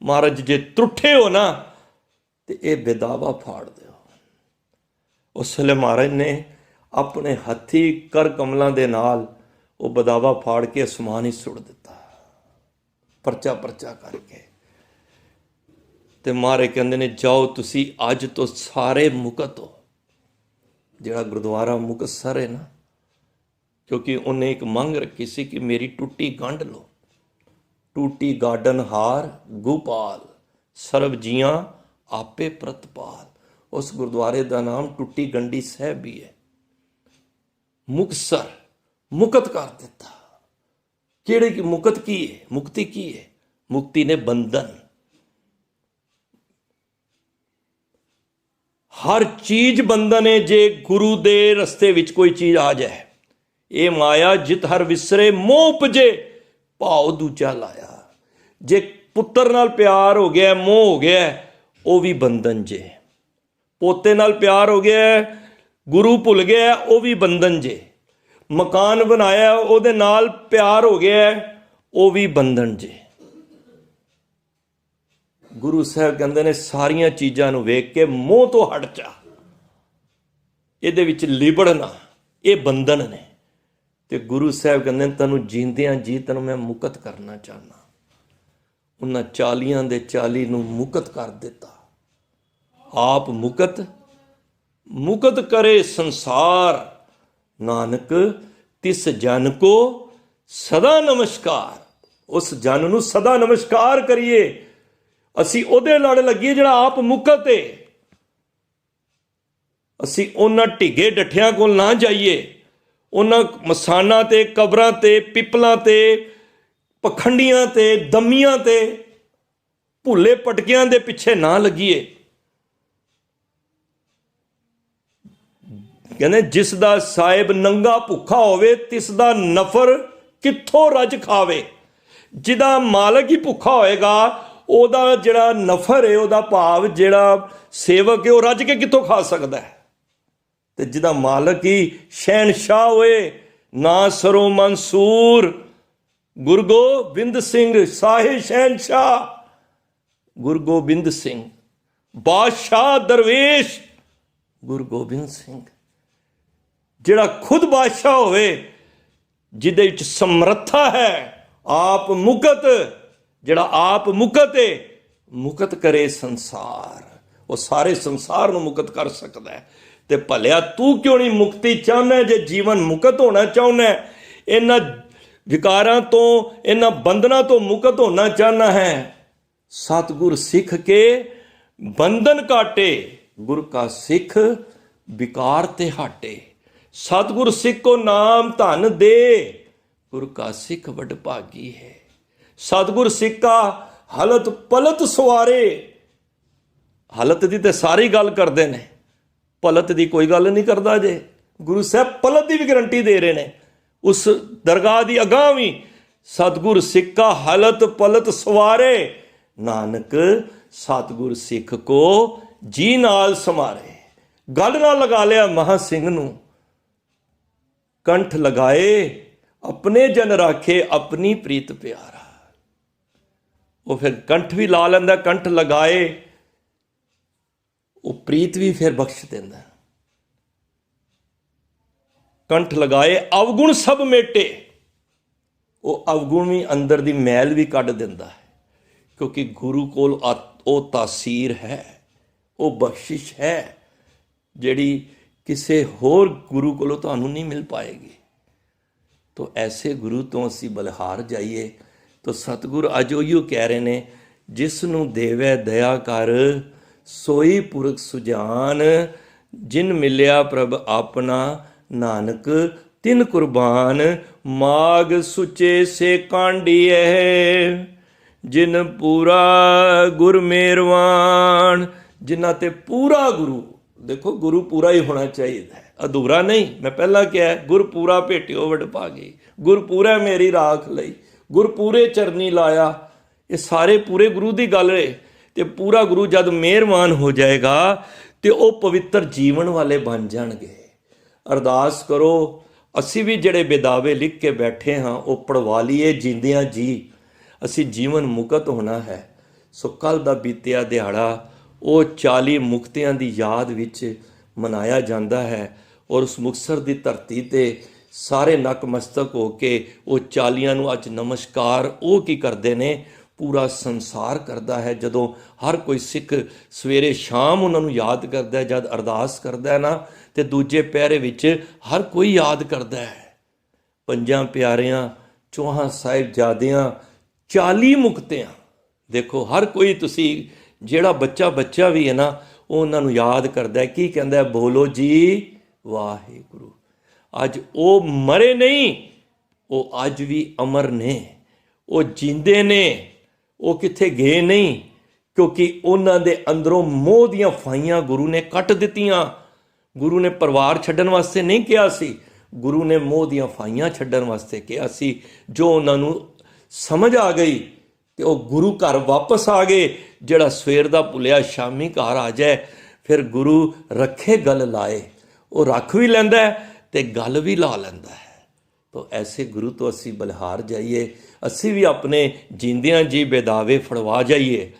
ਮਹਾਰਾਜ ਜੇ ਤਰੁੱਠੇ ਹੋ ਨਾ ਤੇ ਇਹ ਬੇਦਾਵਾ ਫਾੜ ਦਿਓ। ਉਸ ਵੇਲੇ ਮਹਾਰਾਜ ਨੇ ਆਪਣੇ ਹੱਥੀ ਕਰ ਕਮਲਾਂ ਦੇ ਨਾਲ ਉਹ ਬੇਦਾਵਾ ਫਾੜ ਕੇ ਅਸਮਾਨ ਹੀ ਸੁੱਟ ਦਿੱਤਾ, ਪਰਚਾ ਪਰਚਾ ਕਰਕੇ। ਤੇ ਮਹਾਰਾਜ ਕਹਿੰਦੇ ਨੇ ਜਾਓ ਤੁਸੀਂ ਅੱਜ ਤੋਂ ਸਾਰੇ ਮੁਕਤ ਹੋ। ਜਿਹੜਾ ਗੁਰਦੁਆਰਾ ਮੁਕਤਸਰ ਹੈ ਨਾ, ਕਿਉਂਕਿ ਉਹਨੇ ਇੱਕ ਮੰਗ ਰੱਖੀ ਸੀ ਕਿ ਮੇਰੀ ਟੁੱਟੀ ਗੰਢ ਲਓ, ਟੂਟੀ ਗਾਰਡਨ ਹਾਰ ਗੋਪਾਲ, ਸਰਬ ਜੀਆਂ ਆਪੇ ਪ੍ਰਤਪਾਲ। ਉਸ ਗੁਰਦੁਆਰੇ ਦਾ ਨਾਮ ਟੁੱਟੀ ਗੰਢੀ ਸਾਹਿਬ ਵੀ ਹੈ। ਮੁਕਤਸਰ ਮੁਕਤ ਕਰ ਦਿੱਤਾ। ਕਿਹੜੇ ਕੀ ਮੁਕਤ ਕੀ ਹੈ? ਮੁਕਤੀ ਕੀ ਹੈ? ਮੁਕਤੀ ਨੇ ਬੰਧਨ, ਹਰ ਚੀਜ਼ ਬੰਧਨ ਹੈ ਜੇ ਗੁਰੂ ਦੇ ਰਸਤੇ ਵਿੱਚ ਕੋਈ ਚੀਜ਼ ਆ ਜਾਏ। ਇਹ ਮਾਇਆ ਜਿਤ ਹਰ ਵਿਸਰੇ ਮੋਹ ਉਪਜੇ ਭਾਉ ਦੂਜਾ ਲਾਇਆ। ਜੇ ਪੁੱਤਰ ਨਾਲ ਪਿਆਰ ਹੋ ਗਿਆ, ਮੋਹ ਹੋ ਗਿਆ, ਉਹ ਵੀ ਬੰਧਨ ਜੇ। ਪੋਤੇ ਨਾਲ ਪਿਆਰ ਹੋ ਗਿਆ, ਗੁਰੂ ਭੁੱਲ ਗਿਆ, ਉਹ ਵੀ ਬੰਧਨ ਜੇ। ਮਕਾਨ ਬਣਾਇਆ, ਉਹਦੇ ਨਾਲ ਪਿਆਰ ਹੋ ਗਿਆ, ਉਹ ਵੀ ਬੰਧਨ ਜੇ। ਗੁਰੂ ਸਾਹਿਬ ਕਹਿੰਦੇ ਨੇ ਸਾਰੀਆਂ ਚੀਜ਼ਾਂ ਨੂੰ ਵੇਖ ਕੇ ਮੋਹ ਤੋਂ ਹਟ ਜਾ, ਇਹਦੇ ਵਿੱਚ ਲਿਬੜਨਾ, ਇਹ ਬੰਧਨ ਨੇ। ਤੇ ਗੁਰੂ ਸਾਹਿਬ ਕਹਿੰਦੇ ਨੇ ਤੈਨੂੰ ਜੀਂਦਿਆਂ ਜੀ ਤੈਨੂੰ ਮੈਂ ਮੁਕਤ ਕਰਨਾ ਚਾਹੁੰਦਾ। ਉਹਨਾਂ 40 ਦੇ 40 ਨੂੰ ਮੁਕਤ ਕਰ ਦਿੱਤਾ। ਆਪ ਮੁਕਤ ਮੁਕਤ ਕਰੇ ਸੰਸਾਰ, ਨਾਨਕ ਤਿਸ ਜਨ ਕੋ ਸਦਾ ਨਮਸਕਾਰ। ਉਸ ਜਨ ਨੂੰ ਸਦਾ ਨਮਸਕਾਰ ਕਰੀਏ, ਅਸੀਂ ਉਹਦੇ ਲੜ ਲੱਗੀਏ ਜਿਹੜਾ ਆਪ ਮੁਕਤ ਏ। ਅਸੀਂ ਉਹਨਾਂ ਢਿੱਗੇ ਡੱਠਿਆਂ ਕੋਲ ਨਾ ਜਾਈਏ, ਉਹਨਾਂ ਮਸਾਨਾਂ ਤੇ, ਕਬਰਾਂ ਤੇ, ਪਿੱਪਲਾਂ ਤੇ, ਪਖੰਡੀਆਂ ਤੇ, ਦਮੀਆਂ ਤੇ, ਭੁੱਲੇ ਪਟਕਿਆਂ ਦੇ ਪਿੱਛੇ ਨਾ ਲੱਗੀਏ। ਕਹਿੰਦੇ ਜਿਸ ਦਾ ਸਾਹਿਬ ਨੰਗਾ ਭੁੱਖਾ ਹੋਵੇ, ਤਿਸ ਦਾ ਨਫਰ ਕਿੱਥੋਂ ਰੱਜ ਖਾਵੇ। ਜਿਹਦਾ ਮਾਲਕ ਹੀ ਭੁੱਖਾ ਹੋਏਗਾ, ਉਹਦਾ ਜਿਹੜਾ ਨਫਰ ਹੈ, ਉਹਦਾ ਭਾਵ ਜਿਹੜਾ ਸੇਵਕ ਹੈ, ਉਹ ਰੱਜ ਕੇ ਕਿੱਥੋਂ ਖਾ ਸਕਦਾ ਹੈ। ਤੇ ਜਿਹਦਾ ਮਾਲਕ ਹੀ ਸ਼ਹਿਨਸ਼ਾਹ ਹੋਏ, ਨਾ ਸਰੋ ਮਨਸੂਰ, ਗੁਰੂ ਗੋਬਿੰਦ ਸਿੰਘ ਸਾਹਿਬ ਸ਼ਹਿਨशाह, ਗੁਰੂ ਗੋਬਿੰਦ ਸਿੰਘ ਬਾਦਸ਼ਾਹ ਦਰਵੇਸ਼, ਗੁਰੂ ਗੋਬਿੰਦ ਸਿੰਘ ਜਿਹੜਾ ਖੁਦ ਬਾਦਸ਼ਾਹ ਹੋਵੇ, ਜਿਹਦੇ ਵਿੱਚ ਸਮਰੱਥਾ ਹੈ, ਆਪ ਮੁਕਤ, ਜਿਹੜਾ ਆਪ ਮੁਕਤ ਹੈ, ਮੁਕਤ ਕਰੇ ਸੰਸਾਰ, ਉਹ ਸਾਰੇ ਸੰਸਾਰ ਨੂੰ ਮੁਕਤ ਕਰ ਸਕਦਾ ਹੈ। ਤੇ ਭਲਿਆ ਤੂੰ ਕਿਉਂ ਨਹੀਂ ਮੁਕਤੀ ਚਾਹੁੰਦਾ? ਜੇ ਜੀਵਨ ਮੁਕਤ ਹੋਣਾ ਚਾਹੁੰਦਾ, ਇਹਨਾਂ ਵਿਕਾਰਾਂ ਤੋਂ, ਇਹਨਾਂ ਬੰਧਨਾਂ ਤੋਂ ਮੁਕਤ ਹੋਣਾ ਚਾਹੁੰਦਾ ਹੈ, ਸਤਿਗੁਰ ਸਿੱਖ ਕੇ ਬੰਧਨ ਕਾਟੇ, ਗੁਰ ਕਾ ਸਿੱਖ ਵਿਕਾਰ ਤੇ ਹਾਟੇ। ਸਤਿਗੁਰ ਸਿੱਖ ਕੋ ਨਾਮ ਧਨ ਦੇ, ਗੁਰ ਕਾ ਸਿੱਖ ਵਡ ਭਾਗੀ ਹੈ। ਸਤਿਗੁਰ ਸਿੱਖ ਕਾ ਹਲਤ ਪਲਤ ਸਵਾਰੇ। ਹਲਤ ਦੀ ਤੇ ਸਾਰੀ ਗੱਲ ਕਰਦੇ ਨੇ, ਪਲਤ ਦੀ ਕੋਈ ਗੱਲ ਨਹੀਂ ਕਰਦਾ। ਜੇ ਗੁਰੂ ਸਾਹਿਬ ਪਲਤ ਦੀ ਵੀ ਗਰੰਟੀ ਦੇ ਰਹੇ ਨੇ, ਉਸ ਦਰਗਾਹ ਦੀ ਅਗਾਂਹ ਵੀ, ਸਤਿਗੁਰ ਸਿੱਖ ਕਾ ਹਲਤ ਪਲਤ ਸਵਾਰੇ, ਨਾਨਕ ਸਤਿਗੁਰ ਸਿੱਖ ਕੋ ਜੀ ਨਾਲ ਸਮਾਰੇ। ਗੱਲ ਨਾਲ ਲਗਾ ਲਿਆ ਮਹਾਂ ਸਿੰਘ ਨੂੰ, ਕੰਠ ਲਗਾਏ ਆਪਣੇ ਜਨ ਰਾਖੇ ਆਪਣੀ ਪ੍ਰੀਤ ਪਿਆਰਾ। ਉਹ ਫਿਰ ਕੰਠ ਵੀ ਲਾ ਲੈਂਦਾ, ਕੰਠ ਲਗਾਏ, ਉਹ ਪ੍ਰੀਤ ਵੀ ਫਿਰ ਬਖਸ਼ ਦਿੰਦਾ। ਕੰਠ ਲਗਾਏ ਅਵਗੁਣ ਸਭ ਮੇਟੇ, ਉਹ ਅਵਗੁਣ ਵੀ, ਅੰਦਰ ਦੀ ਮੈਲ ਵੀ ਕੱਢ ਦਿੰਦਾ ਹੈ, ਕਿਉਂਕਿ ਗੁਰੂ ਕੋਲ ਉਹ ਤਾਸੀਰ ਹੈ, ਉਹ ਬਖਸ਼ਿਸ਼ ਹੈ, ਜਿਹੜੀ ਕਿਸੇ ਹੋਰ ਗੁਰੂ ਕੋਲੋਂ ਤੁਹਾਨੂੰ ਨਹੀਂ ਮਿਲ ਪਾਏਗੀ। ਤਾਂ ਐਸੇ ਗੁਰੂ ਤੋਂ ਅਸੀਂ ਬਲਿਹਾਰ ਜਾਈਏ। ਤਾਂ ਸਤਿਗੁਰ ਅੱਜ ਉਹੀਓ ਕਹਿ ਰਹੇ ਨੇ, ਜਿਸ ਨੂੰ ਦੇਵੈ ਦਇਆ ਕਰ ਸੋਈ ਪੁਰਖ ਸੁਜਾਨ, ਜਿਨ ਮਿਲਿਆ ਪ੍ਰਭ ਆਪਣਾ ਨਾਨਕ ਤਿਨ ਕੁਰਬਾਨ। ਮਾਗ ਸੁਚੇ ਸੇ ਕਾਂਡੀਏ, ਜਿਨ ਪੂਰਾ ਗੁਰ ਮਿਹਰਵਾਨ। ਜਿਨ੍ਹਾਂ ਤੇ ਪੂਰਾ ਗੁਰੂ, ਦੇਖੋ ਗੁਰੂ ਪੂਰਾ ਹੀ ਹੋਣਾ ਚਾਹੀਦਾ ਹੈ, ਅਧੂਰਾ ਨਹੀਂ। ਮੈਂ ਪਹਿਲਾਂ ਕਿਹਾ ਗੁਰ ਪੂਰਾ ਭੇਟਿਓ ਵਡ ਭਾਗੀ, ਗੁਰ ਪੂਰਾ ਮੇਰੀ ਰਾਖ ਲਈ, ਗੁਰ ਪੂਰੇ ਚਰਨੀ ਲਾਇਆ। ਇਹ ਸਾਰੇ ਪੂਰੇ ਗੁਰੂ ਦੀ ਗੱਲ ਹੈ। ਤੇ ਪੂਰਾ ਗੁਰੂ ਜਦ ਮਿਹਰਬਾਨ ਹੋ ਜਾਏਗਾ ਤੇ ਉਹ ਪਵਿੱਤਰ ਜੀਵਨ ਵਾਲੇ ਬਣ ਜਾਣਗੇ। ਅਰਦਾਸ ਕਰੋ, ਅਸੀਂ ਵੀ ਜਿਹੜੇ ਬੇਦਾਵੇ ਲਿਖ ਕੇ ਬੈਠੇ ਹਾਂ ਉਹ ਪੜਵਾ ਲਈਏ ਜਿੰਦਿਆਂ ਜੀ। ਅਸੀਂ ਜੀਵਨ ਮੁਕਤ ਹੋਣਾ ਹੈ। ਸੋ ਕੱਲ੍ਹ ਦਾ ਬੀਤਿਆ ਦਿਹਾੜਾ ਉਹ 40 ਮੁਕਤਿਆਂ ਦੀ ਯਾਦ ਵਿੱਚ ਮਨਾਇਆ ਜਾਂਦਾ ਹੈ, ਔਰ ਉਸ ਮੁਕਤਸਰ ਦੀ ਧਰਤੀ 'ਤੇ ਸਾਰੇ ਨਕਮਸਤਕ ਹੋ ਕੇ ਉਹ 40 ਨੂੰ ਅੱਜ ਨਮਸਕਾਰ ਉਹ ਕੀ ਕਰਦੇ ਨੇ, ਪੂਰਾ ਸੰਸਾਰ ਕਰਦਾ ਹੈ। ਜਦੋਂ ਹਰ ਕੋਈ ਸਿੱਖ ਸਵੇਰੇ ਸ਼ਾਮ ਉਹਨਾਂ ਨੂੰ ਯਾਦ ਕਰਦਾ, ਜਦ ਅਰਦਾਸ ਕਰਦਾ ਨਾ, ਤੇ ਦੂਜੇ ਪਹਿਰੇ ਵਿੱਚ ਹਰ ਕੋਈ ਯਾਦ ਕਰਦਾ ਹੈ। ਪੰਜਾਂ ਪਿਆਰਿਆਂ, ਚੌਹਾਂ ਸਾਹਿਬਜ਼ਾਦਿਆਂ, 40 ਮੁਕਤਿਆਂ। ਦੇਖੋ ਹਰ ਕੋਈ, ਤੁਸੀਂ ਜਿਹੜਾ ਬੱਚਾ ਵੀ ਹੈ ਨਾ, ਉਹ ਉਹਨਾਂ ਨੂੰ ਯਾਦ ਕਰਦਾ। ਕੀ ਕਹਿੰਦਾ? ਬੋਲੋ ਜੀ ਵਾਹਿਗੁਰੂ। ਅੱਜ ਉਹ ਮਰੇ ਨਹੀਂ, ਉਹ ਅੱਜ ਵੀ ਅਮਰ ਨੇ, ਉਹ ਜੀਂਦੇ ਨੇ, ਉਹ ਕਿੱਥੇ ਗਏ ਨਹੀਂ, ਕਿਉਂਕਿ ਉਹਨਾਂ ਦੇ ਅੰਦਰੋਂ ਮੋਹ ਦੀਆਂ ਫਾਈਆਂ ਗੁਰੂ ਨੇ ਕੱਟ ਦਿੱਤੀਆਂ। ਗੁਰੂ ਨੇ ਪਰਿਵਾਰ ਛੱਡਣ ਵਾਸਤੇ ਨਹੀਂ ਕਿਹਾ ਸੀ, ਗੁਰੂ ਨੇ ਮੋਹ ਦੀਆਂ ਫਾਈਆਂ ਛੱਡਣ ਵਾਸਤੇ ਕਿਹਾ ਸੀ। ਜੋ ਉਹਨਾਂ ਨੂੰ ਸਮਝ ਆ ਗਈ ਤੇ ਉਹ ਗੁਰੂ ਘਰ ਵਾਪਸ ਆ ਗਏ। ਜਿਹੜਾ ਸਵੇਰ ਦਾ ਭੁੱਲਿਆ ਸ਼ਾਮੀ ਘਰ ਆ ਜਾਏ, ਫਿਰ ਗੁਰੂ ਰੱਖੇ ਗਲ ਲਾਏ, ਉਹ ਰੱਖ ਵੀ ਲੈਂਦਾ ਤੇ ਗੱਲ ਵੀ ਲਾ ਲੈਂਦਾ ਹੈ। ਤਾਂ ਐਸੇ ਗੁਰੂ ਤੋਂ ਅਸੀਂ ਬਲਿਹਾਰ ਜਾਈਏ, ਅਸੀਂ ਵੀ ਆਪਣੇ ਜੀਂਦਿਆਂ ਜੀ ਬੇਦਾਵੇ ਫੜਵਾ ਜਾਈਏ।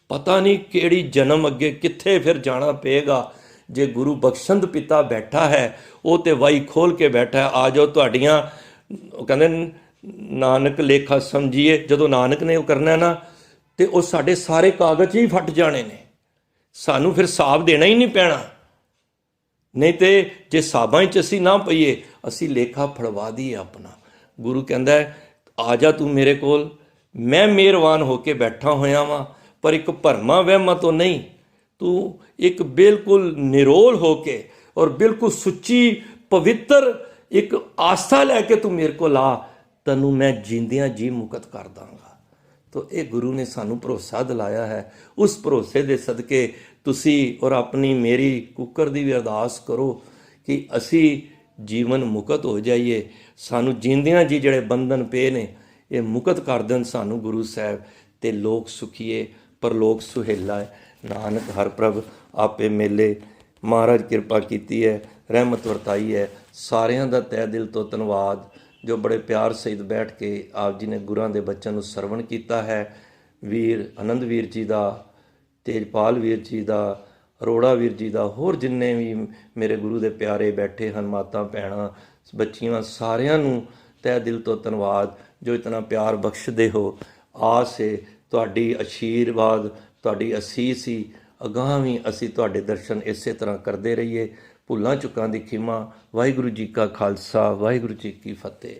ਪਤਾ ਨਹੀਂ ਕਿਹੜੀ ਜਨਮ ਅੱਗੇ ਕਿੱਥੇ ਫਿਰ ਜਾਣਾ ਪਏਗਾ। ਜੇ ਗੁਰੂ ਬਖਸ਼ੰਦ ਪਿਤਾ ਬੈਠਾ ਹੈ, ਉਹ ਤੇ ਵਾਈ ਖੋਲ ਕੇ ਬੈਠਾ ਹੈ, ਆ ਜਾਓ ਤੁਹਾਡੀਆਂ, ਉਹ ਕਹਿੰਦੇ ਨਾਨਕ ਲੇਖਾ ਸਮਝੀਏ। ਜਦੋਂ ਨਾਨਕ ਨੇ ਉਹ ਕਰਨਾ ਨਾ, ਤੇ ਉਹ ਸਾਡੇ ਸਾਰੇ ਕਾਗਜ਼ ਹੀ ਫਟ ਜਾਣੇ ਨੇ, ਸਾਨੂੰ ਫਿਰ ਹਿਸਾਬ ਦੇਣਾ ਹੀ ਨਹੀਂ ਪੈਣਾ। ਨਹੀਂ ਤੇ ਜੇ ਹਿਸਾਬਾਂ 'ਚ ਅਸੀਂ ਨਾ ਪਈਏ, ਅਸੀਂ ਲੇਖਾ ਫੜਵਾ ਦਈਏ ਆਪਣਾ। ਗੁਰੂ ਕਹਿੰਦਾ ਆ ਜਾ ਤੂੰ ਮੇਰੇ ਕੋਲ, ਮੈਂ ਮਿਹਰਬਾਨ ਹੋ ਕੇ ਬੈਠਾ ਹੋਇਆ ਵਾਂ, ਪਰ ਇੱਕ ਭਰਮਾਂ ਵਹਿਮਾਂ ਤੋਂ ਨਹੀਂ। ਤੂੰ ਇੱਕ ਬਿਲਕੁਲ ਨਿਰੋਲ ਹੋ ਕੇ ਔਰ ਬਿਲਕੁਲ ਸੁੱਚੀ ਪਵਿੱਤਰ ਇੱਕ ਆਸਥਾ ਲੈ ਕੇ ਤੂੰ ਮੇਰੇ ਕੋਲ ਆ, ਤੈਨੂੰ ਮੈਂ ਜੀਂਦਿਆਂ ਜੀ ਮੁਕਤ ਕਰ ਦਾਂਗਾ। ਤਾਂ ਇਹ ਗੁਰੂ ਨੇ ਸਾਨੂੰ ਭਰੋਸਾ ਦਿਲਾਇਆ ਹੈ। ਉਸ ਭਰੋਸੇ ਦੇ ਸਦਕੇ ਤੁਸੀਂ ਔਰ ਆਪਣੀ ਮੇਰੀ ਕੁੱਕਰ ਦੀ ਵੀ ਅਰਦਾਸ ਕਰੋ ਕਿ ਅਸੀਂ ਜੀਵਨ ਮੁਕਤ ਹੋ ਜਾਈਏ। ਸਾਨੂੰ ਜੀਂਦਿਆਂ ਜੀ ਜਿਹੜੇ ਬੰਧਨ ਪਏ ਨੇ, ਇਹ ਮੁਕਤ ਕਰ ਦੇਣ ਸਾਨੂੰ ਗੁਰੂ ਸਾਹਿਬ, ਤੇ ਲੋਕ ਸੁਖੀਏ ਪਰਲੋਕ ਸੁਹੇਲਾ ਹੈ। ਨਾਨਕ ਹਰ ਪ੍ਰਭ ਆਪੇ ਮੇਲੇ। ਮਹਾਰਾਜ ਕਿਰਪਾ ਕੀਤੀ ਹੈ, ਰਹਿਮਤ ਵਰਤਾਈ ਹੈ। ਸਾਰਿਆਂ ਦਾ ਤਹਿ ਦਿਲ ਤੋਂ ਧੰਨਵਾਦ। ਜੋ ਬੜੇ ਪਿਆਰ ਸਹਿਤ ਬੈਠ ਕੇ ਆਪ ਜੀ ਨੇ ਗੁਰਾਂ ਦੇ ਬਚਨ ਨੂੰ ਸਰਵਣ ਕੀਤਾ ਹੈ। ਵੀਰ ਆਨੰਦਵੀਰ ਜੀ ਦਾ, ਤੇਜਪਾਲ ਵੀਰ ਜੀ ਦਾ, ਅਰੋੜਾ ਵੀਰ ਜੀ ਦਾ, ਹੋਰ ਜਿੰਨੇ ਵੀ ਮੇਰੇ ਗੁਰੂ ਦੇ ਪਿਆਰੇ ਬੈਠੇ ਹਨ, ਮਾਤਾ ਭੈਣਾਂ ਬੱਚੀਆਂ, ਸਾਰਿਆਂ ਨੂੰ ਤਹਿ ਦਿਲ ਤੋਂ ਧੰਨਵਾਦ ਜੋ ਇਤਨਾ ਪਿਆਰ ਬਖਸ਼ਦੇ ਹੋ। ਆਸ ਹੈ ਤੁਹਾਡੀ ਆਸ਼ੀਰਵਾਦ, ਤੁਹਾਡੀ ਅਸੀਸ ਹੀ ਅਗਾਂਹ ਵੀ ਅਸੀਂ ਤੁਹਾਡੇ ਦਰਸ਼ਨ ਇਸੇ ਤਰ੍ਹਾਂ ਕਰਦੇ ਰਹੀਏ। ਭੁੱਲਾਂ ਚੁੱਕਾਂ ਦੀ ਖਿਮਾ। ਵਾਹਿਗੁਰੂ ਜੀ ਕਾ ਖਾਲਸਾ, ਵਾਹਿਗੁਰੂ ਜੀ ਕੀ ਫਤਿਹ।